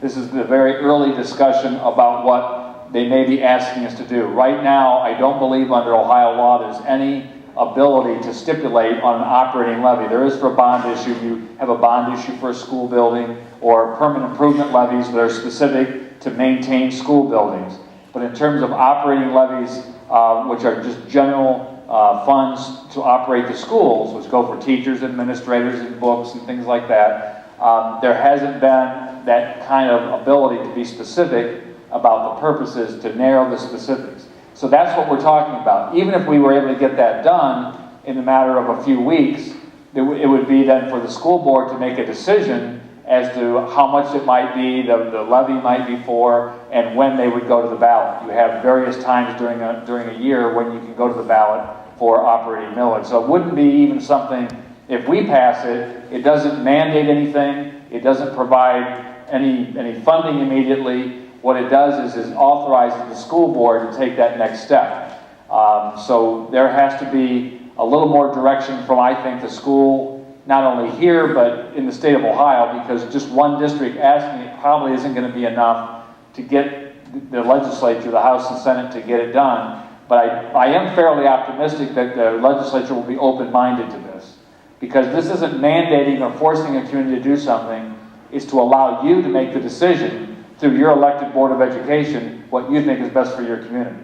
This is the very early discussion about what they may be asking us to do. Right now, I don't believe under Ohio law there's any ability to stipulate on an operating levy. There is for a bond issue. You have a bond issue for a school building or permanent improvement levies that are specific to maintain school buildings. But in terms of operating levies, which are just general funds to operate the schools, which go for teachers, administrators, and books and things like that, there hasn't been that kind of ability to be specific about the purposes, to narrow the specifics. So that's what we're talking about. Even if we were able to get that done in a matter of a few weeks, it would be then for the school board to make a decision as to how much it might be, the levy might be for, and when they would go to the ballot. You have various times during a year when you can go to the ballot for operating millage. So it wouldn't be even something, if we pass it, it doesn't mandate anything, it doesn't provide any funding immediately. What it does is authorizes the school board to take that next step. So there has to be a little more direction from, I think, the school, not only here, but in the state of Ohio, because just one district asking it probably isn't going to be enough to get the legislature, the House and Senate, to get it done. But I am fairly optimistic that the legislature will be open-minded to this, because this isn't mandating or forcing a community to do something. It's to allow you to make the decision through your elected Board of Education what you think is best for your community.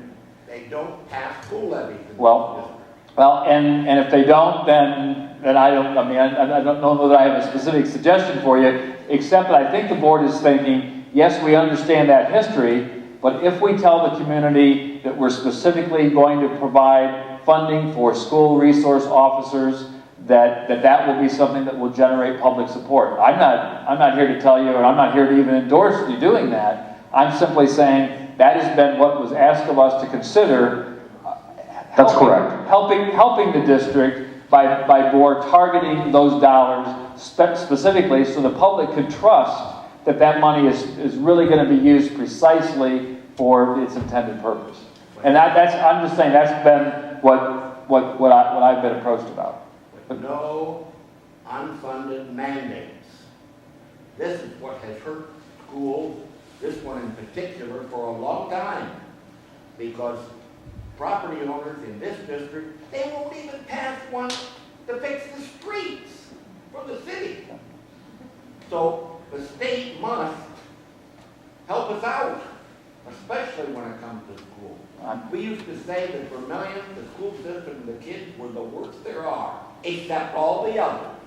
They don't pass school levies. Well, and if they don't, then I don't know that I have a specific suggestion for you, except that I think the board is thinking, yes, we understand that history, but if we tell the community that we're specifically going to provide funding for school resource officers, that will be something that will generate public support. I'm not here to tell you, or I'm not here to even endorse you doing that. I'm simply saying that has been what was asked of us to consider. That's correct. Helping the district by board targeting those dollars specifically, so the public could trust that that money is really going to be used precisely for its intended purpose. And I'm just saying that's been what I've been approached about. No unfunded mandates. This is what has hurt schools, this one in particular, for a long time. Because property owners in this district, they won't even pass one to fix the streets for the city. So the state must help us out, especially when it comes to school. We used to say that Vermilion, the school system, and the kids were the worst there are, except all the others.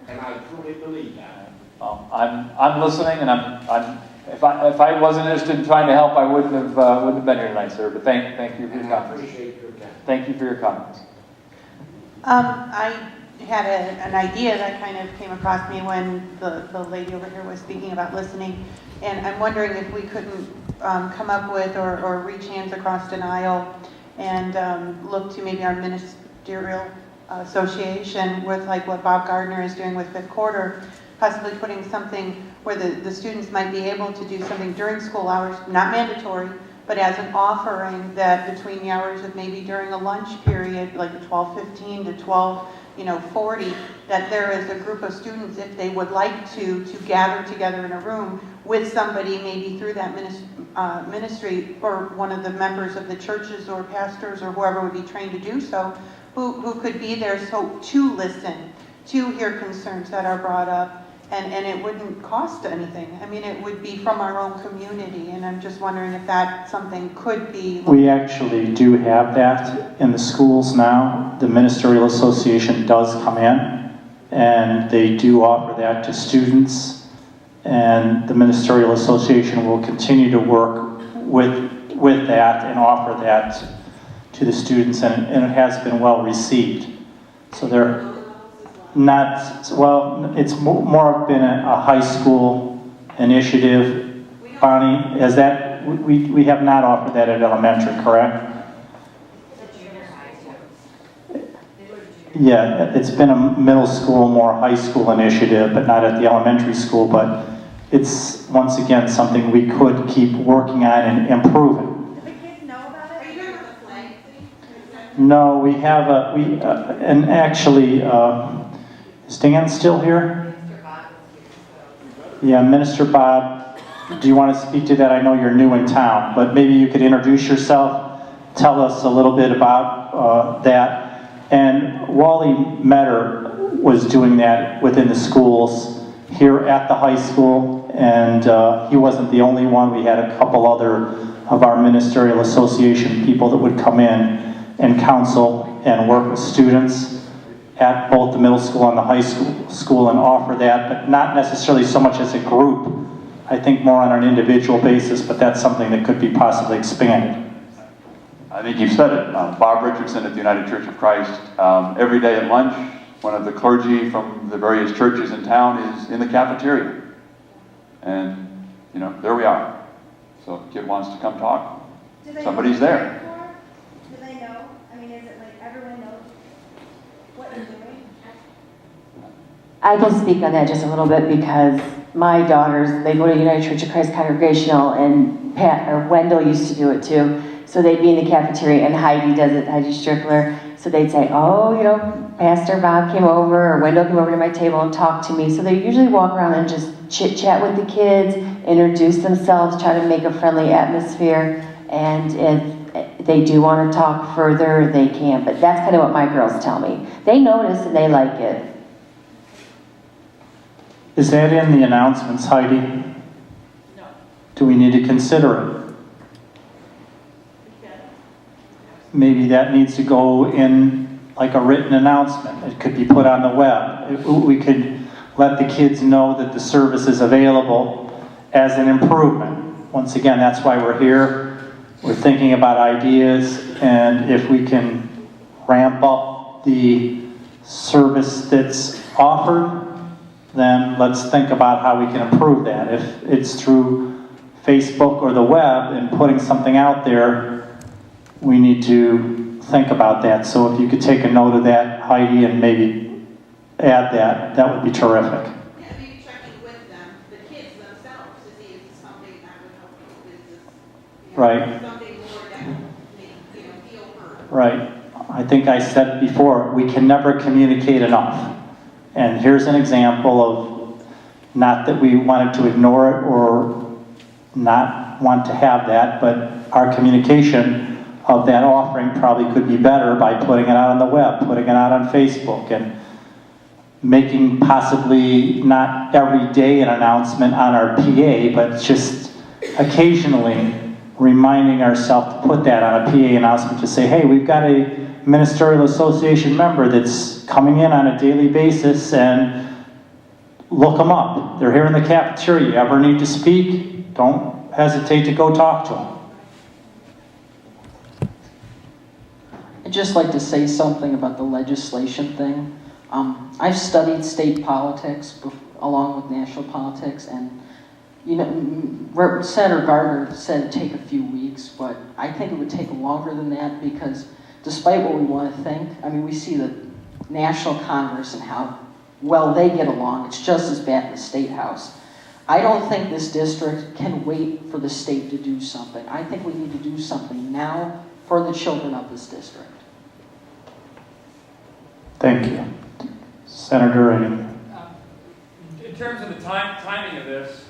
And I truly believe that. I'm listening, and if I wasn't interested in trying to help, I wouldn't have been here tonight, sir. But thank you for your comments. I appreciate your time. Thank you for your comments. I had an idea that kind of came across me when the lady over here was speaking about listening, and I'm wondering if we couldn't come up with or reach hands across an aisle and look to maybe our ministerial association with like what Bob Gardner is doing with fifth quarter, possibly putting something where the students might be able to do something during school hours, not mandatory, but as an offering that between the hours of maybe during a lunch period, like 12:15 to 12:40, that there is a group of students, if they would like to gather together in a room with somebody, maybe through that ministry or one of the members of the churches or pastors or whoever would be trained to do so, who could be there to listen, to hear concerns that are brought up. And it wouldn't cost anything. I mean, it would be from our own community, and I'm just wondering if that something could be. We actually do have that in the schools now. The Ministerial Association does come in, and they do offer that to students, and the Ministerial Association will continue to work with that and offer that to the students, and it has been well received. So they're not, well, it's more been a high school initiative. Bonnie, is that, we have not offered that at elementary, correct? Yeah, it's been a middle school, more high school initiative, but not at the elementary school, but it's, once again, something we could keep working on and improving. No, we have and actually, is Dan still here? Yeah, Minister Bob, do you want to speak to that? I know you're new in town, but maybe you could introduce yourself, tell us a little bit about that. And Wally Metter was doing that within the schools here at the high school, And he wasn't the only one. We had a couple other of our ministerial association people that would come in and counsel and work with students at both the middle school and the high school and offer that, but not necessarily so much as a group. I think more on an individual basis, but that's something that could be possibly expanded. I think you've said it. Bob Richardson at the United Church of Christ, every day at lunch, one of the clergy from the various churches in town is in the cafeteria. And, you know, there we are. So if a kid wants to come talk, somebody's there. Do they know? I mean, is it like everyone knows what you're doing? I can speak on that just a little bit because my daughters, they go to United Church of Christ Congregational, and Wendell used to do it too. So they'd be in the cafeteria, and Heidi does it, Heidi Strickler. So they'd say, oh, you know, Pastor Bob came over, or Wendell came over to my table and talked to me. So they usually walk around and just chit-chat with the kids, introduce themselves, try to make a friendly atmosphere. And if they do want to talk further, they can. But that's kind of what my girls tell me. They notice and they like it. Is that in the announcements, Heidi? No. Do we need to consider it? Maybe that needs to go in like a written announcement. It could be put on the web. We could let the kids know that the service is available as an improvement. Once again, that's why we're here. We're thinking about ideas, and if we can ramp up the service that's offered, then let's think about how we can improve that. If it's through Facebook or the web and putting something out there, we need to think about that. So if you could take a note of that, Heidi, and maybe add that, that would be terrific. Yeah, maybe checking with them, the kids themselves, to see if it's something that would help the business. Right. Something more that would make, feel heard. Right. I think I said it before, we can never communicate enough. And here's an example of, not that we wanted to ignore it or not want to have that, but our communication of that offering probably could be better by putting it out on the web, putting it out on Facebook, and making possibly not every day an announcement on our PA, but just occasionally reminding ourselves to put that on a PA announcement to say, hey, we've got a ministerial association member that's coming in on a daily basis, and look them up. They're here in the cafeteria. You ever need to speak? Don't hesitate to go talk to them. I'd just like to say something about the legislation thing. I've studied state politics along with national politics, and you know, Senator Gardner said it'd take a few weeks, but I think it would take longer than that, because despite what we want to think, I mean, we see the National Congress and how well they get along. It's just as bad in the State House. I don't think this district can wait for the state to do something. I think we need to do something now for the children of this district. Thank you. Senator Reagan. In terms of the timing of this,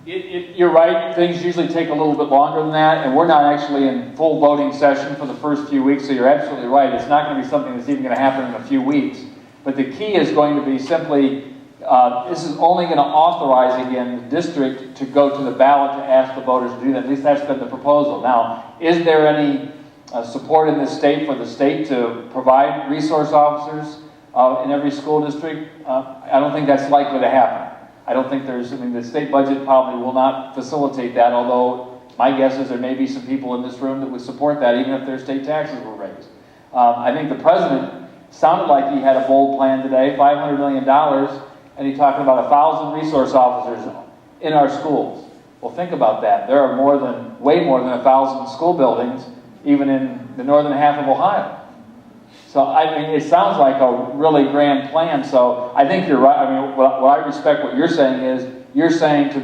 you're right, things usually take a little bit longer than that, and we're not actually in full voting session for the first few weeks, so you're absolutely right. It's not going to be something that's even going to happen in a few weeks. But the key is going to be simply, this is only going to authorize, again, the district to go to the ballot to ask the voters to do that. At least that's been the proposal. Now, is there any support in this state for the state to provide resource officers in every school district? I don't think that's likely to happen. I don't think there's, I mean, the state budget probably will not facilitate that, although my guess is there may be some people in this room that would support that, even if their state taxes were raised. I think the president sounded like he had a bold plan today, $500 million, and he talked about 1,000 resource officers in our schools. Well, think about that. There are way more than 1,000 school buildings, even in the northern half of Ohio. So, I mean, it sounds like a really grand plan. So, I think you're right. I mean, what I respect what you're saying is, you're saying to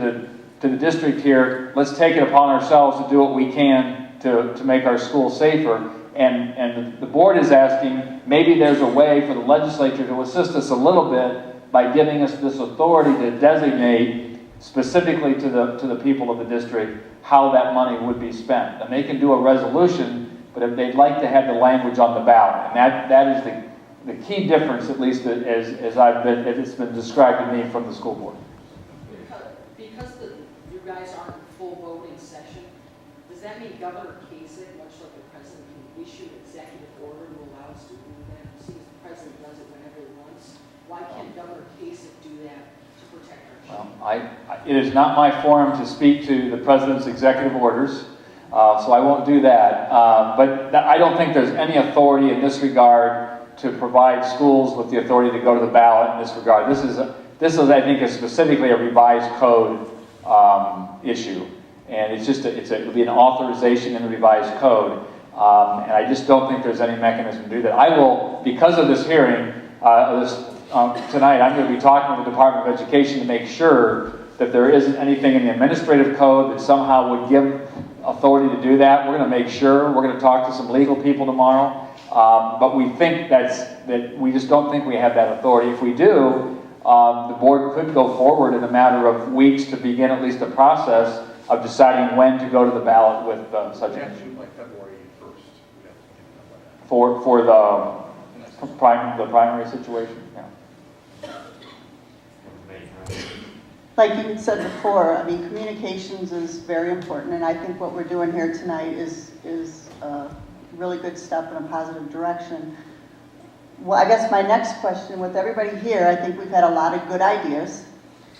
the district here, let's take it upon ourselves to do what we can to make our schools safer. And the board is asking, maybe there's a way for the legislature to assist us a little bit by giving us this authority to designate specifically to the people of the district how that money would be spent. And they can do a resolution, but if they'd like to have the language on the ballot. And that is the key difference, at least as it's been described to me from the school board. guys aren't in full voting session, does that mean Governor Kasich, much like the president, can issue an executive order to allow us to do that? Seems the president does it whenever he wants. Why can't Governor Kasich do that to protect our children? It is not my forum to speak to the president's executive orders, so I won't do that. But I don't think there's any authority in this regard to provide schools with the authority to go to the ballot in this regard. This is, I think, specifically a revised code issue, and it'll be an authorization in the revised code, and I just don't think there's any mechanism to do that. I will, because of this hearing, tonight, I'm going to be talking with the Department of Education to make sure that there isn't anything in the administrative code that somehow would give authority to do that. We're going to make sure. We're going to talk to some legal people tomorrow. But we think that we just don't think we have that authority. If we do, the board could go forward in a matter of weeks to begin at least the process of deciding when to go to the ballot with such an issue. Like February 1st. For the primary situation. Yeah. Like you said before, I mean, communications is very important, and I think what we're doing here tonight is a really good step in a positive direction. Well, I guess my next question, with everybody here, I think we've had a lot of good ideas,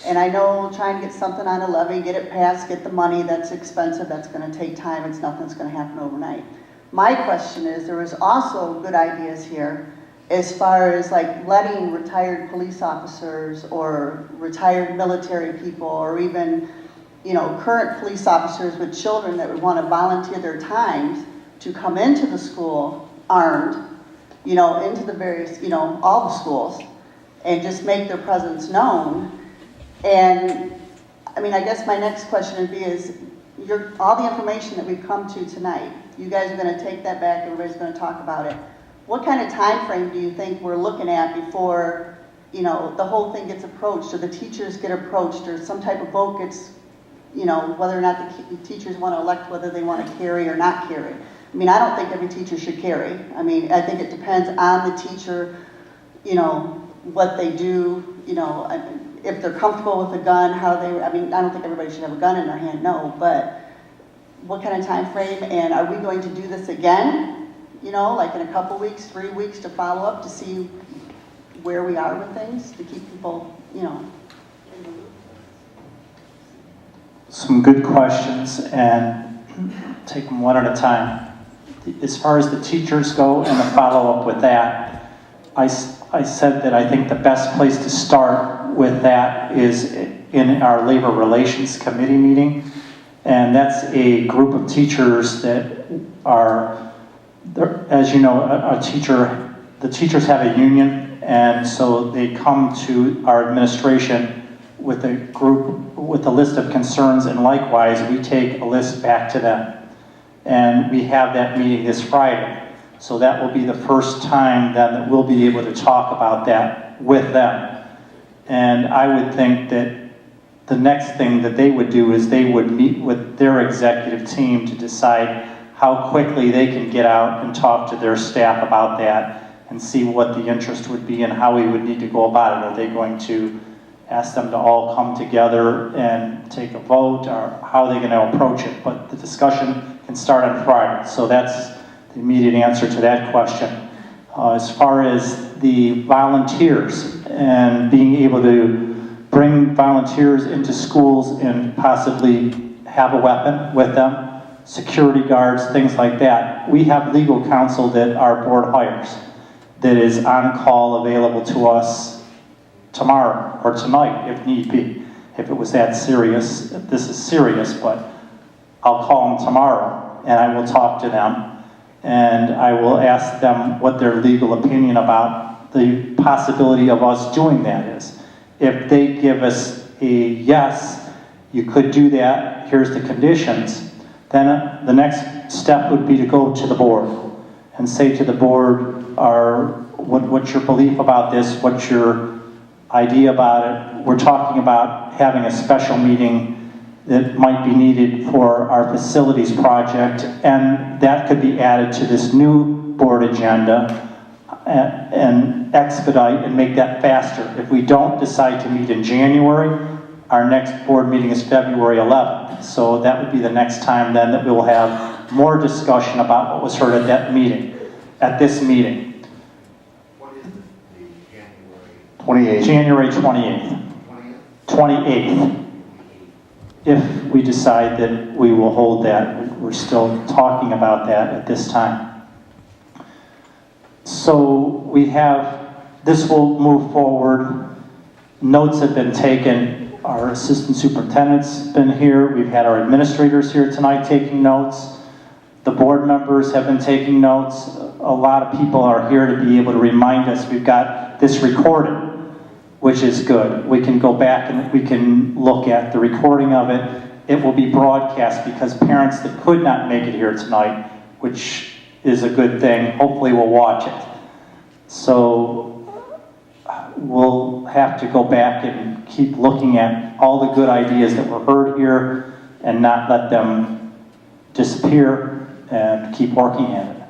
and I know trying to get something on a levy, get it passed, get the money, that's expensive, that's going to take time, it's nothing's going to happen overnight. My question is, there was also good ideas here as far as like letting retired police officers or retired military people or even, you know, current police officers with children that would want to volunteer their time to come into the school armed, you know, into the various, you know, all the schools and just make their presence known. And I mean, I guess my next question would be is, all the information that we've come to tonight, you guys are going to take that back, everybody's going to talk about it. What kind of time frame do you think we're looking at before, you know, the whole thing gets approached, or the teachers get approached, or some type of vote gets, you know, whether or not the teachers want to elect whether they want to carry or not carry? I mean, I don't think every teacher should carry. I mean, I think it depends on the teacher, you know, what they do, you know, if they're comfortable with a gun, how they, I mean, I don't think everybody should have a gun in their hand, no, but what kind of time frame, and are we going to do this again? You know, like in a couple weeks, 3 weeks to follow up to see where we are with things, to keep people, you know, in the loop. Some good questions, and take them one at a time. As far as the teachers go and the follow-up with that, I said that I think the best place to start with that is in our Labor Relations Committee meeting, and that's a group of teachers that are, as you know, the teachers have a union, and so they come to our administration with a group, with a list of concerns, and likewise, we take a list back to them. And we have that meeting this Friday. So that will be the first time then that we'll be able to talk about that with them. And I would think that the next thing that they would do is they would meet with their executive team to decide how quickly they can get out and talk to their staff about that and see what the interest would be and how we would need to go about it. Are they going to ask them to all come together and take a vote, or how are they going to approach it? But the discussion can start on Friday. So that's the immediate answer to that question. As far as the volunteers and being able to bring volunteers into schools and possibly have a weapon with them, security guards, things like that. We have legal counsel that our board hires that is on call, available to us tomorrow or tonight if need be. If it was that serious, this is serious, but I'll call them tomorrow and I will talk to them and I will ask them what their legal opinion about the possibility of us doing that is. If they give us a yes, you could do that, here's the conditions, then the next step would be to go to the board and say to the board, what's your belief about this, what's your idea about it. We're talking about having a special meeting that might be needed for our facilities project, and that could be added to this new board agenda and expedite and make that faster. If we don't decide to meet in January, our next board meeting is February 11th. So that would be the next time then that we will have more discussion about what was heard at that meeting, at this meeting. What is the January? 28th. January 28th. 28th. If we decide that we will hold that, we're still talking about that at this time. So we have, this will move forward. Notes have been taken. Our assistant superintendent's been here. We've had our administrators here tonight taking notes. The board members have been taking notes. A lot of people are here to be able to remind us. We've got this recorded, which is good. We can go back and we can look at the recording of it. It will be broadcast because parents that could not make it here tonight, which is a good thing, hopefully will watch it. So we'll have to go back and keep looking at all the good ideas that were heard here and not let them disappear and keep working at it.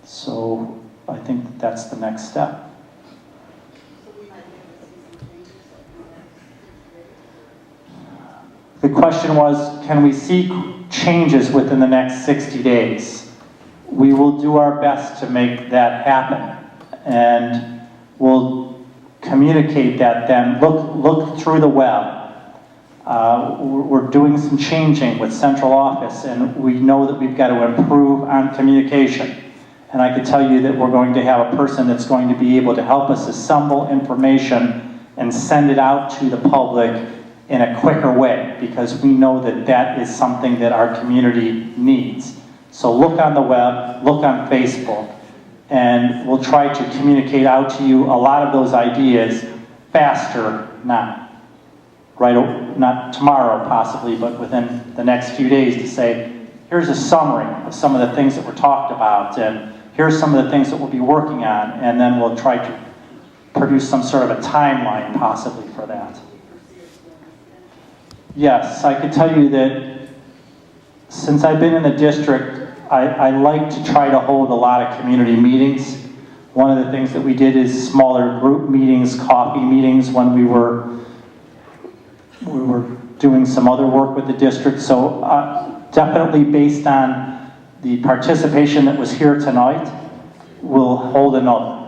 So I think that's the next step. The question was, can we see changes within the next 60 days? We will do our best to make that happen. And we'll communicate that then. Look through the web. We're doing some changing with central office, and we know that we've got to improve on communication. And I can tell you that we're going to have a person that's going to be able to help us assemble information and send it out to the public in a quicker way, because we know that that is something that our community needs. So look on the web, look on Facebook, and we'll try to communicate out to you a lot of those ideas faster, not tomorrow possibly, but within the next few days, to say, here's a summary of some of the things that were talked about, and here's some of the things that we'll be working on, and then we'll try to produce some sort of a timeline possibly for that. Yes, I can tell you that since I've been in the district, I like to try to hold a lot of community meetings. One of the things that we did is smaller group meetings, coffee meetings when we were doing some other work with the district. So definitely based on the participation that was here tonight, we'll hold another.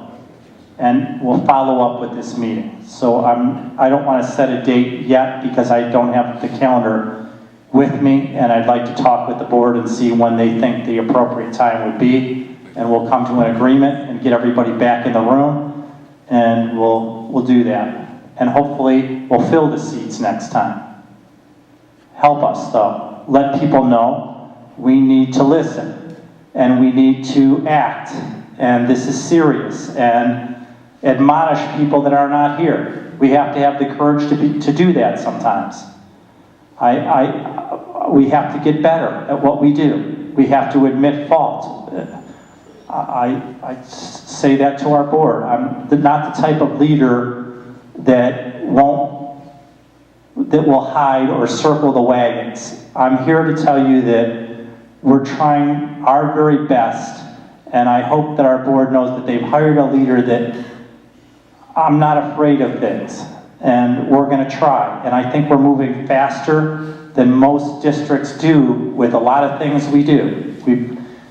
And we'll follow up with this meeting. So I don't want to set a date yet because I don't have the calendar with me, and I'd like to talk with the board and see when they think the appropriate time would be, and we'll come to an agreement and get everybody back in the room, and we'll do that. And hopefully we'll fill the seats next time. Help us though. Let people know we need to listen, and we need to act, and this is serious, and admonish people that are not here. We have to have the courage to do that sometimes. We have to get better at what we do. We have to admit fault. I say that to our board. I'm not the type of leader that will hide or circle the wagons. I'm here to tell you that we're trying our very best, and I hope that our board knows that they've hired a leader that I'm not afraid of things, and we're going to try. And I think we're moving faster than most districts do with a lot of things we do.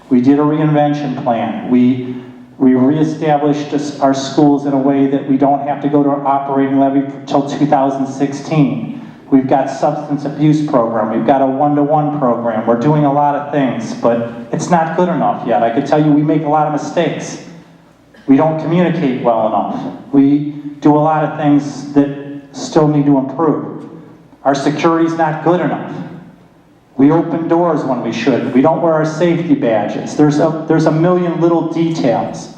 We did a reinvention plan. We reestablished our schools in a way that we don't have to go to our operating levy until 2016. We've got substance abuse program. We've got a one-to-one program. We're doing a lot of things, but it's not good enough yet. I can tell you we make a lot of mistakes. We don't communicate well enough. We do a lot of things that still need to improve. Our security's not good enough. We open doors when we shouldn't. We don't wear our safety badges. There's a million little details.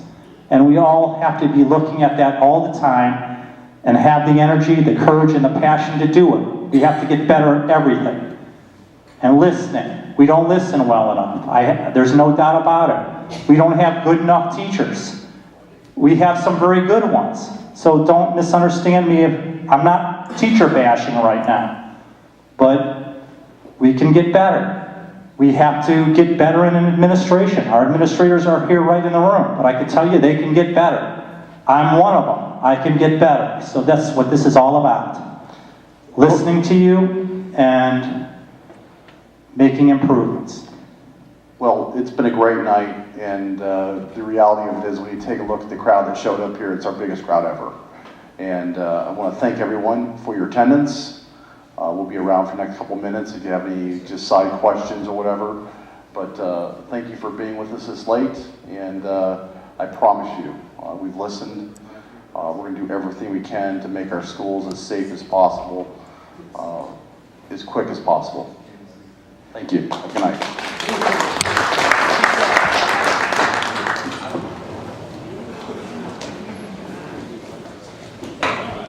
And we all have to be looking at that all the time and have the energy, the courage, and the passion to do it. We have to get better at everything. And listening. We don't listen well enough. There's no doubt about it. We don't have good enough teachers. We have some very good ones. So don't misunderstand me if I'm not teacher bashing right now. But we can get better. We have to get better in an administration. Our administrators are here right in the room, but I can tell you they can get better. I'm one of them. I can get better. So that's what this is all about. listening to you and making improvements. Well, it's been a great night, and the reality of it is when you take a look at the crowd that showed up here, it's our biggest crowd ever. And I want to thank everyone for your attendance. We'll be around for the next couple minutes if you have any just side questions or whatever. But thank you for being with us this late, and I promise you, we've listened. We're going to do everything we can to make our schools as safe as possible, as quick as possible. Thank you. Good night.